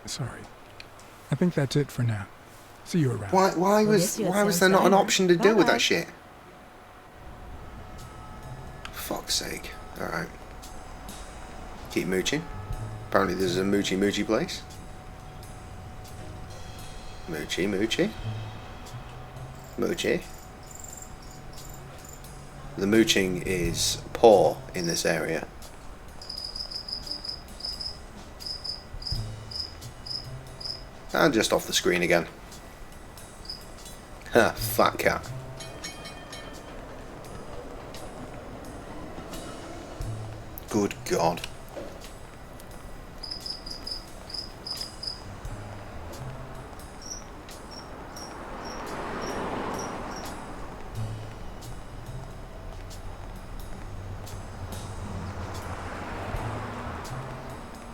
Sorry. I think that's it for now. See you around. Why was there not an option to deal with that shit? Fuck's sake. Alright. Keep mooching. Apparently there's a moochy place. Moochy. The mooching is poor in this area. And just off the screen again. Ha, fat cat. Good God.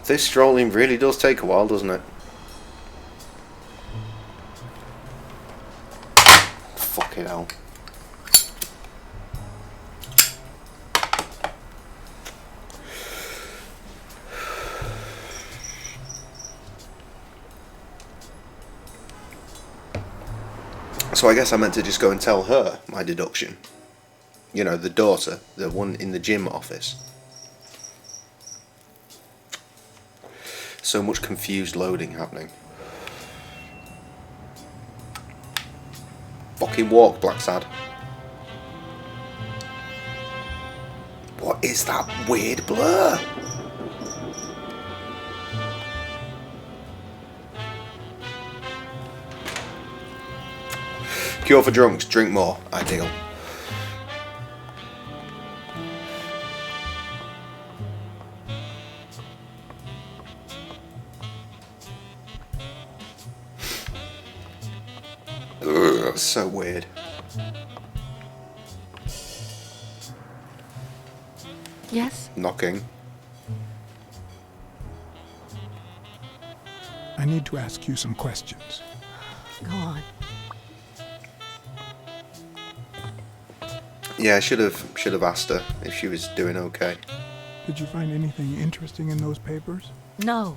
This strolling really does take a while, doesn't it? Fucking hell. So I guess I meant to just go and tell her my deduction. You know, the daughter, the one in the gym office. So much confused loading happening. Fucking walk, Blacksad. What is that weird blur? Cure for drunks, drink more. Ideal. Ugh. That's so weird. Yes? Knocking. I need to ask you some questions. Go on. Yeah, I should have asked her if she was doing okay. Did you find anything interesting in those papers? No.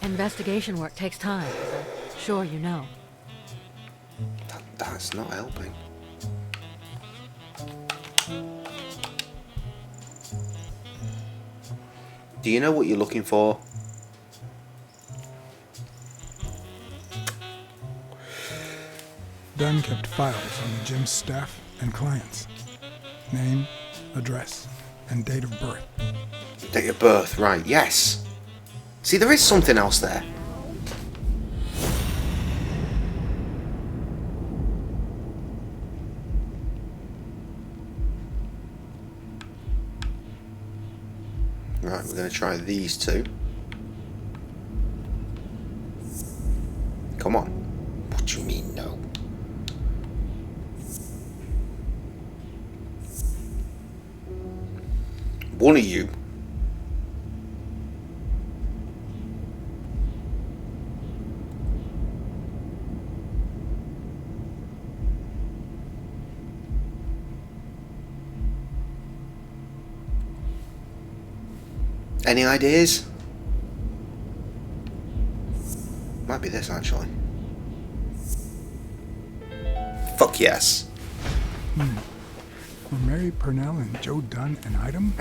Investigation work takes time, as I'm sure you know. That's not helping. Do you know what you're looking for? Dunn kept files on the gym's staff and clients. Name, address, and date of birth. Date of birth, right, yes. See, there is something else there. Right, we're going to try these two. Come on. What do you mean, no? One of you. Any ideas? Might be this, actually. Fuck yes. Were Mary Purnell and Joe Dunn an item?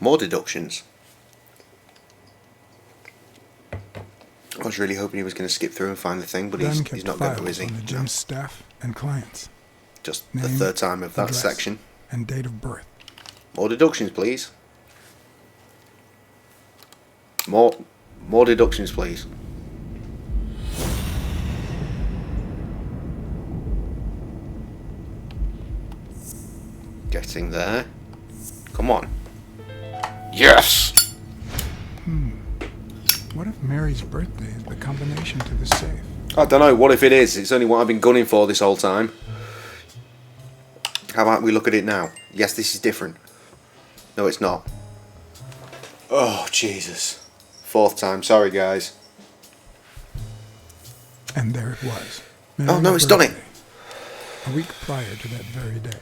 More deductions. I was really hoping he was going to skip through and find the thing, but he's not going to, is he? On the gym's staff and clients. Just Name, the third time of that address, section. And date of birth. More deductions, please. More deductions, please. Getting there. Come on. Yes! What if Mary's birthday is the combination to the safe? I don't know. What if it is? It's only what I've been gunning for this whole time. How about we look at it now? Yes, this is different. No, it's not. Oh, Jesus. Fourth time. Sorry, guys. And there it was. Oh, no, it's done it. A week prior to that very day.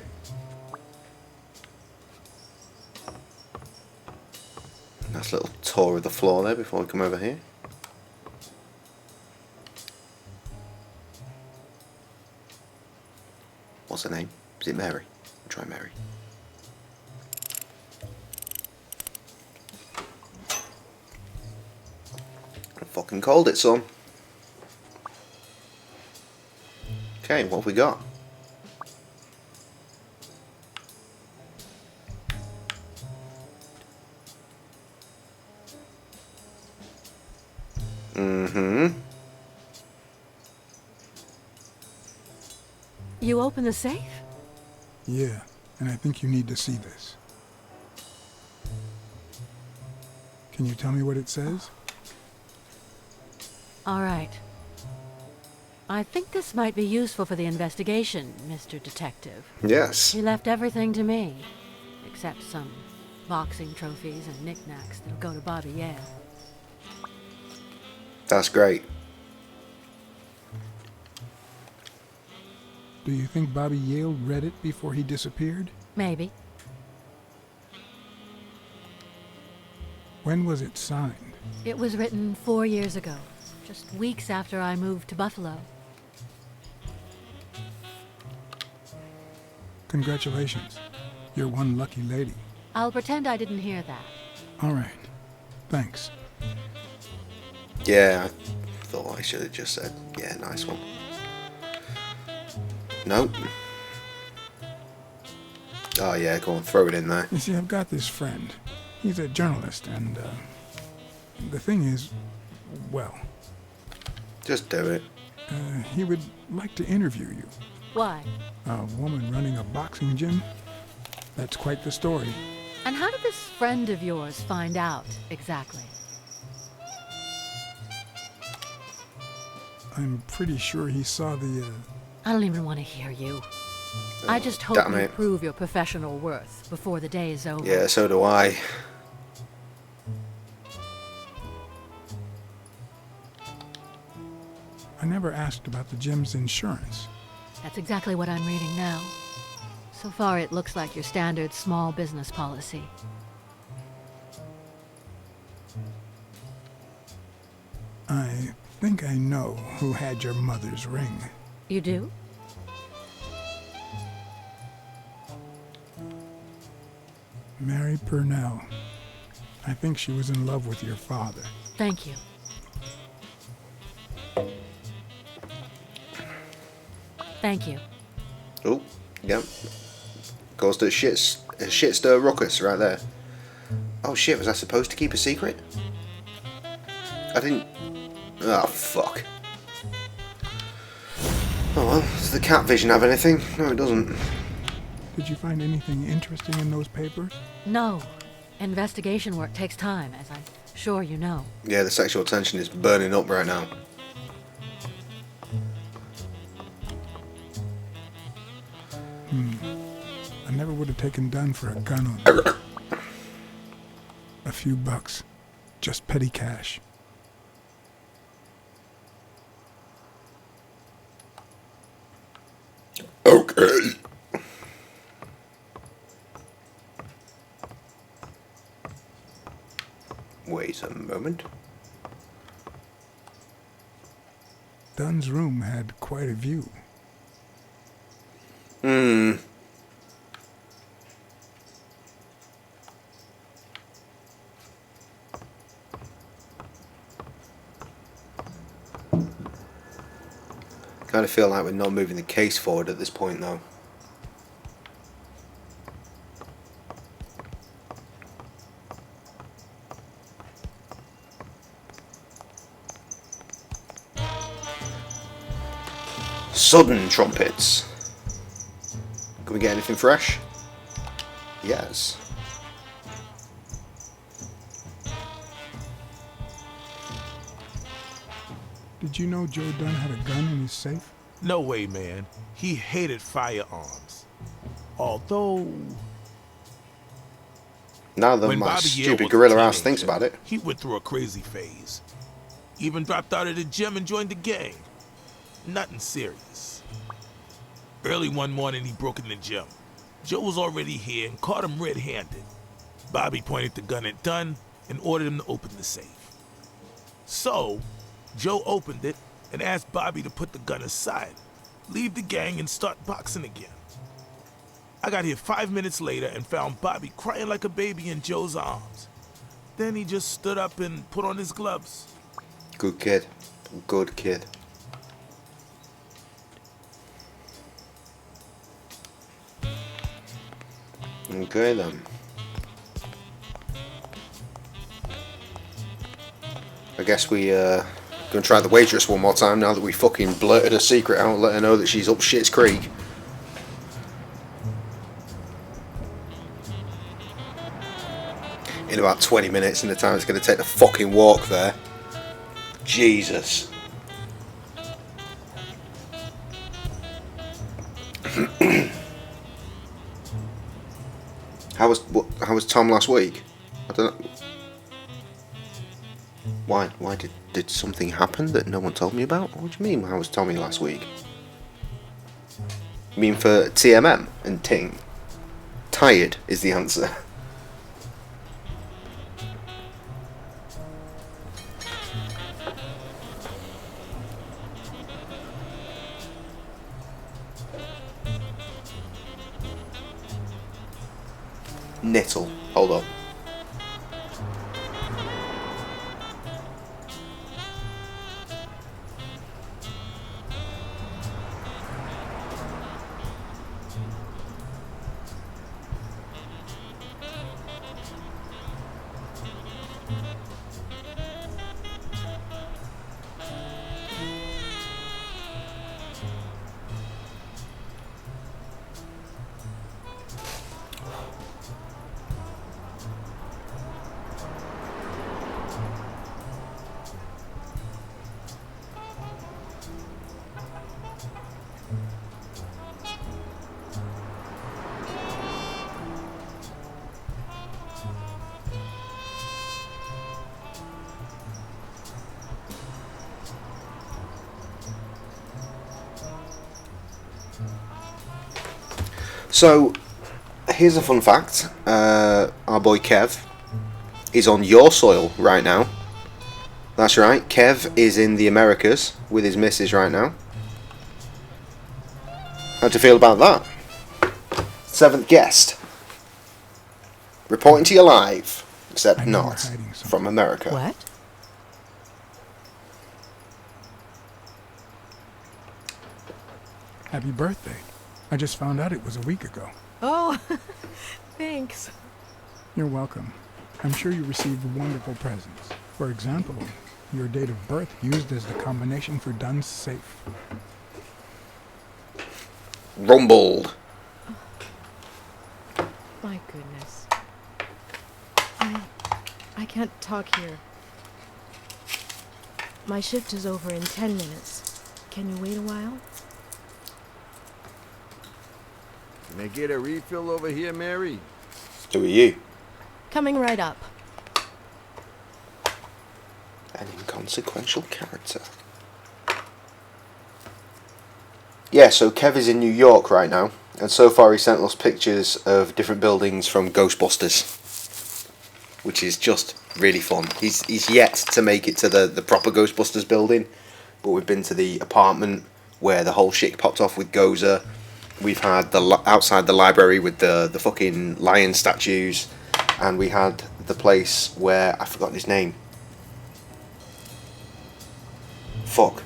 Nice little tour of the floor there before we come over here. What's her name? Is it Mary? We'll try Mary. I fucking called it, son. Okay, what have we got? You open the safe? Yeah, and I think you need to see this. Can you tell me what it says? All right. I think this might be useful for the investigation, Mr. Detective. Yes. He left everything to me, except some boxing trophies and knickknacks that'll go to Bobby Yale. That's great. Do you think Bobby Yale read it before he disappeared? Maybe. When was it signed? It was written 4 years ago, just weeks after I moved to Buffalo. Congratulations. You're one lucky lady. I'll pretend I didn't hear that. All right. Thanks. Yeah, I thought I should have just said, yeah, nice one. Nope. Oh yeah, go on, throw it in there. You see, I've got this friend. He's a journalist, and the thing is, well... Just do it. He would like to interview you. Why? A woman running a boxing gym? That's quite the story. And how did this friend of yours find out, exactly? I'm pretty sure he saw the, I don't even want to hear you. I just hope you prove your professional worth before the day is over. Yeah, so do I. I never asked about the gym's insurance. That's exactly what I'm reading now. So far, it looks like your standard small business policy. I think I know who had your mother's ring. You do? Mary Purnell. I think she was in love with your father. Thank you. Thank you. Oh, yep. Goes to a shit stir ruckus right there. Oh shit, was I supposed to keep a secret? I didn't... Oh, fuck. Oh well, does the cat vision have anything? No, it doesn't. Did you find anything interesting in those papers? No. Investigation work takes time, as I'm sure you know. Yeah, the sexual tension is burning up right now. I never would have taken Dunn for a gun on me. A few bucks. Just petty cash. Okay. Wait a moment. Dunn's room had quite a view. Kind of feel like we're not moving the case forward at this point, though. Sudden trumpets. Can we get anything fresh? Yes. Did you know Joe Dunn had a gun in his safe? No way, man. He hated firearms. Although... Now that my stupid gorilla ass thinks about it. He went through a crazy phase. Even dropped out of the gym and joined the gang. Nothing serious. Early one morning, he broke in the gym. Joe was already here and caught him red-handed. Bobby pointed the gun at Dunn and ordered him to open the safe. So, Joe opened it and asked Bobby to put the gun aside, leave the gang and start boxing again. I got here 5 minutes later and found Bobby crying like a baby in Joe's arms. Then he just stood up and put on his gloves. Good kid. Good kid. Okay then. I guess we gonna try the waitress one more time now that we fucking blurted her secret out and let her know that she's up Shit's Creek. In about 20 minutes in the time it's gonna take to fucking walk there. Jesus. How was Tom last week? I don't know. Why did something happen that no one told me about? What do you mean? How was Tommy last week? You mean for TMM and Ting? Tired is the answer. Nittle. Hold on. So, here's a fun fact. Our boy Kev is on your soil right now. That's right, Kev is in the Americas with his missus right now. How do you feel about that? 7th guest. Reporting to you live, except not from America. What? Happy birthday. I just found out it was a week ago. Oh, thanks. You're welcome. I'm sure you received wonderful presents. For example, your date of birth used as the combination for Dunn's safe. Rumbled. My goodness. I can't talk here. My shift is over in 10 minutes. Can you wait a while? Can I get a refill over here, Mary? Who are you? Coming right up. An inconsequential character. Yeah, so Kev is in New York right now, and so far he sent us pictures of different buildings from Ghostbusters, which is just really fun. He's yet to make it to the proper Ghostbusters building, but we've been to the apartment where the whole shit popped off with Gozer. We've had outside the library with the fucking lion statues, and we had the place where I forgot his name. Fuck.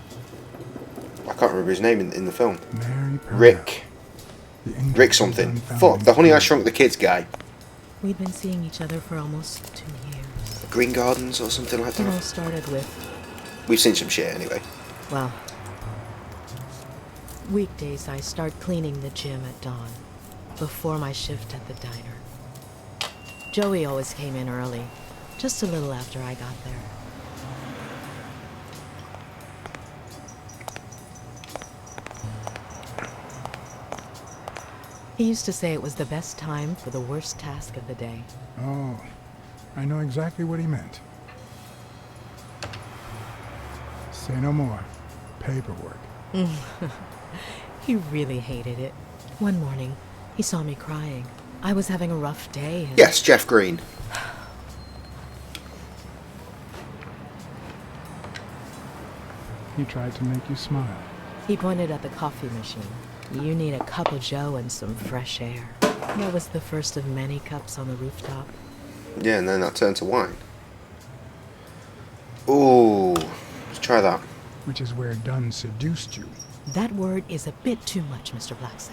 I can't remember his name in the film. Rick something. Fuck, the Honey I Shrunk the Kids guy. We'd been seeing each other for almost 2 years. Green Gardens or something like It all that. started with, We've seen some shit anyway. well, weekdays I start cleaning the gym at dawn, before my shift at the diner. Joey always came in early, just a little after I got there. He used to say it was the best time for the worst task of the day. Oh, I know exactly what he meant. Say no more. Paperwork. He really hated it. One morning, he saw me crying. I was having a rough day. And Yes, Jeff Green. He tried to make you smile. He pointed at the coffee machine. You need a cup of joe and some fresh air. That was the first of many cups on the rooftop. Yeah, and then that turned to wine. Ooh, let's try that. Which is where Dunn seduced you. That word is a bit too much, Mr. Blacksad.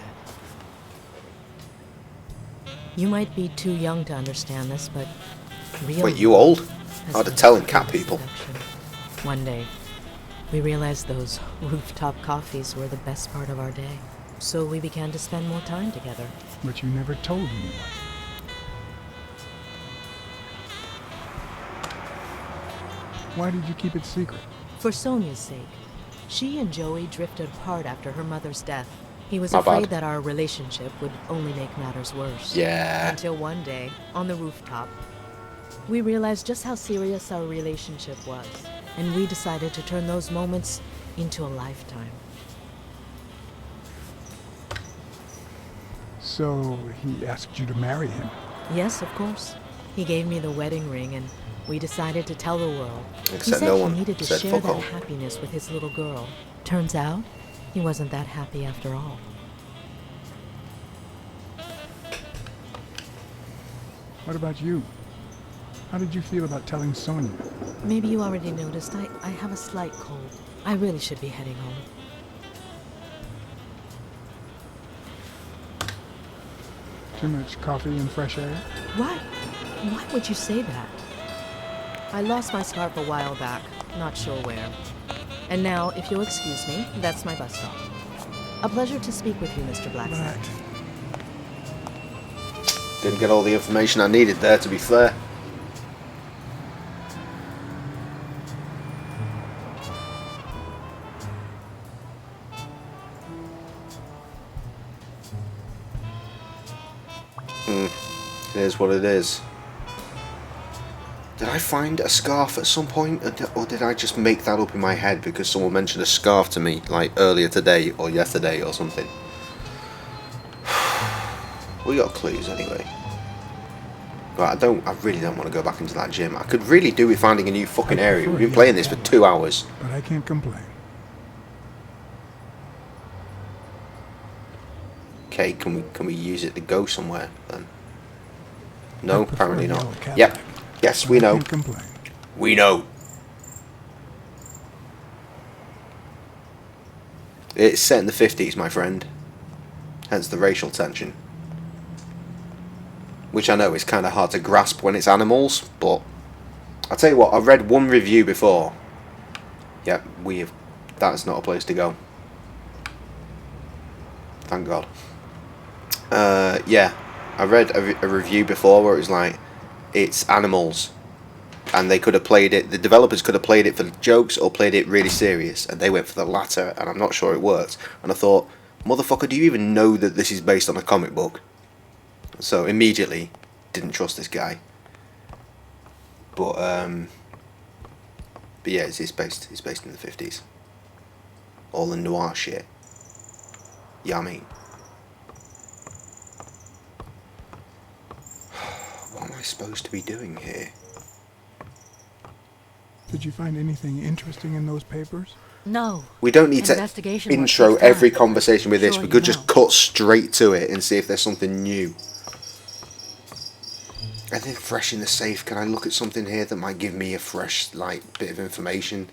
You might be too young to understand this, but real Wait, you old? has Hard to been tell in a cat people. seduction. One day, we realized those rooftop coffees were the best part of our day. So we began to spend more time together. But you never told me why did you keep it secret? For Sonia's sake. She and Joey drifted apart after her mother's death. He was My afraid bad. that our relationship would only make matters worse. Yeah. Until one day, on the rooftop, we realized just how serious our relationship was. And we decided to turn those moments into a lifetime. So he asked you to marry him. Yes, of course. He gave me the wedding ring and we decided to tell the world. Except he said no he one needed to said share fuck that all. happiness with his little girl. Turns out, he wasn't that happy after all. What about you? How did you feel about telling Sonia? Maybe you already noticed I have a slight cold. I really should be heading home. Too much coffee and fresh air? Why? Why would you say that? I lost my scarf a while back, not sure where. And now, if you'll excuse me, that's my bus stop. A pleasure to speak with you, Mr. Blacksad. Didn't get all the information I needed there, to be fair. It is what it is. Did I find a scarf at some point, or did I just make that up in my head because someone mentioned a scarf to me, like earlier today or yesterday or something? We got clues anyway. But I really don't want to go back into that gym. I could really do with finding a new fucking area. We've been playing this for 2 hours. But I can't complain. Okay, can we use it to go somewhere then? No, apparently not. Yep. Yes, we know. We know. It's set in the 50s, my friend. Hence the racial tension. Which I know is kind of hard to grasp when it's animals, but I'll tell you what, I've read one review before. Yep, that's not a place to go. Thank God. Yeah, I read a review before where it was like, it's animals. And they could have played it, the developers could have played it for jokes or played it really serious. And they went for the latter, and I'm not sure it worked. And I thought, motherfucker, do you even know that this is based on a comic book? So immediately, didn't trust this guy. But yeah, it's based in the 50s. All the noir shit. Yeah, I mean. What am I supposed to be doing here? Did you find anything interesting in those papers? No. We don't need to intro every conversation with this. We could just cut straight to it and see if there's something new. Anything fresh in the safe? Can I look at something here that might give me a fresh, like, bit of information?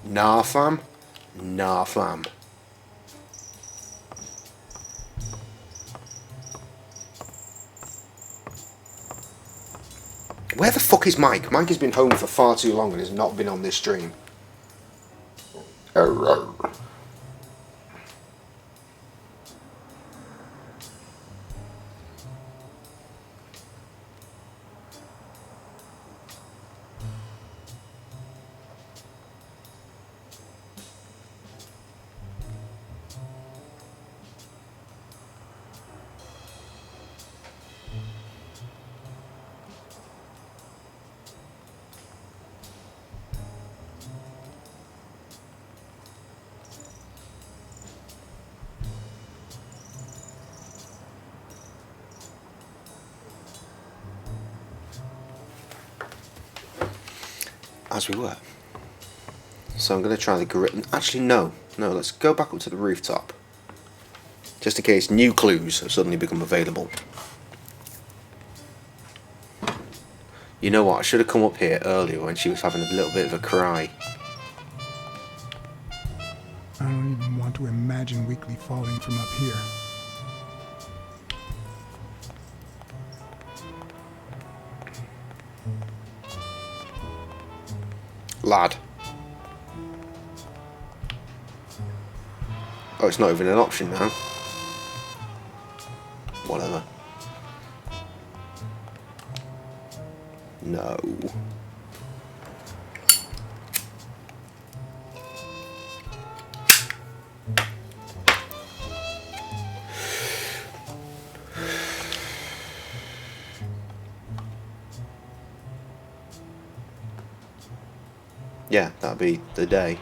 Nah, fam. Nah, fam. Where the fuck is Mike? Mike has been home for far too long and has not been on this stream. As we were. So I'm going to try the grid. Actually, no. No, let's go back up to the rooftop. Just in case new clues have suddenly become available. You know what? I should have come up here earlier when she was having a little bit of a cry. I don't even want to imagine Weekly falling from up here. Lad. Oh, it's not even an option now. Whatever. No. Yeah, that'd be the day.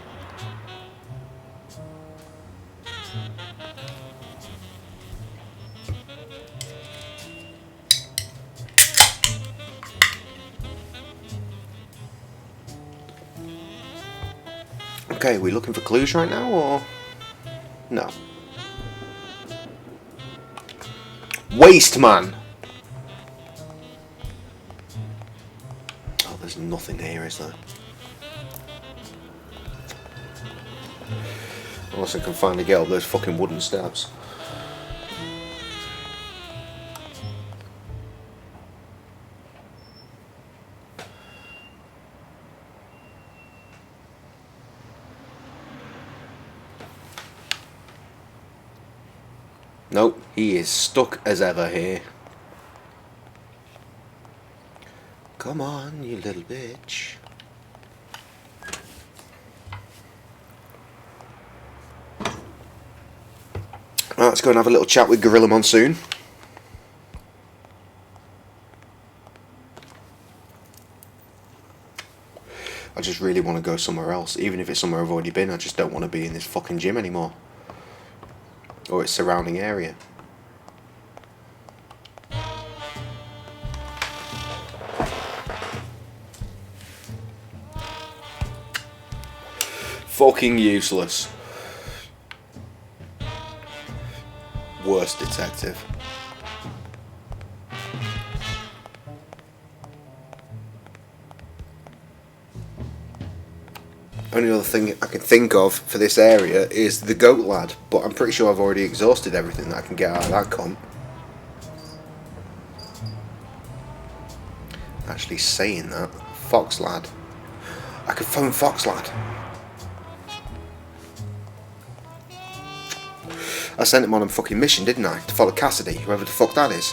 Okay, are we looking for clues right now, or no? Waste man. Oh, there's nothing here, is there? Unless I can finally get up those fucking wooden steps. Nope, he is stuck as ever here. Come on, you little bitch. Right, let's go and have a little chat with Gorilla Monsoon. I just really want to go somewhere else. Even if it's somewhere I've already been, I just don't want to be in this fucking gym anymore. Or its surrounding area. Fucking useless. Worst detective. Only other thing I can think of for this area is the goat lad, but I'm pretty sure I've already exhausted everything that I can get out of that con. Actually saying that, Fox lad. I could phone Fox lad. I sent him on a fucking mission, didn't I? To follow Cassidy, whoever the fuck that is.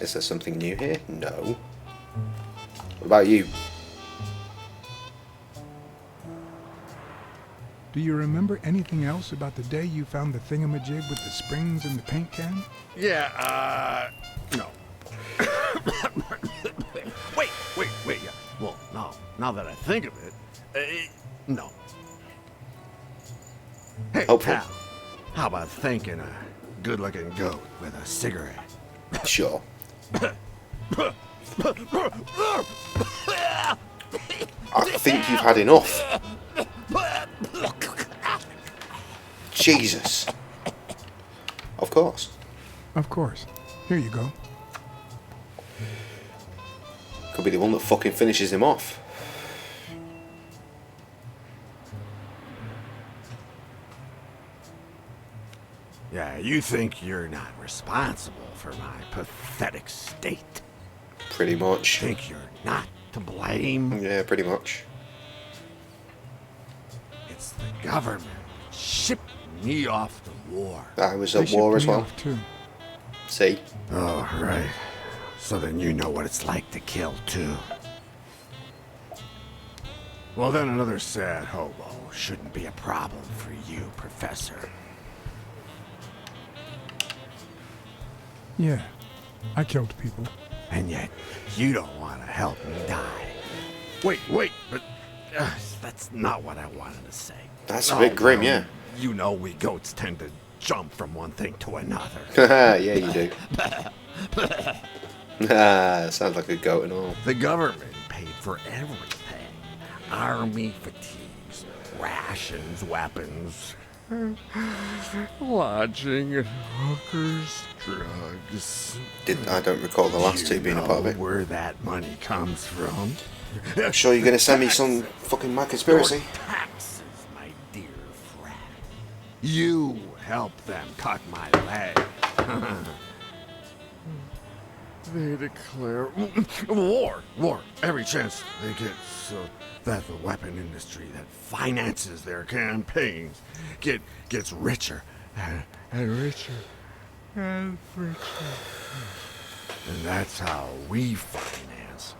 Is there something new here? No. What about you? Do you remember anything else about the day you found the thingamajig with the springs and the paint can? Yeah, no. wait, yeah. Well, no, now that I think of it, no. Hey, Hopefully. pal, how about thanking a good-looking goat with a cigarette? Sure. I think you've had enough. Jesus. Of course. Of course. Here you go. Could be the one that fucking finishes him off. Yeah, you think you're not responsible for my pathetic state? Pretty much. Think you're not to blame? Yeah, pretty much. It's the government shipped me off to war. I was at war as well. Too. See? Oh, right. So then you know what it's like to kill, too. Well, then another sad hobo shouldn't be a problem for you, Professor. Yeah, I killed people. And yet, you don't want to help me die. Wait, but that's not what I wanted to say. That's a bit grim, yeah. You know we goats tend to jump from one thing to another. Yeah, you do. Sounds like a goat and all. The government paid for everything. Army fatigues, rations, weapons, lodging, and hookers, drugs. I don't recall the last two being a part of it. Where that money comes from? Sure you're gonna send me some fucking mad conspiracy? Your taxes, my dear friend. You helped them cut my leg. They declare war. Every chance they get, so that the weapon industry that finances their campaigns gets richer and richer and richer. And that's how we finance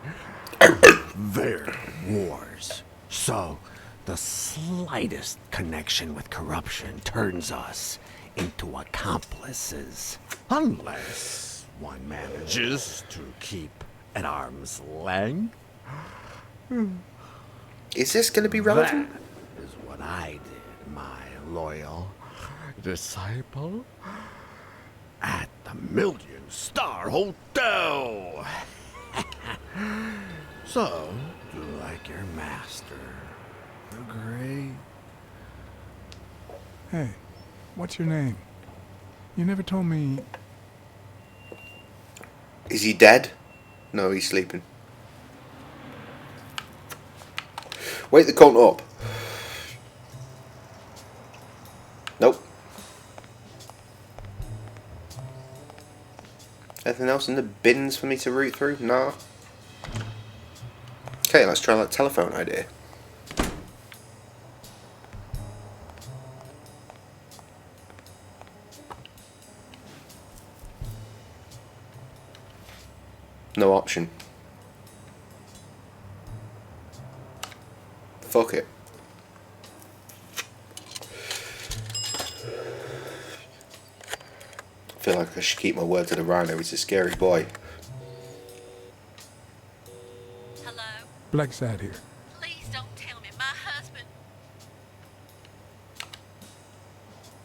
their wars. So the slightest connection with corruption turns us into accomplices. Unless one manages to keep at arm's length. Is this going to be relevant? That is what I did, my loyal disciple, at the Million-Star Hotel. So, do you like your master, the Great? Hey, what's your name? You never told me. Is he dead? No, he's sleeping. Wake the cunt up. Nope. Anything else in the bins for me to root through? Nah. Okay, let's try that telephone idea. No option. Fuck it. I feel like I should keep my word to the rhino. He's a scary boy. Hello? Blacksad here. Please don't tell me my husband.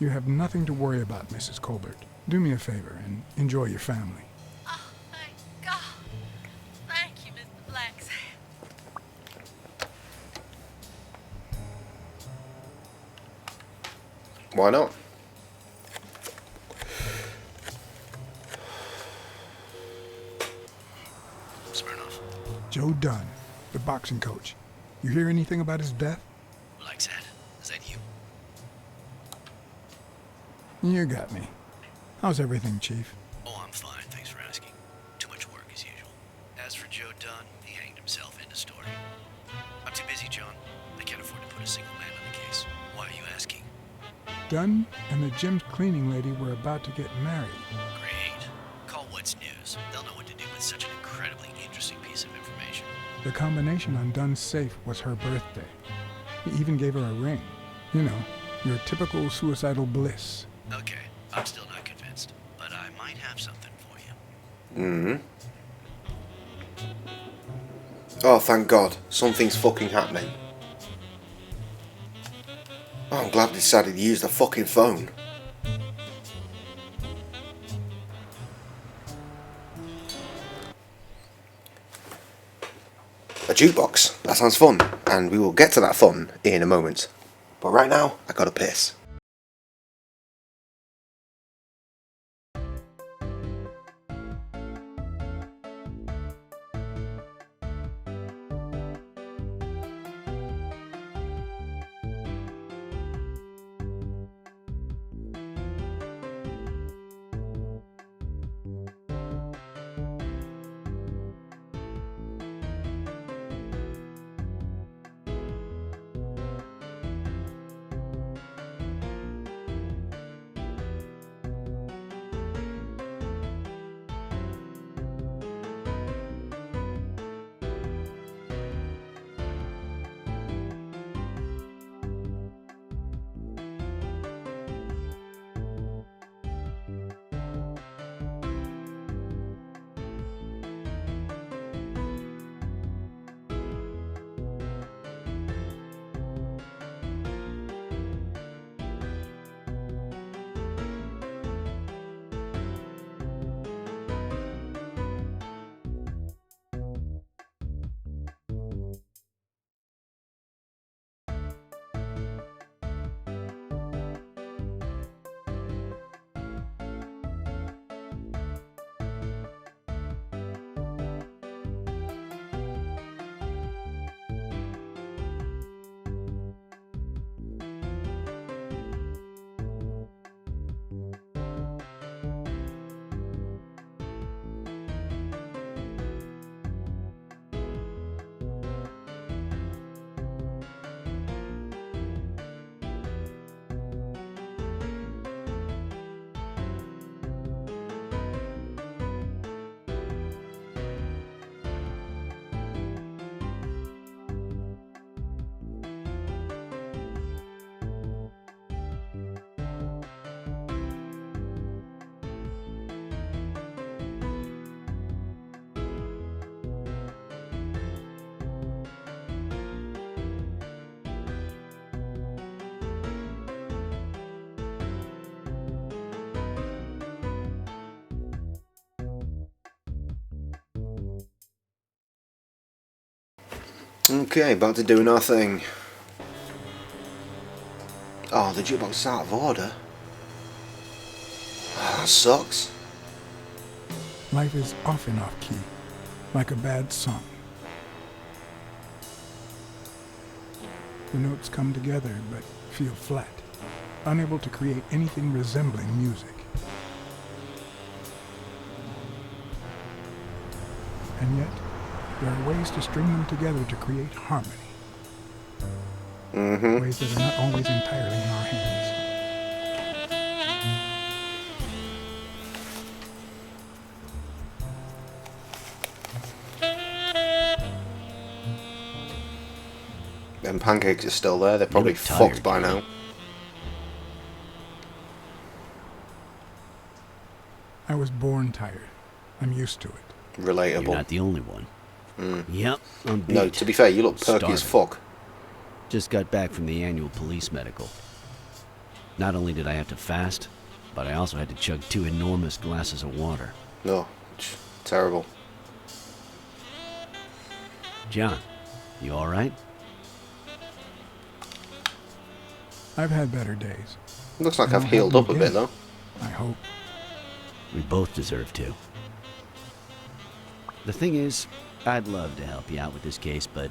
You have nothing to worry about, Mrs. Colbert. Do me a favor and enjoy your family. Oh, thank God. Thank you, Mr. Blacksad. Why not? Joe Dunn, the boxing coach. You hear anything about his death? Blacksad, is that you? You got me. How's everything, Chief? Oh, I'm fine, thanks for asking. Too much work as usual. As for Joe Dunn, he hanged himself. End of story. I'm too busy, John. I can't afford to put a single man on the case. Why are you asking? Dunn and the gym's cleaning lady were about to get married. Great. Call What's News. They'll know what to do with such an incredibly interesting piece of information. The combination on Dunn's safe was her birthday. He even gave her a ring. You know, your typical suicidal bliss. Okay, I'm still not convinced, but I might have something for you. Oh, thank God. Something's fucking happening. Oh, I'm glad they decided to use the fucking phone. A jukebox. That sounds fun. And we will get to that fun in a moment. But right now, I gotta piss. Okay, about to do nothing. Oh, the jukebox is out of order. Oh, that sucks. Life is off and off key, like a bad song. The notes come together but feel flat, unable to create anything resembling music. And yet, there are ways to string them together to create harmony. Ways that are not always entirely in our hands. Them pancakes are still there. They're probably fucked by now. I was born tired. I'm used to it. Relatable. You're not the only one. Yep, I'm beat. No, to be fair, you look perky as fuck. Just got back from the annual police medical. Not only did I have to fast, but I also had to chug 2 enormous glasses of water. No, terrible. John, you alright? I've had better days. Looks like I've healed up a bit, though. I hope. We both deserve to. The thing is, I'd love to help you out with this case, but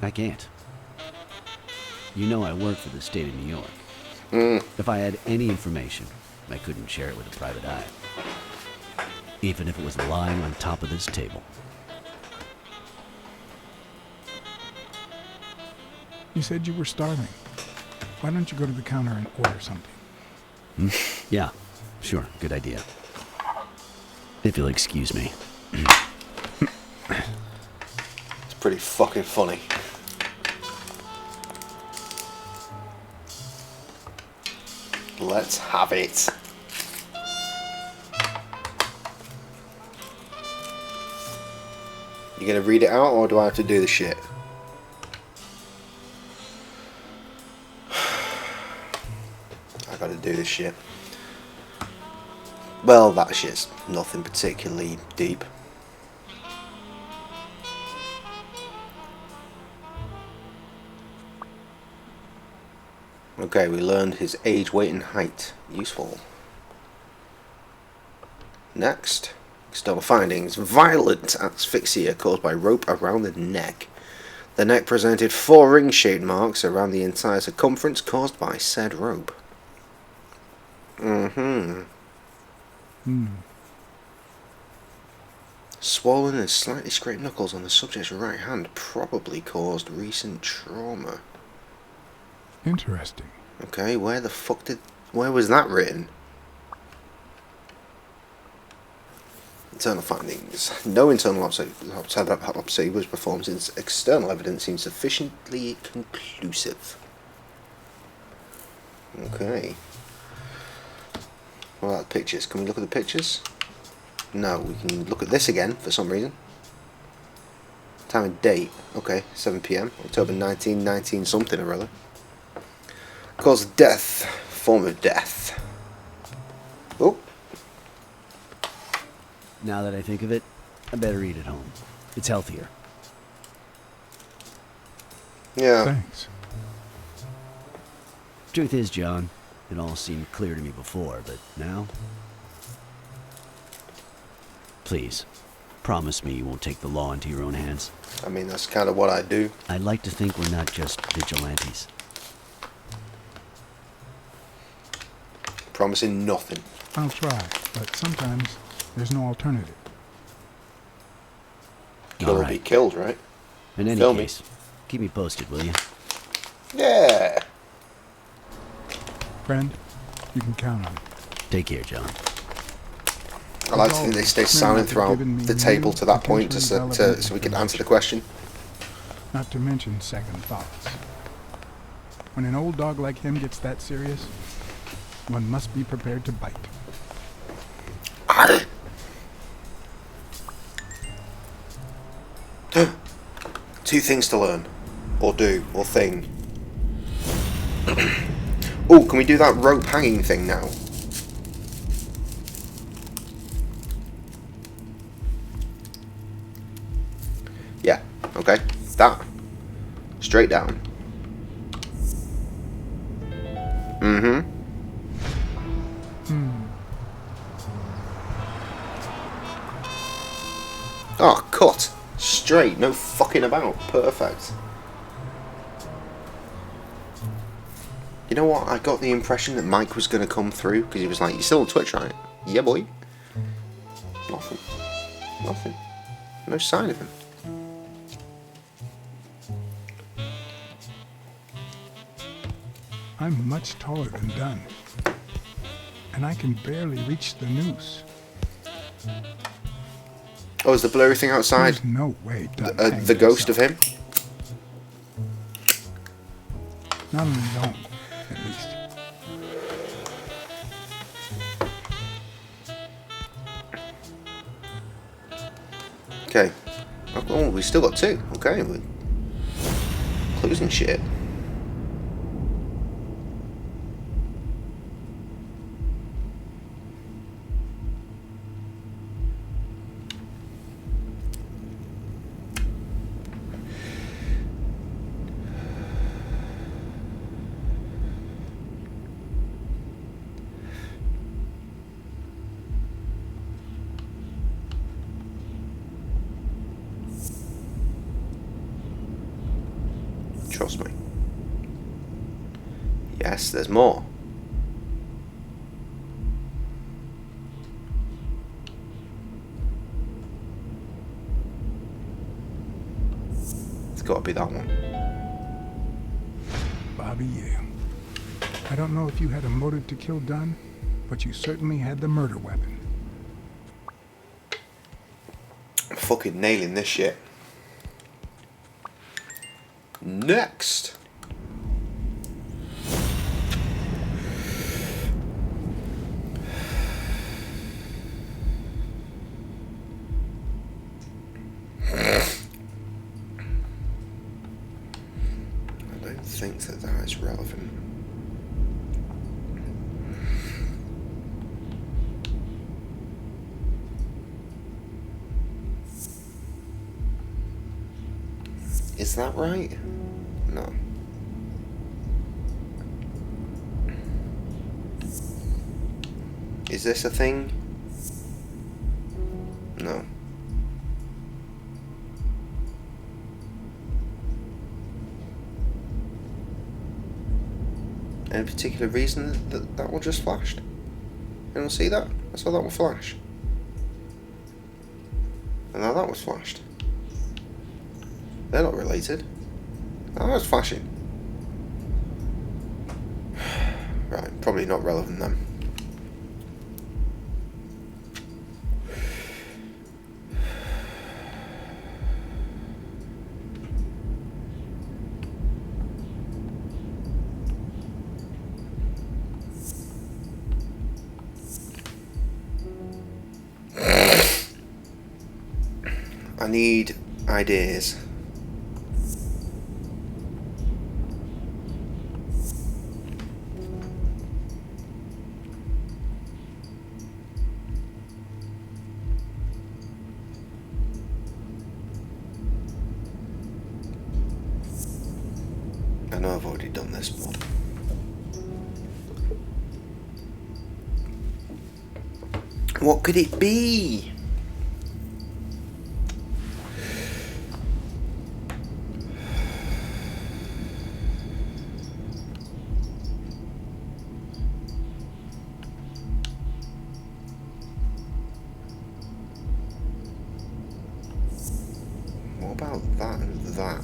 I can't. You know I work for the state of New York. If I had any information, I couldn't share it with a private eye. Even if it was lying on top of this table. You said you were starving. Why don't you go to the counter and order something? Yeah, sure, good idea. If you'll excuse me. It's pretty fucking funny. Let's have it. You gonna read it out, or do I have to do the shit? I gotta do this shit. Well, that shit's nothing particularly deep. Okay, we learned his age, weight, and height. Useful. Next. External findings. Violent asphyxia caused by rope around the neck. The neck presented 4 ring-shaped marks around the entire circumference caused by said rope. Swollen and slightly scraped knuckles on the subject's right hand probably caused recent trauma. Interesting. Okay, where was that written? Internal findings. No internal autopsy was performed since external evidence seems sufficiently conclusive. Okay. What about the pictures? Can we look at the pictures? No, we can look at this again for some reason. Time and date. Okay, 7 PM, October 1919 something or other. Cause of death. Form of death. Oh. Now that I think of it, I better eat at home. It's healthier. Yeah. Thanks. Truth is, John, it all seemed clear to me before, but now... Please, promise me you won't take the law into your own hands. I mean, that's kind of what I do. I'd like to think we're not just vigilantes. Promising nothing. I'll try, but sometimes there's no alternative. Kill or be killed, right? In any Film case, keep me posted, will you? Yeah. Friend, you can count on it. Take care, John. I like to think they stay silent throughout the table to that point so we can answer the question. Not to mention second thoughts. When an old dog like him gets that serious, one must be prepared to bite. Two things to learn. Or do. Or thing. Oh, can we do that rope hanging thing now? Yeah, okay. That. Straight down. Oh, cut. Straight, no fucking about. Perfect. You know what? I got the impression that Mike was going to come through because he was like, "You still on Twitch, right?" "Yeah, boy." Nothing. Nothing. No sign of him. I'm much taller than Dunn, and I can barely reach the noose. Oh, is the blurry thing outside? There's no way Dunn the ghost of him? Not on his own, at least. Okay. Oh, we still got 2. Okay, we're closing shit. Trust me. Yes, there's more. It's got to be that one. Bobby Yale. I don't know if you had a motive to kill Dunn, but you certainly had the murder weapon. I'm fucking nailing this shit. Next. I don't think that is relevant. Is that right? No. Is this a thing? No. Any particular reason that one just flashed? Anyone see that? I saw that one flash. And now that was flashed. They're not related. Oh, that was flashing. Right, probably not relevant then. I need ideas. I know I've already done this, but what could it be? What about that and that?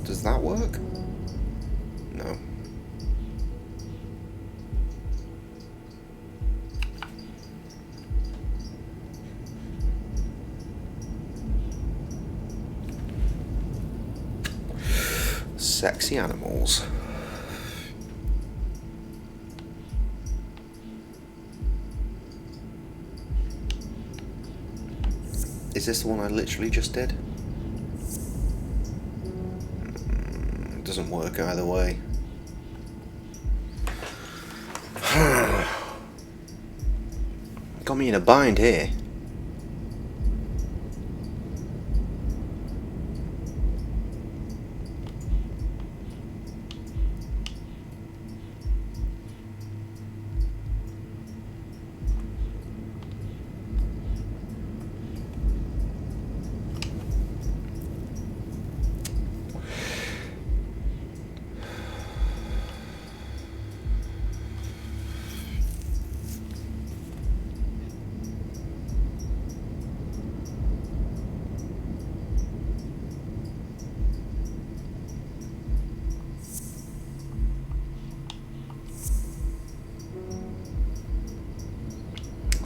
Does that work? No. Sexy animals. Is this the one I literally just did? It doesn't work either way. Got me in a bind here.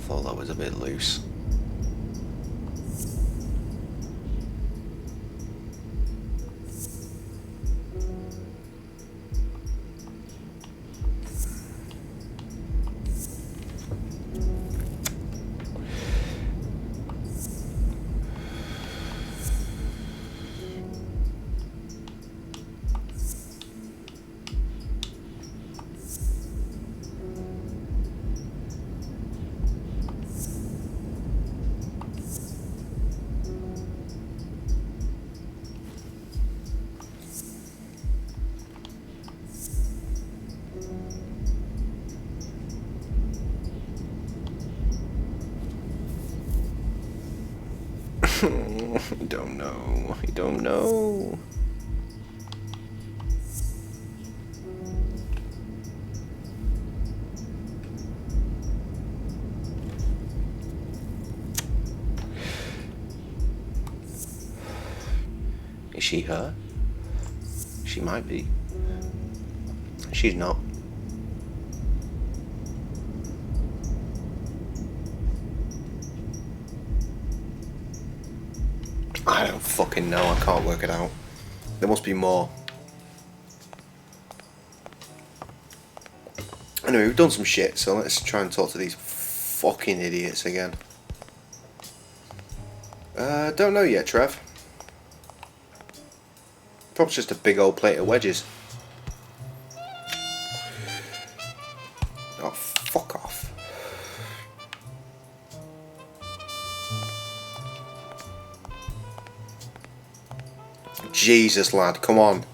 Thought that was a bit loose. I don't know. I don't know. she, her? She might be. She's not. I don't fucking know. I can't work it out. There must be more. Anyway, we've done some shit, so let's try and talk to these fucking idiots again. Don't know yet, Trev. Probably just a big old plate of wedges. Oh, fuck off. Jesus, lad, come on.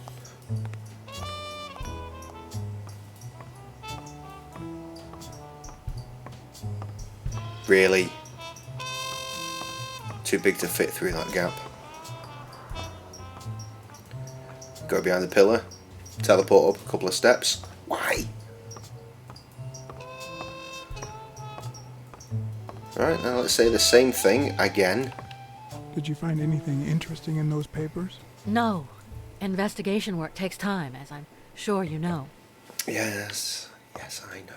Really? Too big to fit through that gap. Go behind the pillar. Teleport up a couple of steps. Why? Alright, now let's say the same thing again. Did you find anything interesting in those papers? No. Investigation work takes time, as I'm sure you know. Yes, yes, I know.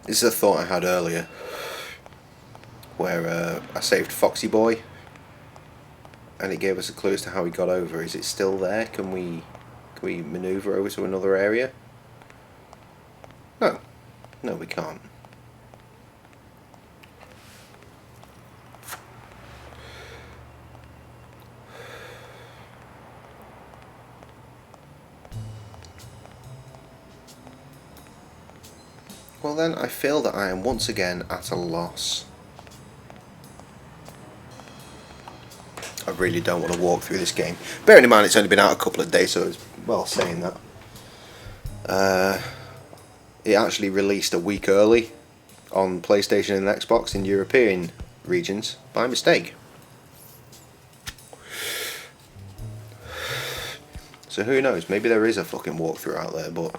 This is a thought I had earlier, where I saved Foxy Boy, and it gave us a clue as to how he got over. Is it still there? Can we manoeuvre over to another area? No, no, we can't. Well then, I feel that I am once again at a loss. I really don't want to walk through this game. Bearing in mind it's only been out a couple of days, so it's well saying that. It actually released a week early on PlayStation and Xbox in European regions by mistake. So who knows, maybe there is a fucking walkthrough out there, but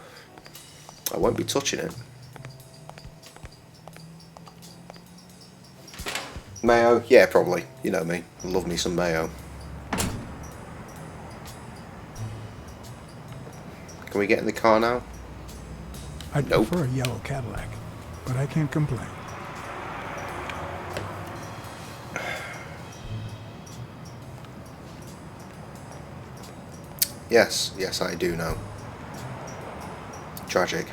I won't be touching it. Mayo? Yeah, probably. You know me. I love me some mayo. Can we get in the car now? I'd prefer a yellow Cadillac, but I can't complain. Yes, yes, I do know. Tragic.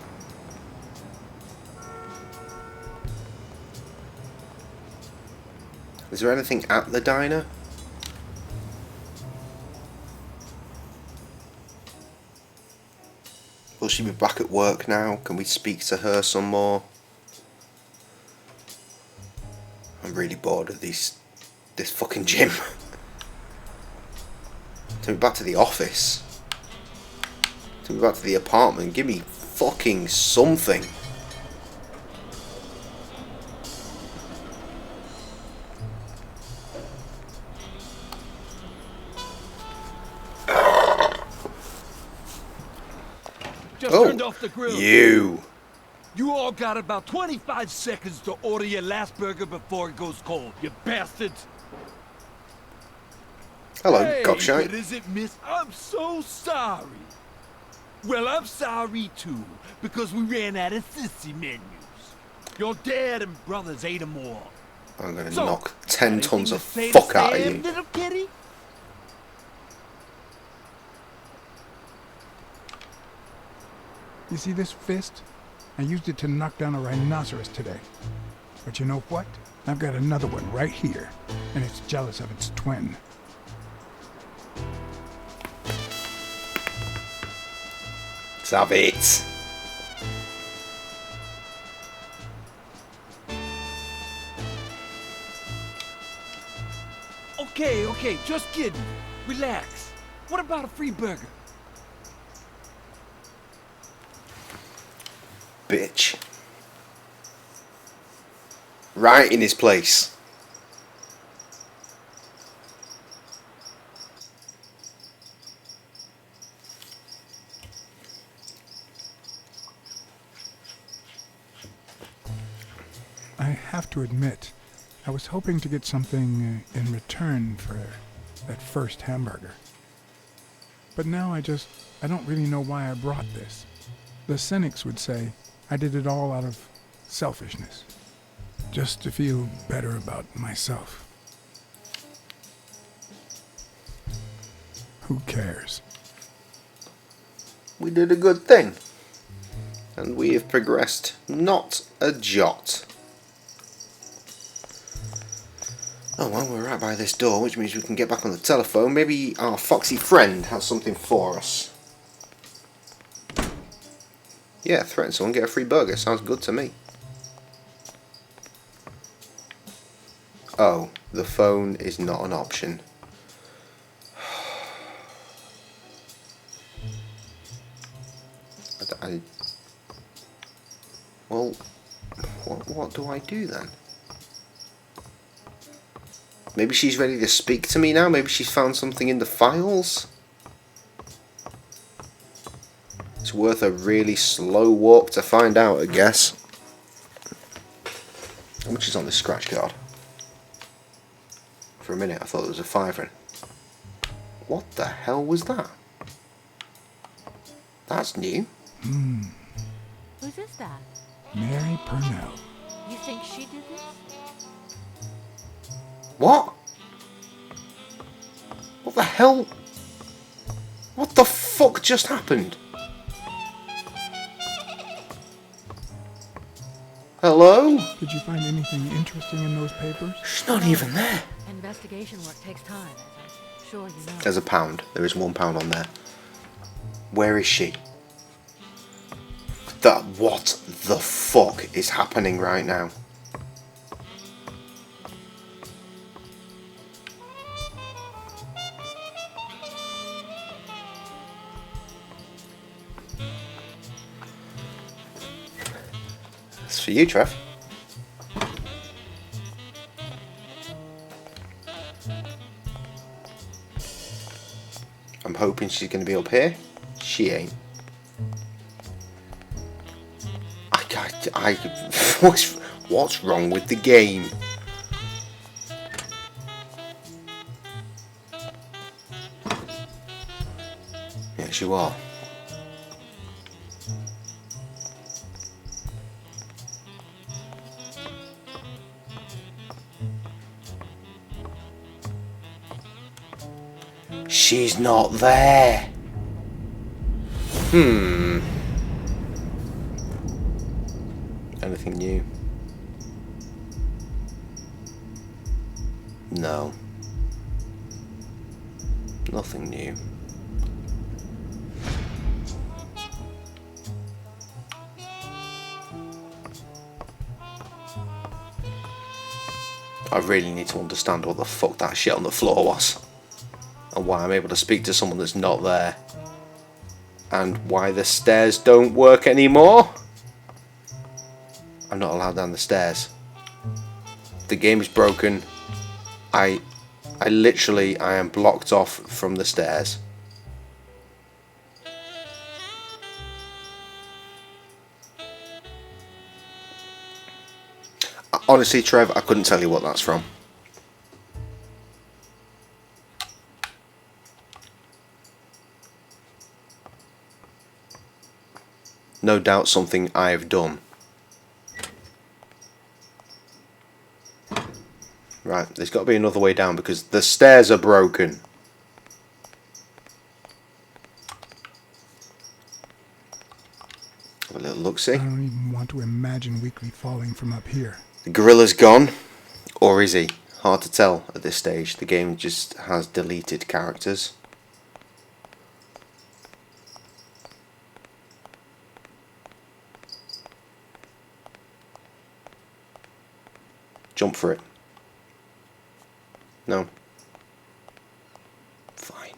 Is there anything at the diner? Will she be back at work now? Can we speak to her some more? I'm really bored of this fucking gym. Take me back to the office. Take me back to the apartment. Give me fucking something. Just turned off the grill. You all got about 25 seconds to order your last burger before it goes cold, you bastards. Hello, hey, Cockshite. What is it, miss? I'm so sorry. Well, I'm sorry too, because we ran out of sissy menus. Your dad and brothers ate them all. I'm gonna knock 10 tons of fuck out of you. Little kitty? You see this fist? I used it to knock down a rhinoceros today. But you know what? I've got another one right here, and it's jealous of its twin. Have it. Okay, just kidding. Relax. What about a free burger? Bitch. Right in his place. have to admit, I was hoping to get something in return for that first hamburger. But now I don't really know why I brought this. The cynics would say I did it all out of selfishness, just to feel better about myself. Who cares? We did a good thing. And we have progressed not a jot. Oh well, we're right by this door, which means we can get back on the telephone. Maybe our foxy friend has something for us. Yeah, threaten someone, get a free burger. Sounds good to me. Oh, the phone is not an option. Well, what do I do then? Maybe she's ready to speak to me now. Maybe she's found something in the files. It's worth a really slow walk to find out, I guess. How much is on this scratch card? For a minute I thought it was a £5. What the hell was that? That's new. Whose is that? Mary Purnell. You think she did this? What? What the hell? What the fuck just happened? Hello? Did you find anything interesting in those papers? She's not even there. Investigation work takes time, as I'm sure you know. There's £1. There is £1 on there. Where is she? What the fuck is happening right now? That's for you, Trev. I'm hoping she's going to be up here. She ain't. What's wrong with the game? Yes, you are. She's not there. Anything new? No. Nothing new. I really need to understand what the fuck that shit on the floor was. And why I'm able to speak to someone that's not there. And why the stairs don't work anymore. I'm not allowed down the stairs. The game is broken. I am blocked off from the stairs. Honestly, Trev, I couldn't tell you what that's from. No doubt something I've done. Right, there's got to be another way down because the stairs are broken. Have a little look-see. I don't even want to imagine Weekly falling from up here. The gorilla's gone. Or is he? Hard to tell at this stage. The game just has deleted characters. Jump for it. No. Fine.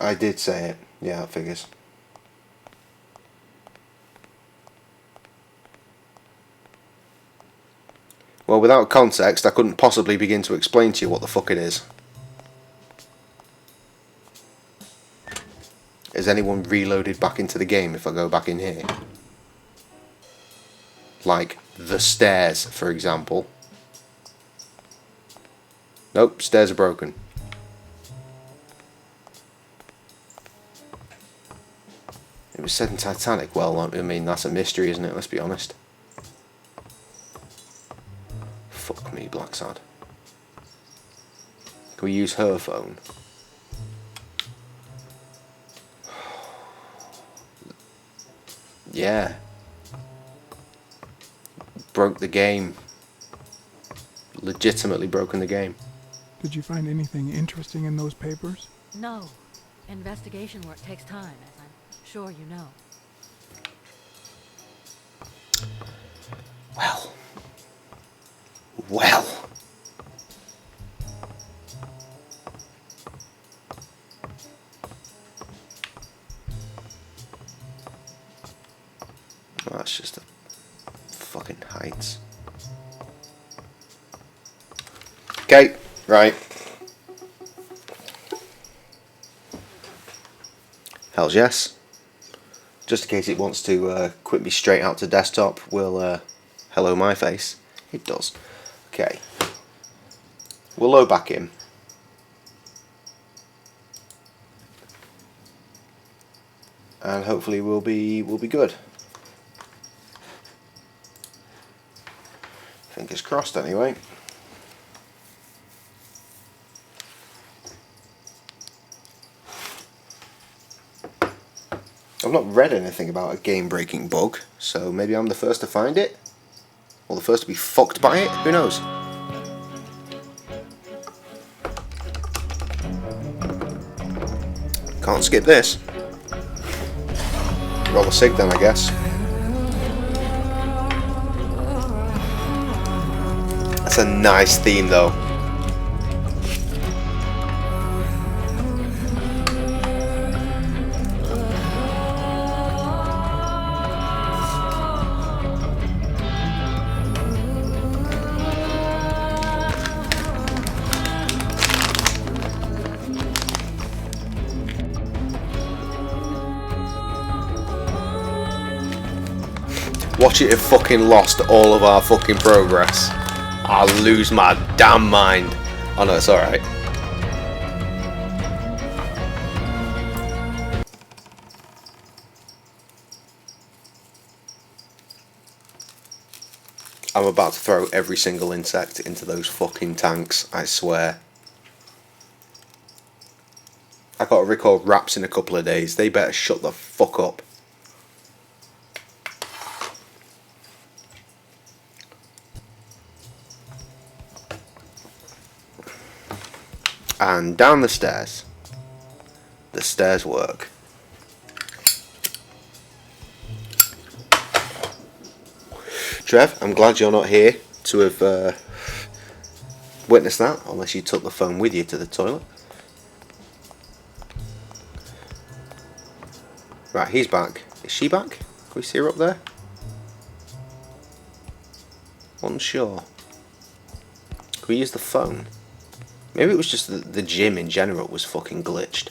I did say it. Yeah, that figures. Well, without context, I couldn't possibly begin to explain to you what the fuck it is. Has anyone reloaded back into the game if I go back in here? Like the stairs, for example. Nope, stairs are broken. It was said in Titanic. Well, I mean, that's a mystery, isn't it? Let's be honest. Fuck me, Blacksad. Can we use her phone? Yeah. Broke the game. Legitimately broken the game. Did you find anything interesting in those papers? No. Investigation work takes time, as I'm sure you know. Well. Well. Oh, that's just the fucking heights. Okay, right. Hells yes. Just in case it wants to quit me straight out to desktop, we'll hello my face. It does. Okay. We'll load back in. And hopefully we'll be good. Fingers crossed anyway. I've not read anything about a game-breaking bug, so maybe I'm the first to find it, or the first to be fucked by it, who knows? Can't skip this. Roll a sig then, I guess. That's a nice theme though. Watch it have fucking lost all of our fucking progress. I'll lose my damn mind. Oh no, it's alright. I'm about to throw every single insect into those fucking tanks, I swear. I gotta record raps in a couple of days. They better shut the fuck up. And down the stairs. The stairs work. Trev, I'm glad you're not here to have witnessed that, unless you took the phone with you to the toilet. Right, he's back. Is she back? Can we see her up there? Unsure. Can we use the phone? Maybe it was just the gym in general was fucking glitched.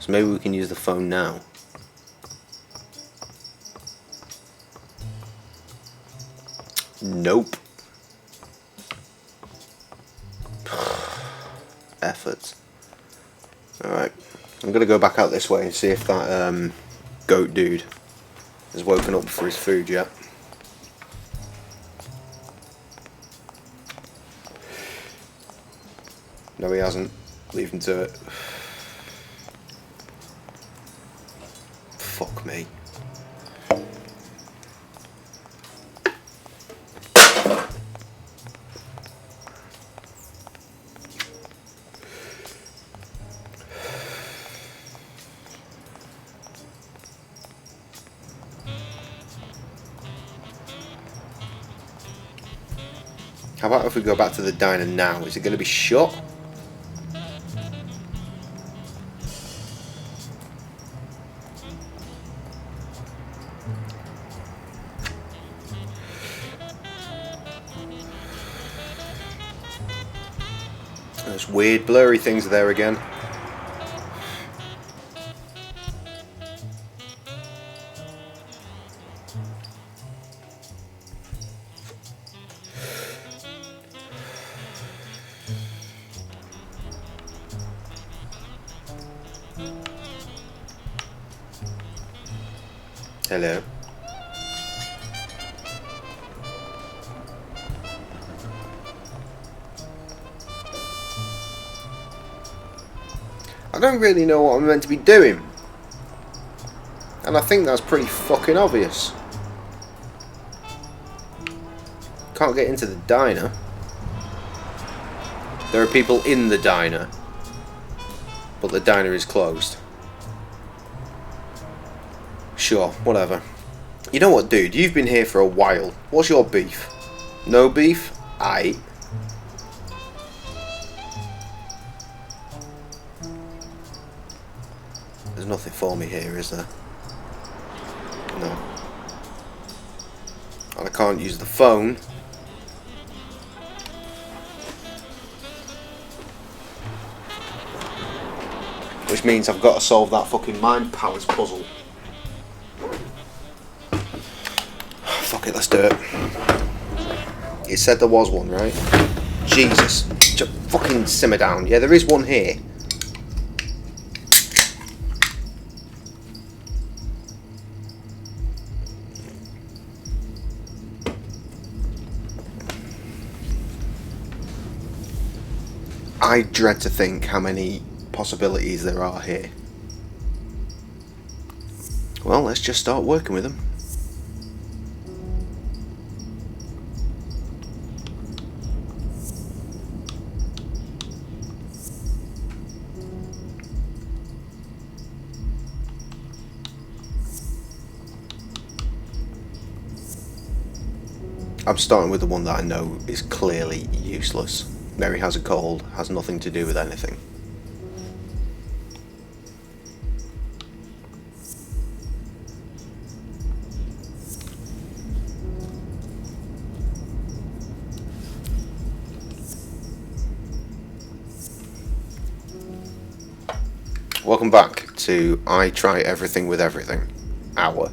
So maybe we can use the phone now. Nope. Efforts. Alright. I'm gonna go back out this way and see if that goat dude has woken up for his food yet. No, he hasn't. Leave him to it. Fuck me. How about if we go back to the diner now? Is it going to be shut? Those weird blurry things are there again. Hello. I don't really know what I'm meant to be doing. And I think that's pretty fucking obvious. Can't get into the diner. There are people in the diner. But the diner is closed. Sure, whatever. You know what, dude? You've been here for a while. What's your beef? No beef? Aight. There's nothing for me here, is there? No. And I can't use the phone. Which means I've got to solve that fucking mind powers puzzle. Fuck it, let's do it. It said there was one, right? Jesus. Just fucking simmer down. Yeah, there is one here. I dread to think how many possibilities there are here. Well, let's just start working with them. I'm starting with the one that I know is clearly useless. Mary has a cold, has nothing to do with anything. Welcome back to I Try Everything with Everything. Hour.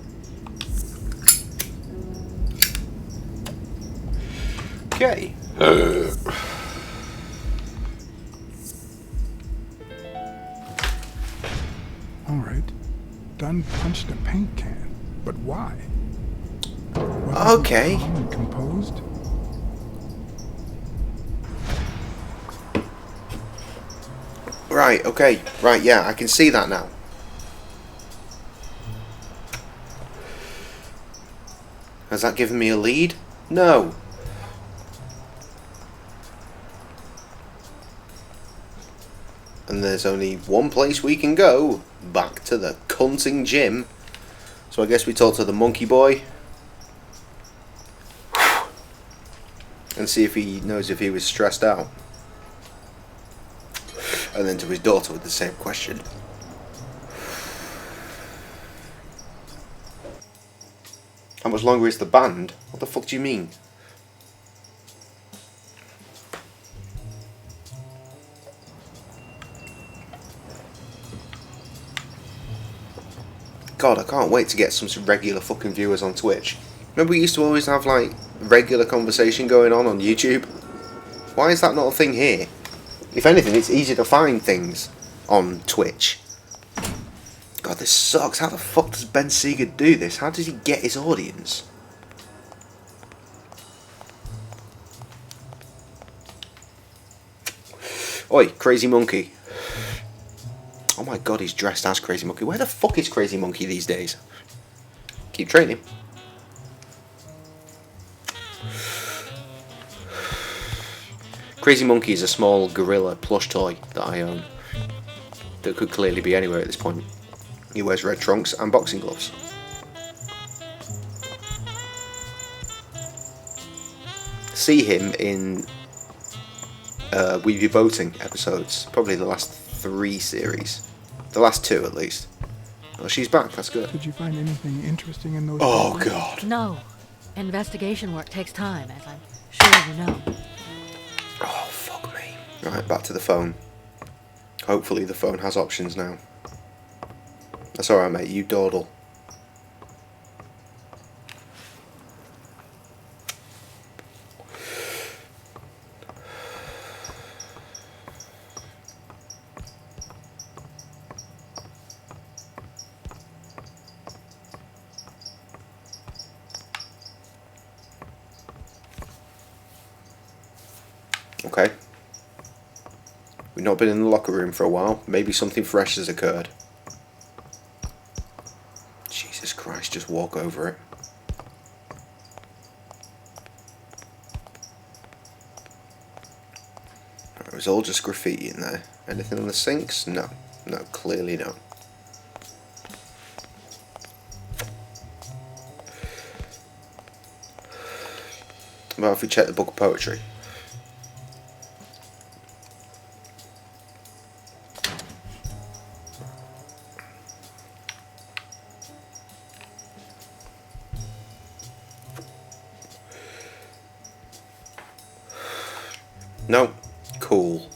Okay. Alright. Dunn punched a paint can. But why? Okay. Calm and composed? Right, okay. Right, yeah, I can see that now. Has that given me a lead? No. And there's only one place we can go. Back to the cunting gym. So I guess we talk to the monkey boy. And see if he knows if he was stressed out. And then to his daughter with the same question. How much longer is the band? What the fuck do you mean? God, I can't wait to get some regular fucking viewers on Twitch. Remember we used to always have like regular conversation going on YouTube? Why is that not a thing here? If anything, it's easier to find things on Twitch. God, this sucks. How the fuck does Ben Seeger do this? How does he get his audience? Oi, Crazy Monkey. Oh my god, he's dressed as Crazy Monkey. Where the fuck is Crazy Monkey these days? Keep training. Crazy Monkey is a small gorilla plush toy that I own. That could clearly be anywhere at this point. He wears red trunks and boxing gloves. See him in We Be Voting episodes. Probably the last 3 series. The last 2 at least. Oh, she's back, that's good. Did you find anything interesting in those? Oh papers? god. No. Investigation work takes time, as I'm sure you know. Oh, fuck me. Right, back to the phone. Hopefully the phone has options now. That's alright, mate. You dawdle. Okay. We've not been in the locker room for a while. Maybe something fresh has occurred. Jesus Christ, just walk over it. It was all just graffiti in there. Anything on the sinks? No. No, clearly no. What about if we check the book of poetry? No. Cool.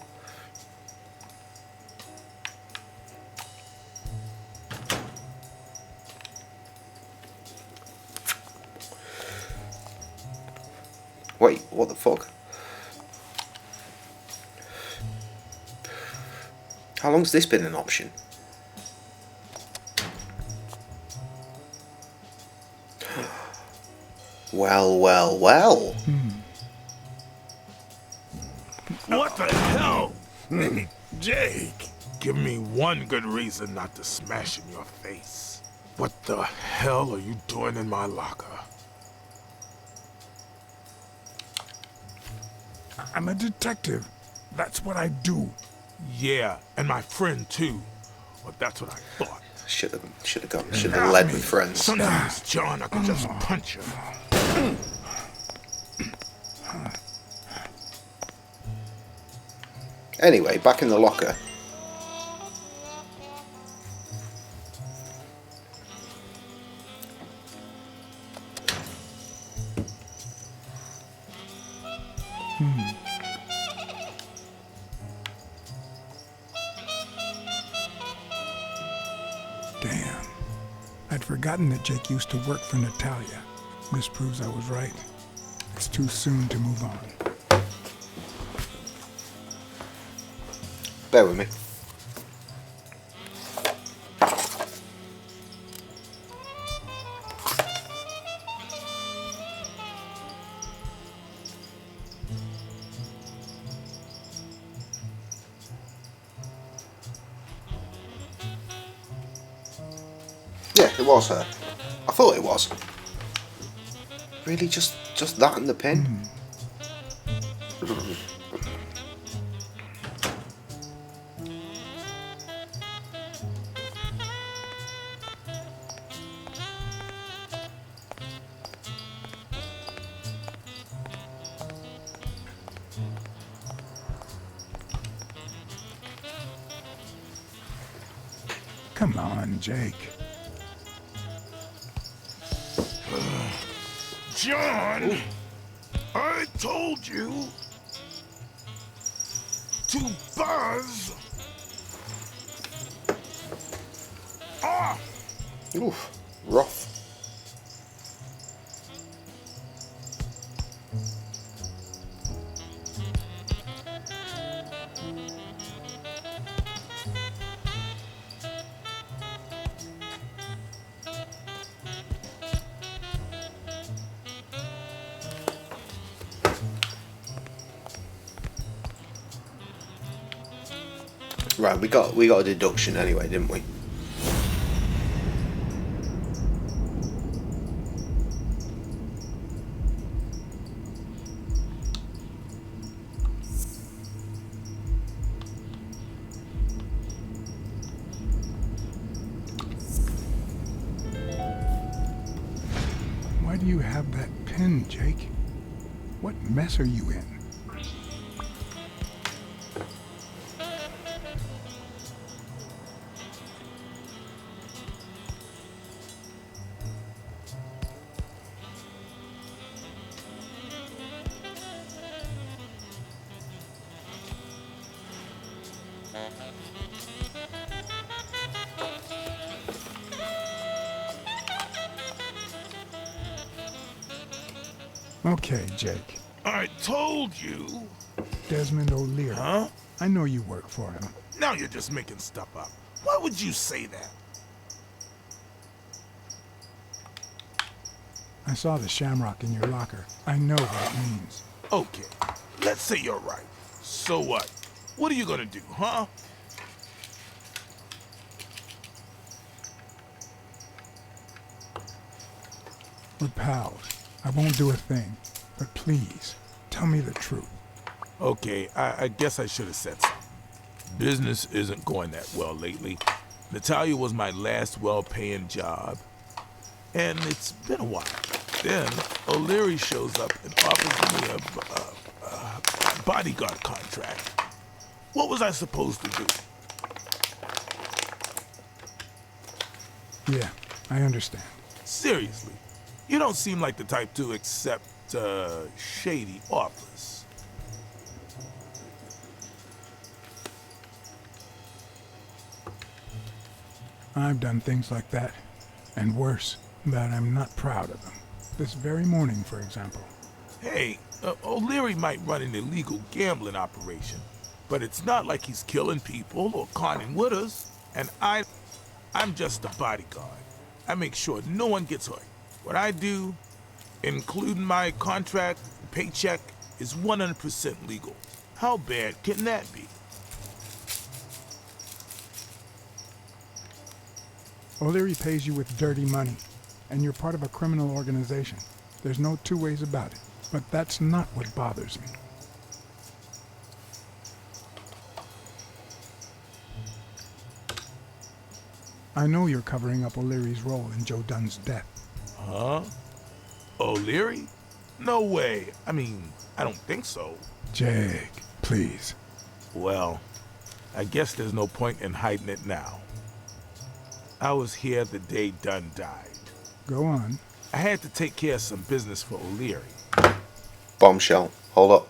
Wait, what the fuck? How long's this been an option? Well, well, well. What the hell? Hey, Jake, give me one good reason not to smash in your face. What the hell are you doing in my locker? I'm a detective. That's what I do. Yeah, and my friend too. Well, that's what I thought. Should have led with friends. Sometimes, John, I could just punch you. Anyway, back in the locker. Damn. I'd forgotten that Jake used to work for Natalia. This proves I was right. It's too soon to move on. Bear with me. Yeah, it was her. I thought it was. Really, just that and the pin? Come on, Jake. John, I told you to buzz off. Oof, rough. Right, we got a deduction anyway, didn't we? Why do you have that pen, Jake? What mess are you in? Okay, Jake. I told you. Desmond O'Leary. Huh? I know you work for him. Now you're just making stuff up. Why would you say that? I saw the shamrock in your locker. I know what it means. Okay, let's say you're right. So what? What are you gonna do, huh? We're pals. I won't do a thing. But please, tell me the truth. Okay, I guess I should have said so. Business isn't going that well lately. Natalia was my last well-paying job, and it's been a while. Then O'Leary shows up and offers me a bodyguard contract. What was I supposed to do? Yeah, I understand. Seriously, you don't seem like the type to accept shady offers. I've done things like that, and worse, but I'm not proud of them. This very morning, for example. Hey, O'Leary might run an illegal gambling operation, but it's not like he's killing people or conning with us. And I'm just a bodyguard. I make sure no one gets hurt. What I do, including my contract, paycheck, is 100% legal. How bad can that be? O'Leary pays you with dirty money, and you're part of a criminal organization. There's no two ways about it. But that's not what bothers me. I know you're covering up O'Leary's role in Joe Dunn's death. Huh? O'Leary? No way. I mean, I don't think so. Jake, please. Well, I guess there's no point in hiding it now. I was here the day Dunn died. Go on. I had to take care of some business for O'Leary. Bombshell. Hold up.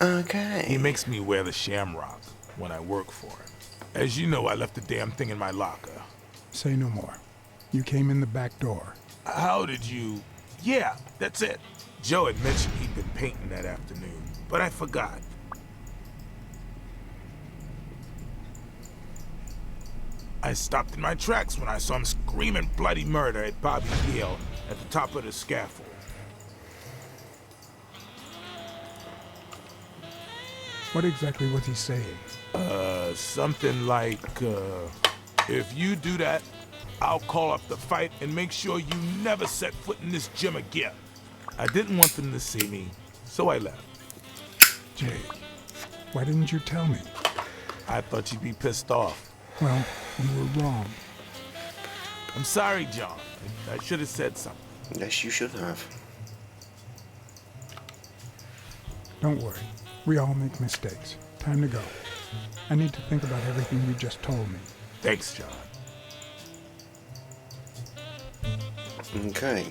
Okay. He makes me wear the shamrock when I work for him. As you know, I left the damn thing in my locker. Say no more. You came in the back door. How did you... Yeah, that's it. Joe had mentioned he'd been painting that afternoon, but I forgot. I stopped in my tracks when I saw him screaming bloody murder at Bobby Yale at the top of the scaffold. What exactly was he saying? Something like, if you do that, I'll call off the fight and make sure you never set foot in this gym again. I didn't want them to see me, so I left. Jay, why didn't you tell me? I thought you'd be pissed off. Well, you were wrong. I'm sorry, John. I should have said something. Yes, you should have. Don't worry. We all make mistakes. Time to go. I need to think about everything you just told me. Thanks, John. Okay.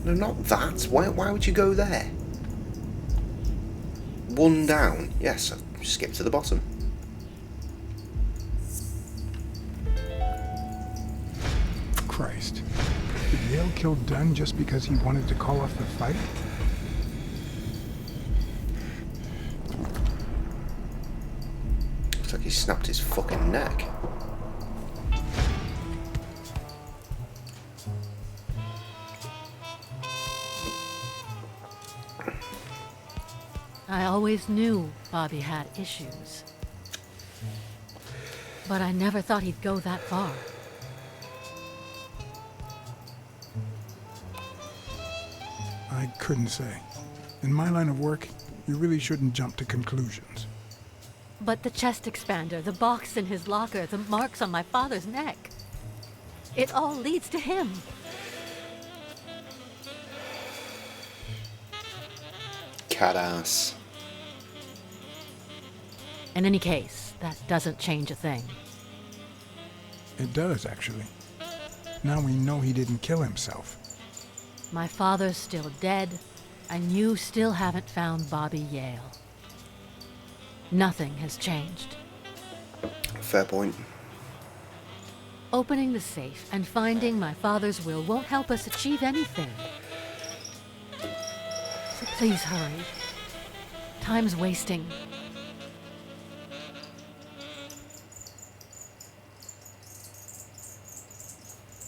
No, not that. Why would you go there? One down. Yes, skip to the bottom. Christ. Did Yale kill Dunn just because he wanted to call off the fight? Looks like he snapped his fucking neck. I always knew Bobby had issues. But I never thought he'd go that far. I couldn't say. In my line of work, you really shouldn't jump to conclusions. But the chest expander, the box in his locker, the marks on my father's neck. It all leads to him. Cat ass. In any case, that doesn't change a thing. It does, actually. Now we know he didn't kill himself. My father's still dead, and you still haven't found Bobby Yale. Nothing has changed. Fair point. Opening the safe and finding my father's will won't help us achieve anything. So please hurry. Time's wasting.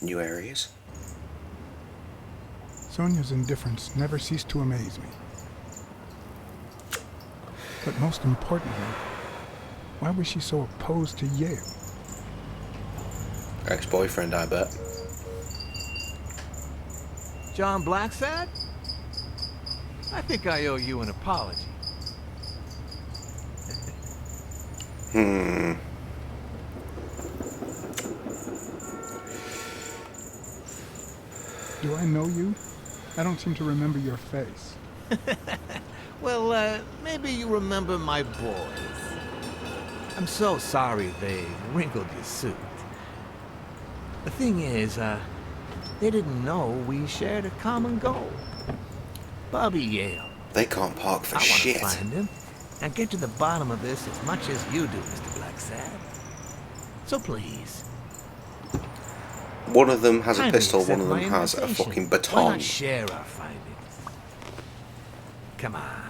New areas. Sonia's indifference never ceased to amaze me. But most importantly, why was she so opposed to Yale? Ex-boyfriend, I bet. John Blacksad? I think I owe you an apology. Do I know you? I don't seem to remember your face. Well, maybe you remember my boys. I'm so sorry they wrinkled your suit. The thing is, they didn't know we shared a common goal. Bobby Yale. They can't park for I shit. want to find him and get to the bottom of this as much as you do, Mr. Blacksad. So please. One of them has a kindly pistol, one accept of my them has a invitation. fucking Why baton. not share our findings? Come on.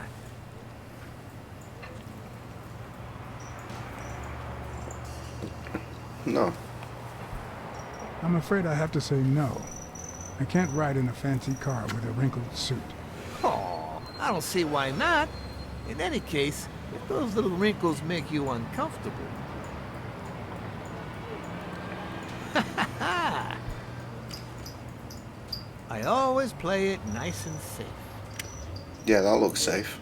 No. I'm afraid I have to say no. I can't ride in a fancy car with a wrinkled suit. Oh, I don't see why not. In any case, if those little wrinkles make you uncomfortable. I always play it nice and safe. Yeah, that looks safe.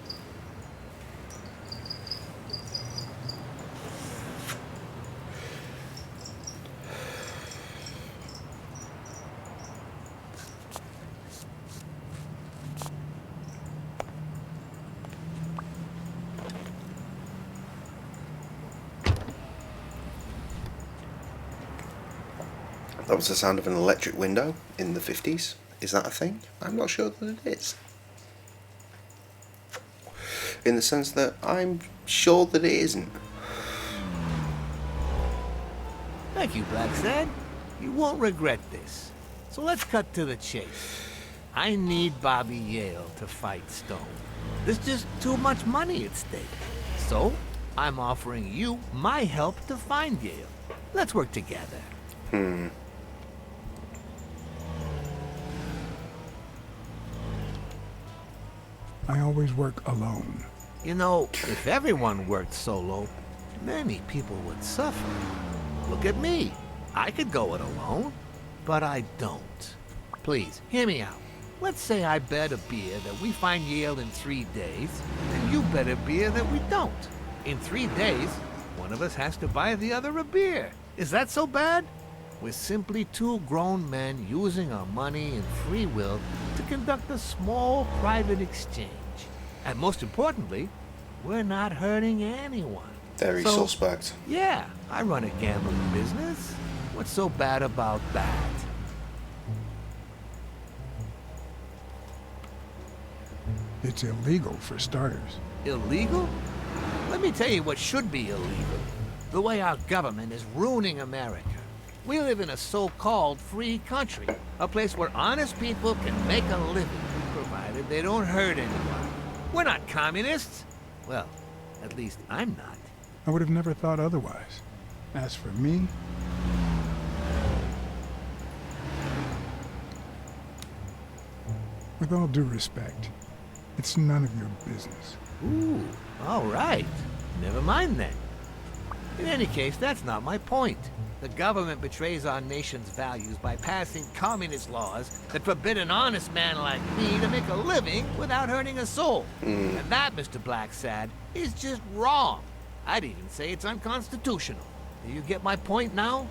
That was the sound of an electric window in the 50s. Is that a thing? I'm not sure that it is. In the sense that I'm sure that it isn't. Thank you, Blacksad. You won't regret this. So let's cut to the chase. I need Bobby Yale to fight Stone. There's just too much money at stake. So, I'm offering you my help to find Yale. Let's work together. I always work alone. You know, if everyone worked solo, many people would suffer. Look at me. I could go it alone, but I don't. Please, hear me out. Let's say I bet a beer that we find Yale in 3 days, and you bet a beer that we don't. In 3 days, one of us has to buy the other a beer. Is that so bad? We're simply two grown men using our money and free will to conduct a small private exchange. And most importantly, we're not hurting anyone. Very suspect. Yeah, I run a gambling business. What's so bad about that? It's illegal for starters. Illegal? Let me tell you what should be illegal. The way our government is ruining America. We live in a so-called free country, a place where honest people can make a living, provided they don't hurt anyone. We're not communists. Well, at least I'm not. I would have never thought otherwise. As for me, with all due respect, it's none of your business. Ooh, all right. Never mind then. In any case, that's not my point. The government betrays our nation's values by passing communist laws that forbid an honest man like me to make a living without hurting a soul. And that, Mr. Blacksad, is just wrong. I'd even say it's unconstitutional. Do you get my point now?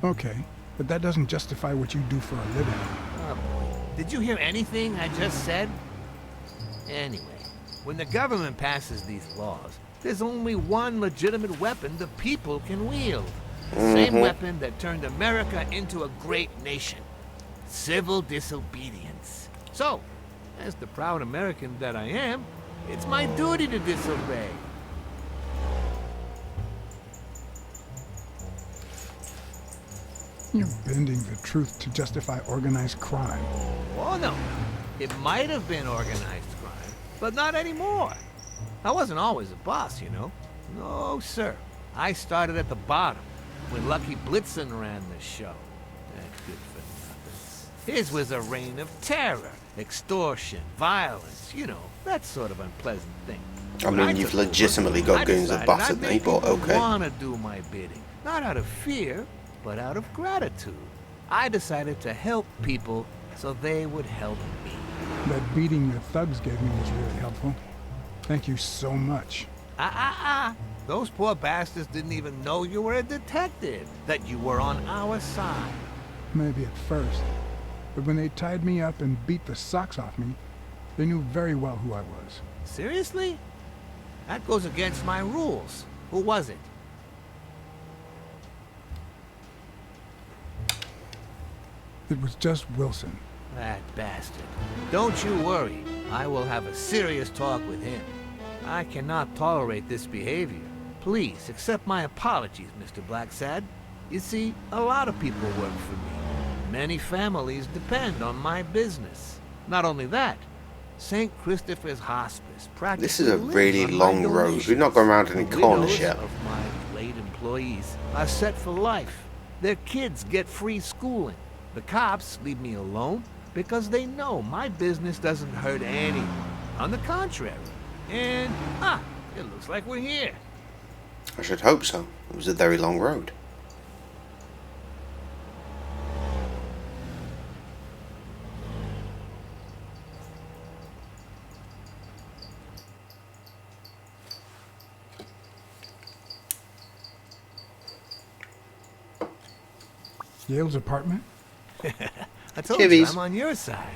Okay, but that doesn't justify what you do for a living. Oh boy. Did you hear anything I just said? Anyway, when the government passes these laws, there's only one legitimate weapon the people can wield. The same weapon that turned America into a great nation. Civil disobedience. So, as the proud American that I am, it's my duty to disobey. You're bending the truth to justify organized crime. Oh no, it might have been organized crime, but not anymore. I wasn't always a boss, you know. No, sir. I started at the bottom, when Lucky Blitzen ran the show. That good for nothing. His was a reign of terror, extortion, violence, you know, that sort of unpleasant thing. I mean, you've legitimately got goons that battered me, but okay. I want to do my bidding, not out of fear, but out of gratitude. I decided to help people so they would help me. That beating the thugs gave me was really helpful. Thank you so much. Those poor bastards didn't even know you were a detective, that you were on our side. Maybe at first, but when they tied me up and beat the socks off me, they knew very well who I was. Seriously? That goes against my rules. Who was it? It was just Wilson. That bastard. Don't you worry. I will have a serious talk with him. I cannot tolerate this behavior. Please accept my apologies, Mr. Blacksad. You see, a lot of people work for me. Many families depend on my business. Not only that, St. Christopher's Hospice practically This is a really long road. We've not gone around any corners yet. Of my late employees are set for life. Their kids get free schooling. The cops leave me alone because they know my business doesn't hurt anyone. On the contrary. And, it looks like we're here. I should hope so. It was a very long road. Yale's apartment? I told you I'm on your side.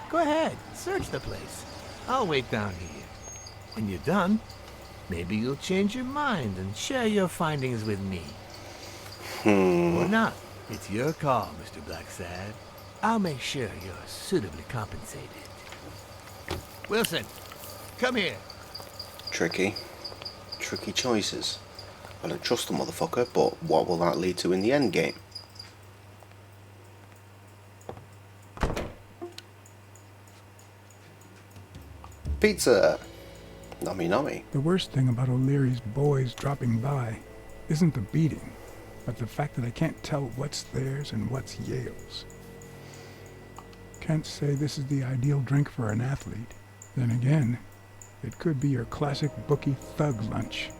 Go ahead, search the place. I'll wait down here. When you're done, maybe you'll change your mind and share your findings with me. Or not. It's your call, Mr. Blacksad. I'll make sure you're suitably compensated. Wilson, come here. Tricky choices. I don't trust the motherfucker, but what will that lead to in the end game? Pizza! Nummy nummy. The worst thing about O'Leary's boys dropping by isn't the beating, but the fact that I can't tell what's theirs and what's Yale's. Can't say this is the ideal drink for an athlete. Then again, it could be your classic bookie thug lunch.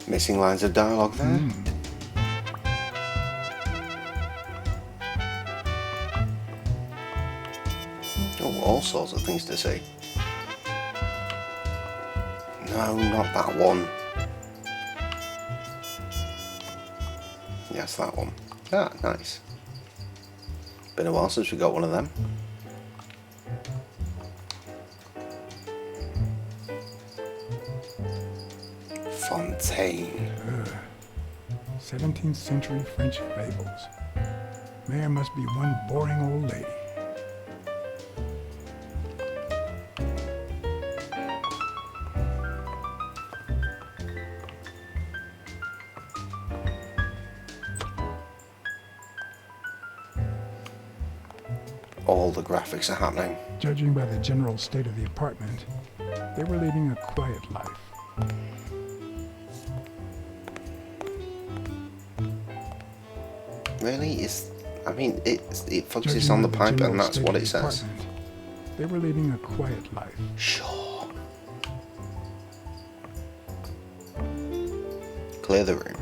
Missing lines of dialogue there. Oh, all sorts of things to say. No, not that one. Yes, that one. Ah, nice. Been a while since we got one of them. Fontaine. 17th century French fables. There must be one boring old lady. All the graphics are happening. Judging by the general state of the apartment, they were leading a quiet life. Really? It focuses on the pipe and that's what it says. They were leading a quiet life. Sure. Clear the room.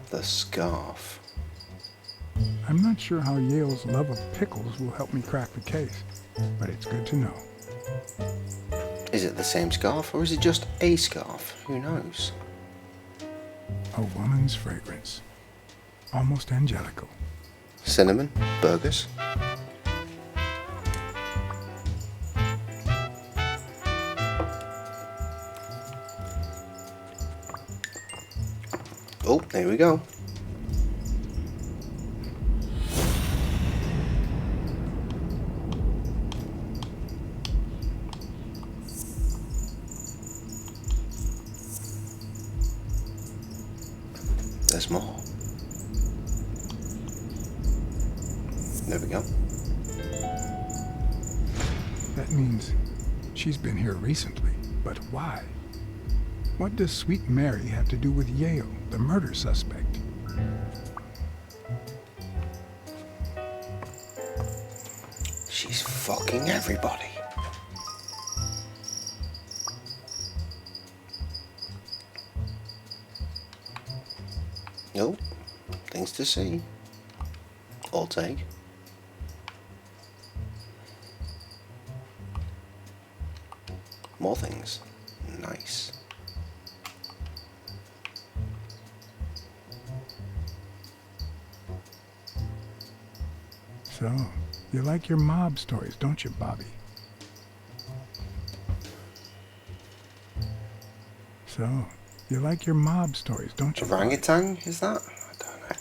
The scarf. I'm not sure how Yale's love of pickles will help me crack the case, but it's good to know. Is it the same scarf or is it just a scarf? Who knows? A woman's fragrance. Almost angelical. Cinnamon? Burgers? Oh, there we go. There's more. There we go. That means she's been here recently, but why? What does Sweet Mary have to do with Yale, the murder suspect? She's fucking everybody. Nope. Things to see. Or take. More things. Nice. So, you like your mob stories, don't you, Bobby? So, you like your mob stories, don't you? Orangutan, is that? I don't know.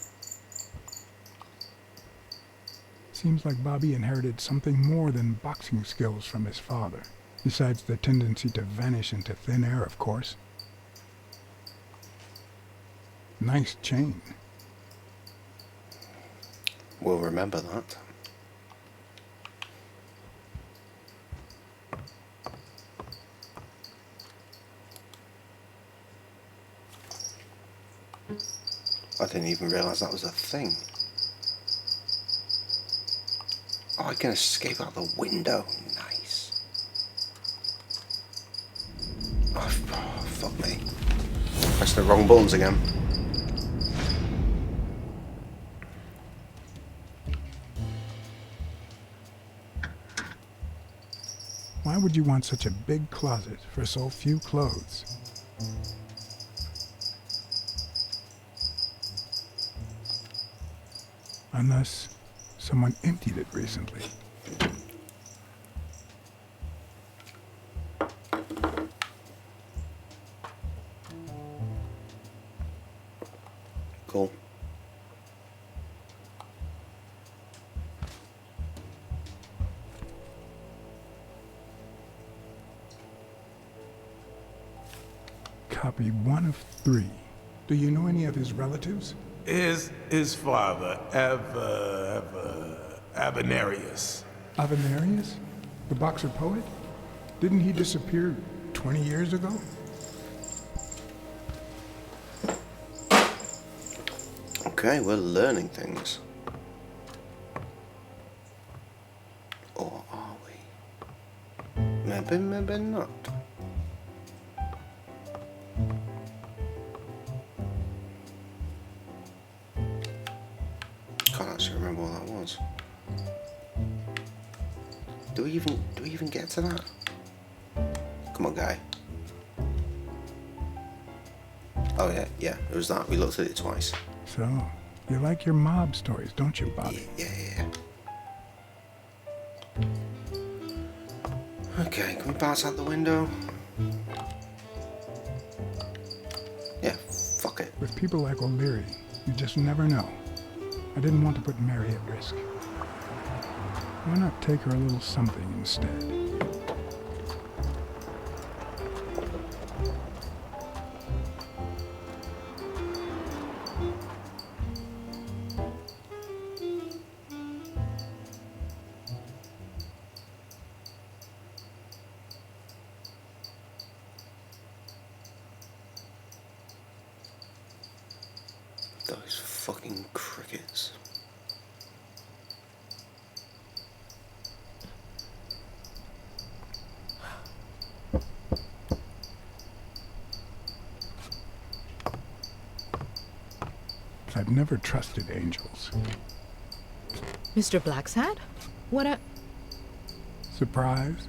Seems like Bobby inherited something more than boxing skills from his father, besides the tendency to vanish into thin air, of course. Nice chain. We'll remember that. I didn't even realise that was a thing. Oh, I can escape out the window. Nice. Oh, fuck me. Pressed the wrong buttons again. Why would you want such a big closet for so few clothes? Unless someone emptied it recently. Cool. Copy 1 of 3. Do you know any of his relatives? His father, Avenarius. Avenarius? The boxer poet? Didn't he disappear 20 years ago? Okay, we're learning things. Or are we? Maybe not. Can't actually remember what that was. Do we even get to that? Come on, guy. Oh yeah, it was that. We looked at it twice. So, you like your mob stories, don't you, Bobby? Yeah. Okay, can we pass out the window? Yeah, fuck it. With people like O'Leary, you just never know. I didn't want to put Mary at risk. Why not take her a little something instead? Those fucking crickets. I've never trusted angels. Mr. Blacksad? What a... Surprise?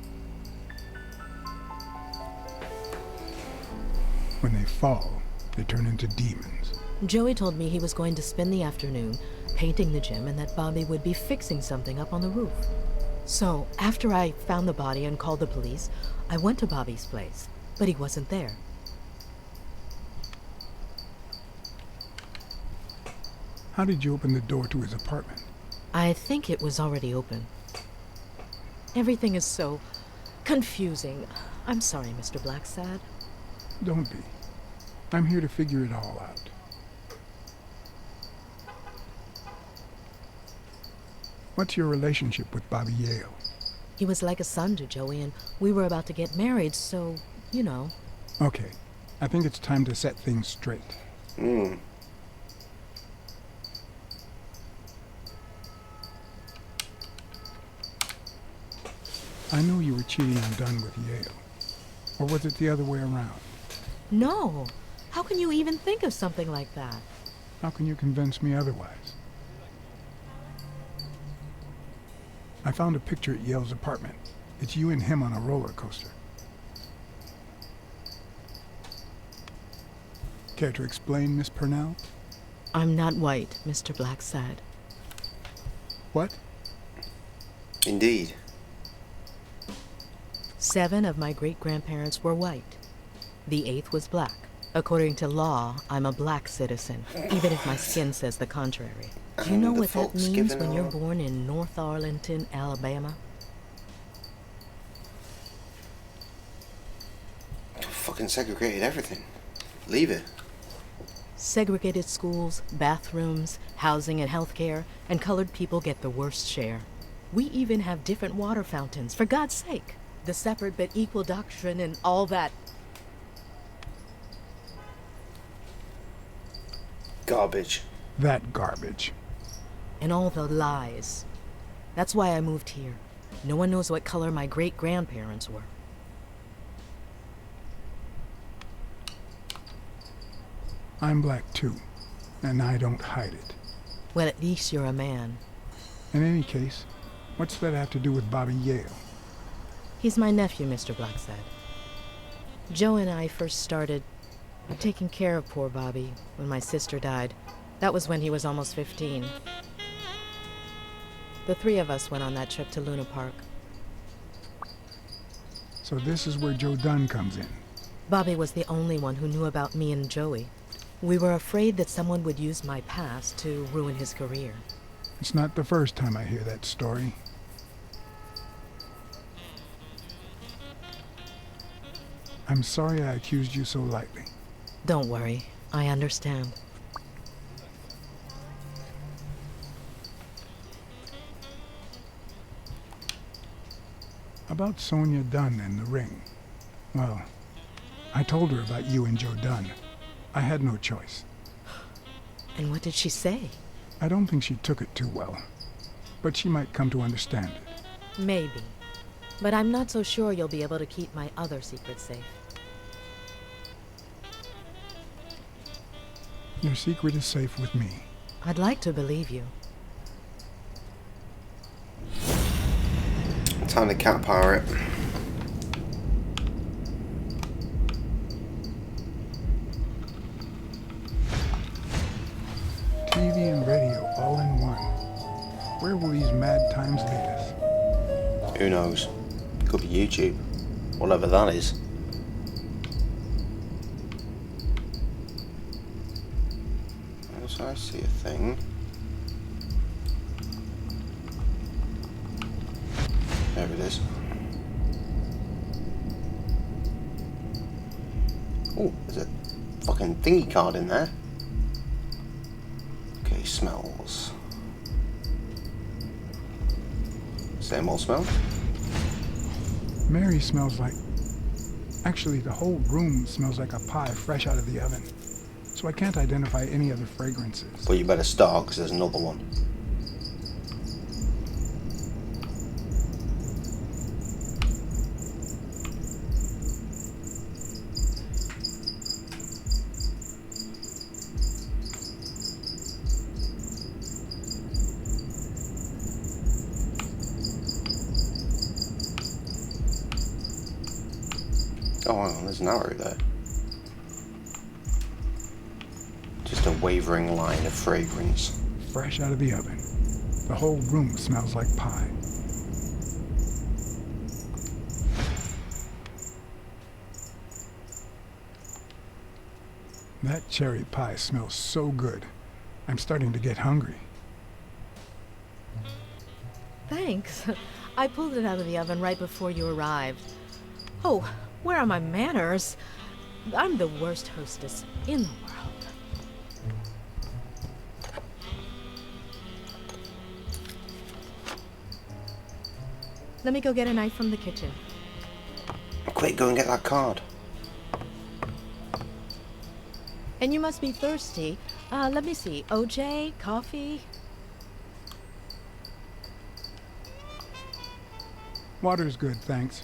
When they fall, they turn into demons. Joey told me he was going to spend the afternoon painting the gym and that Bobby would be fixing something up on the roof. So, after I found the body and called the police, I went to Bobby's place, but he wasn't there. How did you open the door to his apartment? I think it was already open. Everything is so confusing. I'm sorry, Mr. Blacksad. Don't be. I'm here to figure it all out. What's your relationship with Bobby Yale? He was like a son to Joey, and we were about to get married, so, you know. Okay, I think it's time to set things straight. I know you were cheating on Dunn with Yale. Or was it the other way around? No. How can you even think of something like that? How can you convince me otherwise? I found a picture at Yale's apartment. It's you and him on a roller coaster. Care to explain, Miss Purnell? I'm not white, Mr. Blacksad. What? Indeed. 7 of my great-grandparents were white. The 8th was black. According to law, I'm a black citizen, even if my skin says the contrary. Do you know what that means when you're born in North Arlington, Alabama? Fucking segregated everything. Leave it. Segregated schools, bathrooms, housing and healthcare, and colored people get the worst share. We even have different water fountains, for God's sake. The separate but equal doctrine and all that. Garbage. That garbage. And all the lies. That's why I moved here. No one knows what color my great-grandparents were. I'm black too, and I don't hide it. Well, at least you're a man. In any case, what's that have to do with Bobby Yale? He's my nephew, Mr. Blacksad. Joe and I first started taking care of poor Bobby when my sister died. That was when he was almost 15. The three of us went on that trip to Luna Park. So this is where Joe Dunn comes in. Bobby was the only one who knew about me and Joey. We were afraid that someone would use my past to ruin his career. It's not the first time I hear that story. I'm sorry I accused you so lightly. Don't worry, I understand. About Sonia Dunn and the ring. Well, I told her about you and Joe Dunn. I had no choice. And what did she say? I don't think she took it too well, but she might come to understand it. Maybe. But I'm not so sure you'll be able to keep my other secrets safe. Your secret is safe with me. I'd like to believe you. Time to cat pirate. TV and radio all in one. Where will these mad times lead us? Who knows? Could be YouTube. Whatever that is. So I see a thing. There it is. Oh, there's a fucking thingy card in there. Okay, smells. Is there more smell? Mary smells like... Actually, the whole room smells like a pie fresh out of the oven. So I can't identify any other fragrances. Well, you better start, because there's another one. Oh, hang on, there's an arrow there. Just a wavering line of fragrance. Fresh out of the oven. The whole room smells like pie. That cherry pie smells so good. I'm starting to get hungry. Thanks. I pulled it out of the oven right before you arrived. Oh, where are my manners? I'm the worst hostess in the world. Let me go get a knife from the kitchen. Quick, go and get that card. And you must be thirsty. Let me see. OJ? Coffee? Water's good, thanks.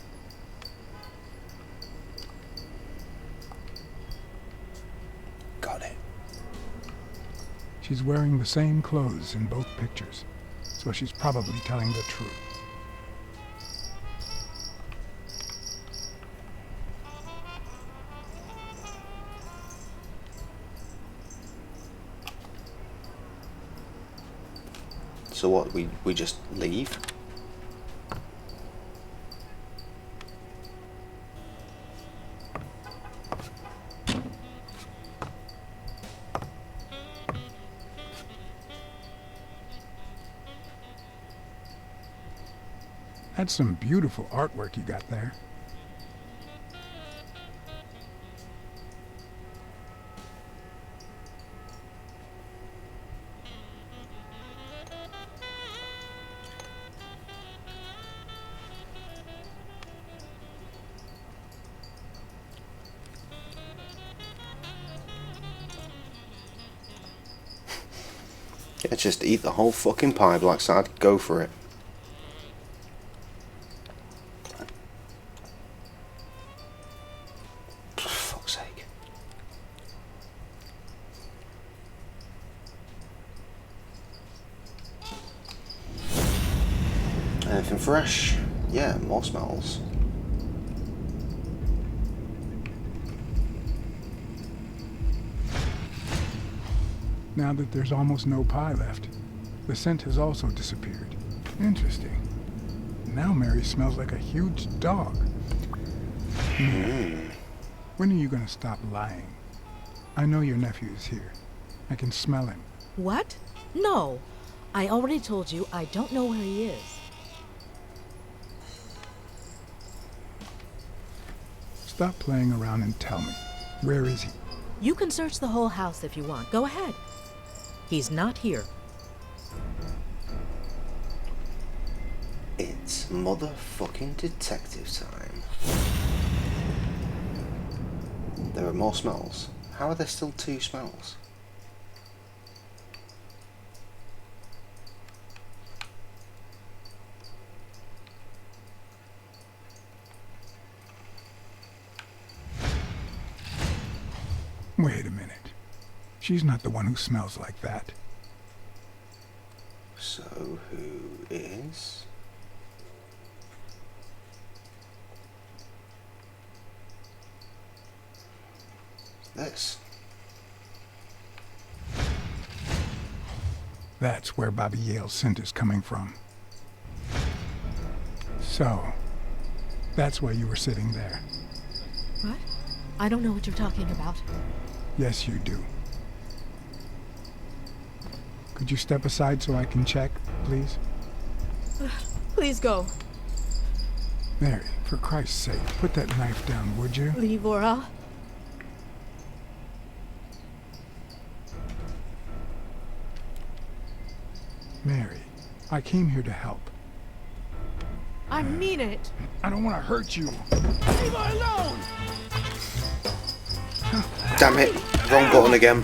Got it. She's wearing the same clothes in both pictures, so she's probably telling the truth. So what, we just leave? That's some beautiful artwork you got there. Yeah, just eat the whole fucking pie, Blacksad. Go for it. For fuck's sake. fresh. Yeah, more smells. Now that there's almost no pie left, the scent has also disappeared. Interesting. Now Mary smells like a huge dog. When are you gonna stop lying? I know your nephew is here. I can smell him. What? No. I already told you I don't know where he is. Stop playing around and tell me. Where is he? You can search the whole house if you want. Go ahead. He's not here. It's motherfucking detective time. There are more smells. How are there still 2 smells? Wait a minute. She's not the one who smells like that. So who is? This. That's where Bobby Yale's scent is coming from. So, that's why you were sitting there. What? I don't know what you're talking about. Yes, you do. Could you step aside so I can check, please? Please go. Mary, for Christ's sake, put that knife down, would you? Livora. Mary, I came here to help. I mean it. I don't want to hurt you. Leave her alone! Damn it, wrong button again.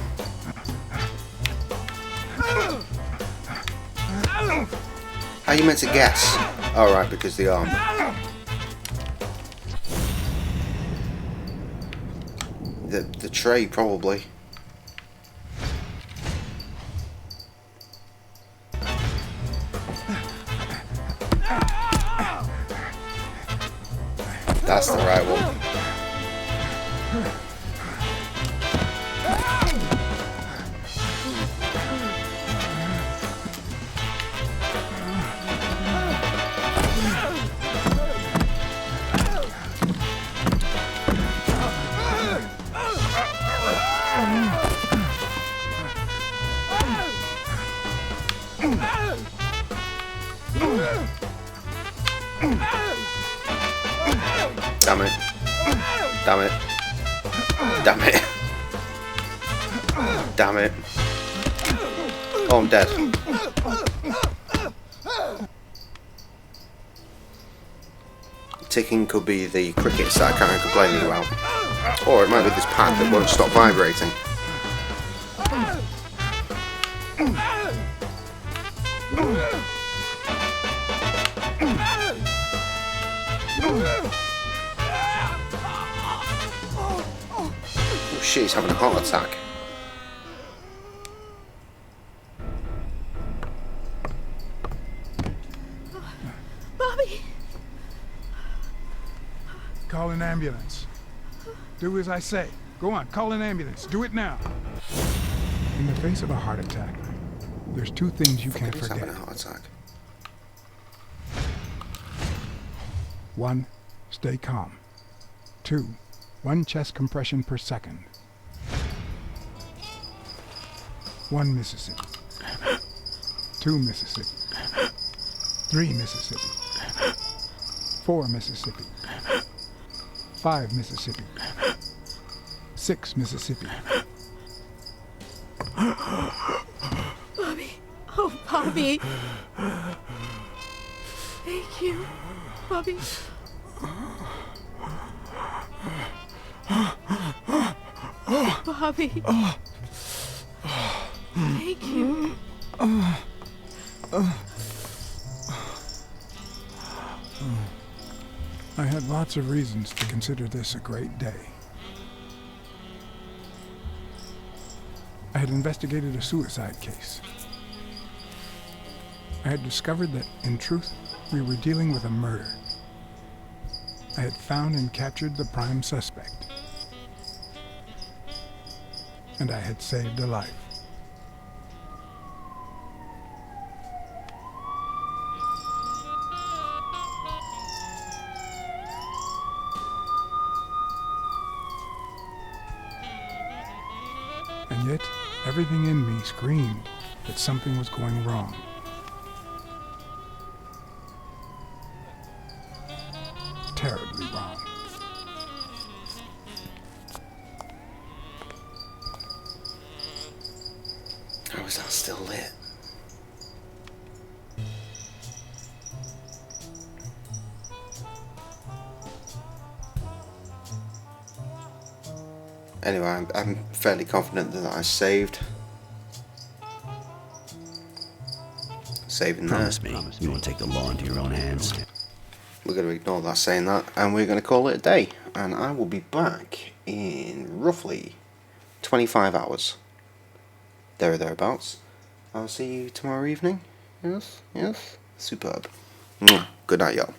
How you meant to guess? Alright, because the arm. The tray, probably. That's the right one. Damn it. Damn it. Damn it. Damn it. Oh, I'm dead. Ticking could be the crickets that I can't complain about. Or it might be this pad that won't stop vibrating. Oh shit, he's having a heart attack. Bobby! Call an ambulance. Do as I say. Go on, call an ambulance. Do it now. In the face of a heart attack, there's 2 things you can't forget. Having a heart attack. 1, stay calm. 2, 1 chest compression per second. 1 Mississippi. 2 Mississippi. 3 Mississippi. 4 Mississippi. 5 Mississippi. 6 Mississippi. Bobby. Oh, Bobby. Thank you, Bobby. Bobby. Thank you. I had lots of reasons to consider this a great day. I had investigated a suicide case. I had discovered that, in truth, We were dealing with a murder. I had found and captured the prime suspect. And I had saved a life. And yet, everything in me screamed that something was going wrong. Terribly wrong. How is that still lit? Anyway, I'm fairly confident that I saved. Saving Promise that. me you won't take the law into your own hands. We're going to ignore that saying that, and we're going to call it a day. And I will be back in roughly 25 hours. There or thereabouts. I'll see you tomorrow evening. Yes, yes. Superb. Good night, y'all.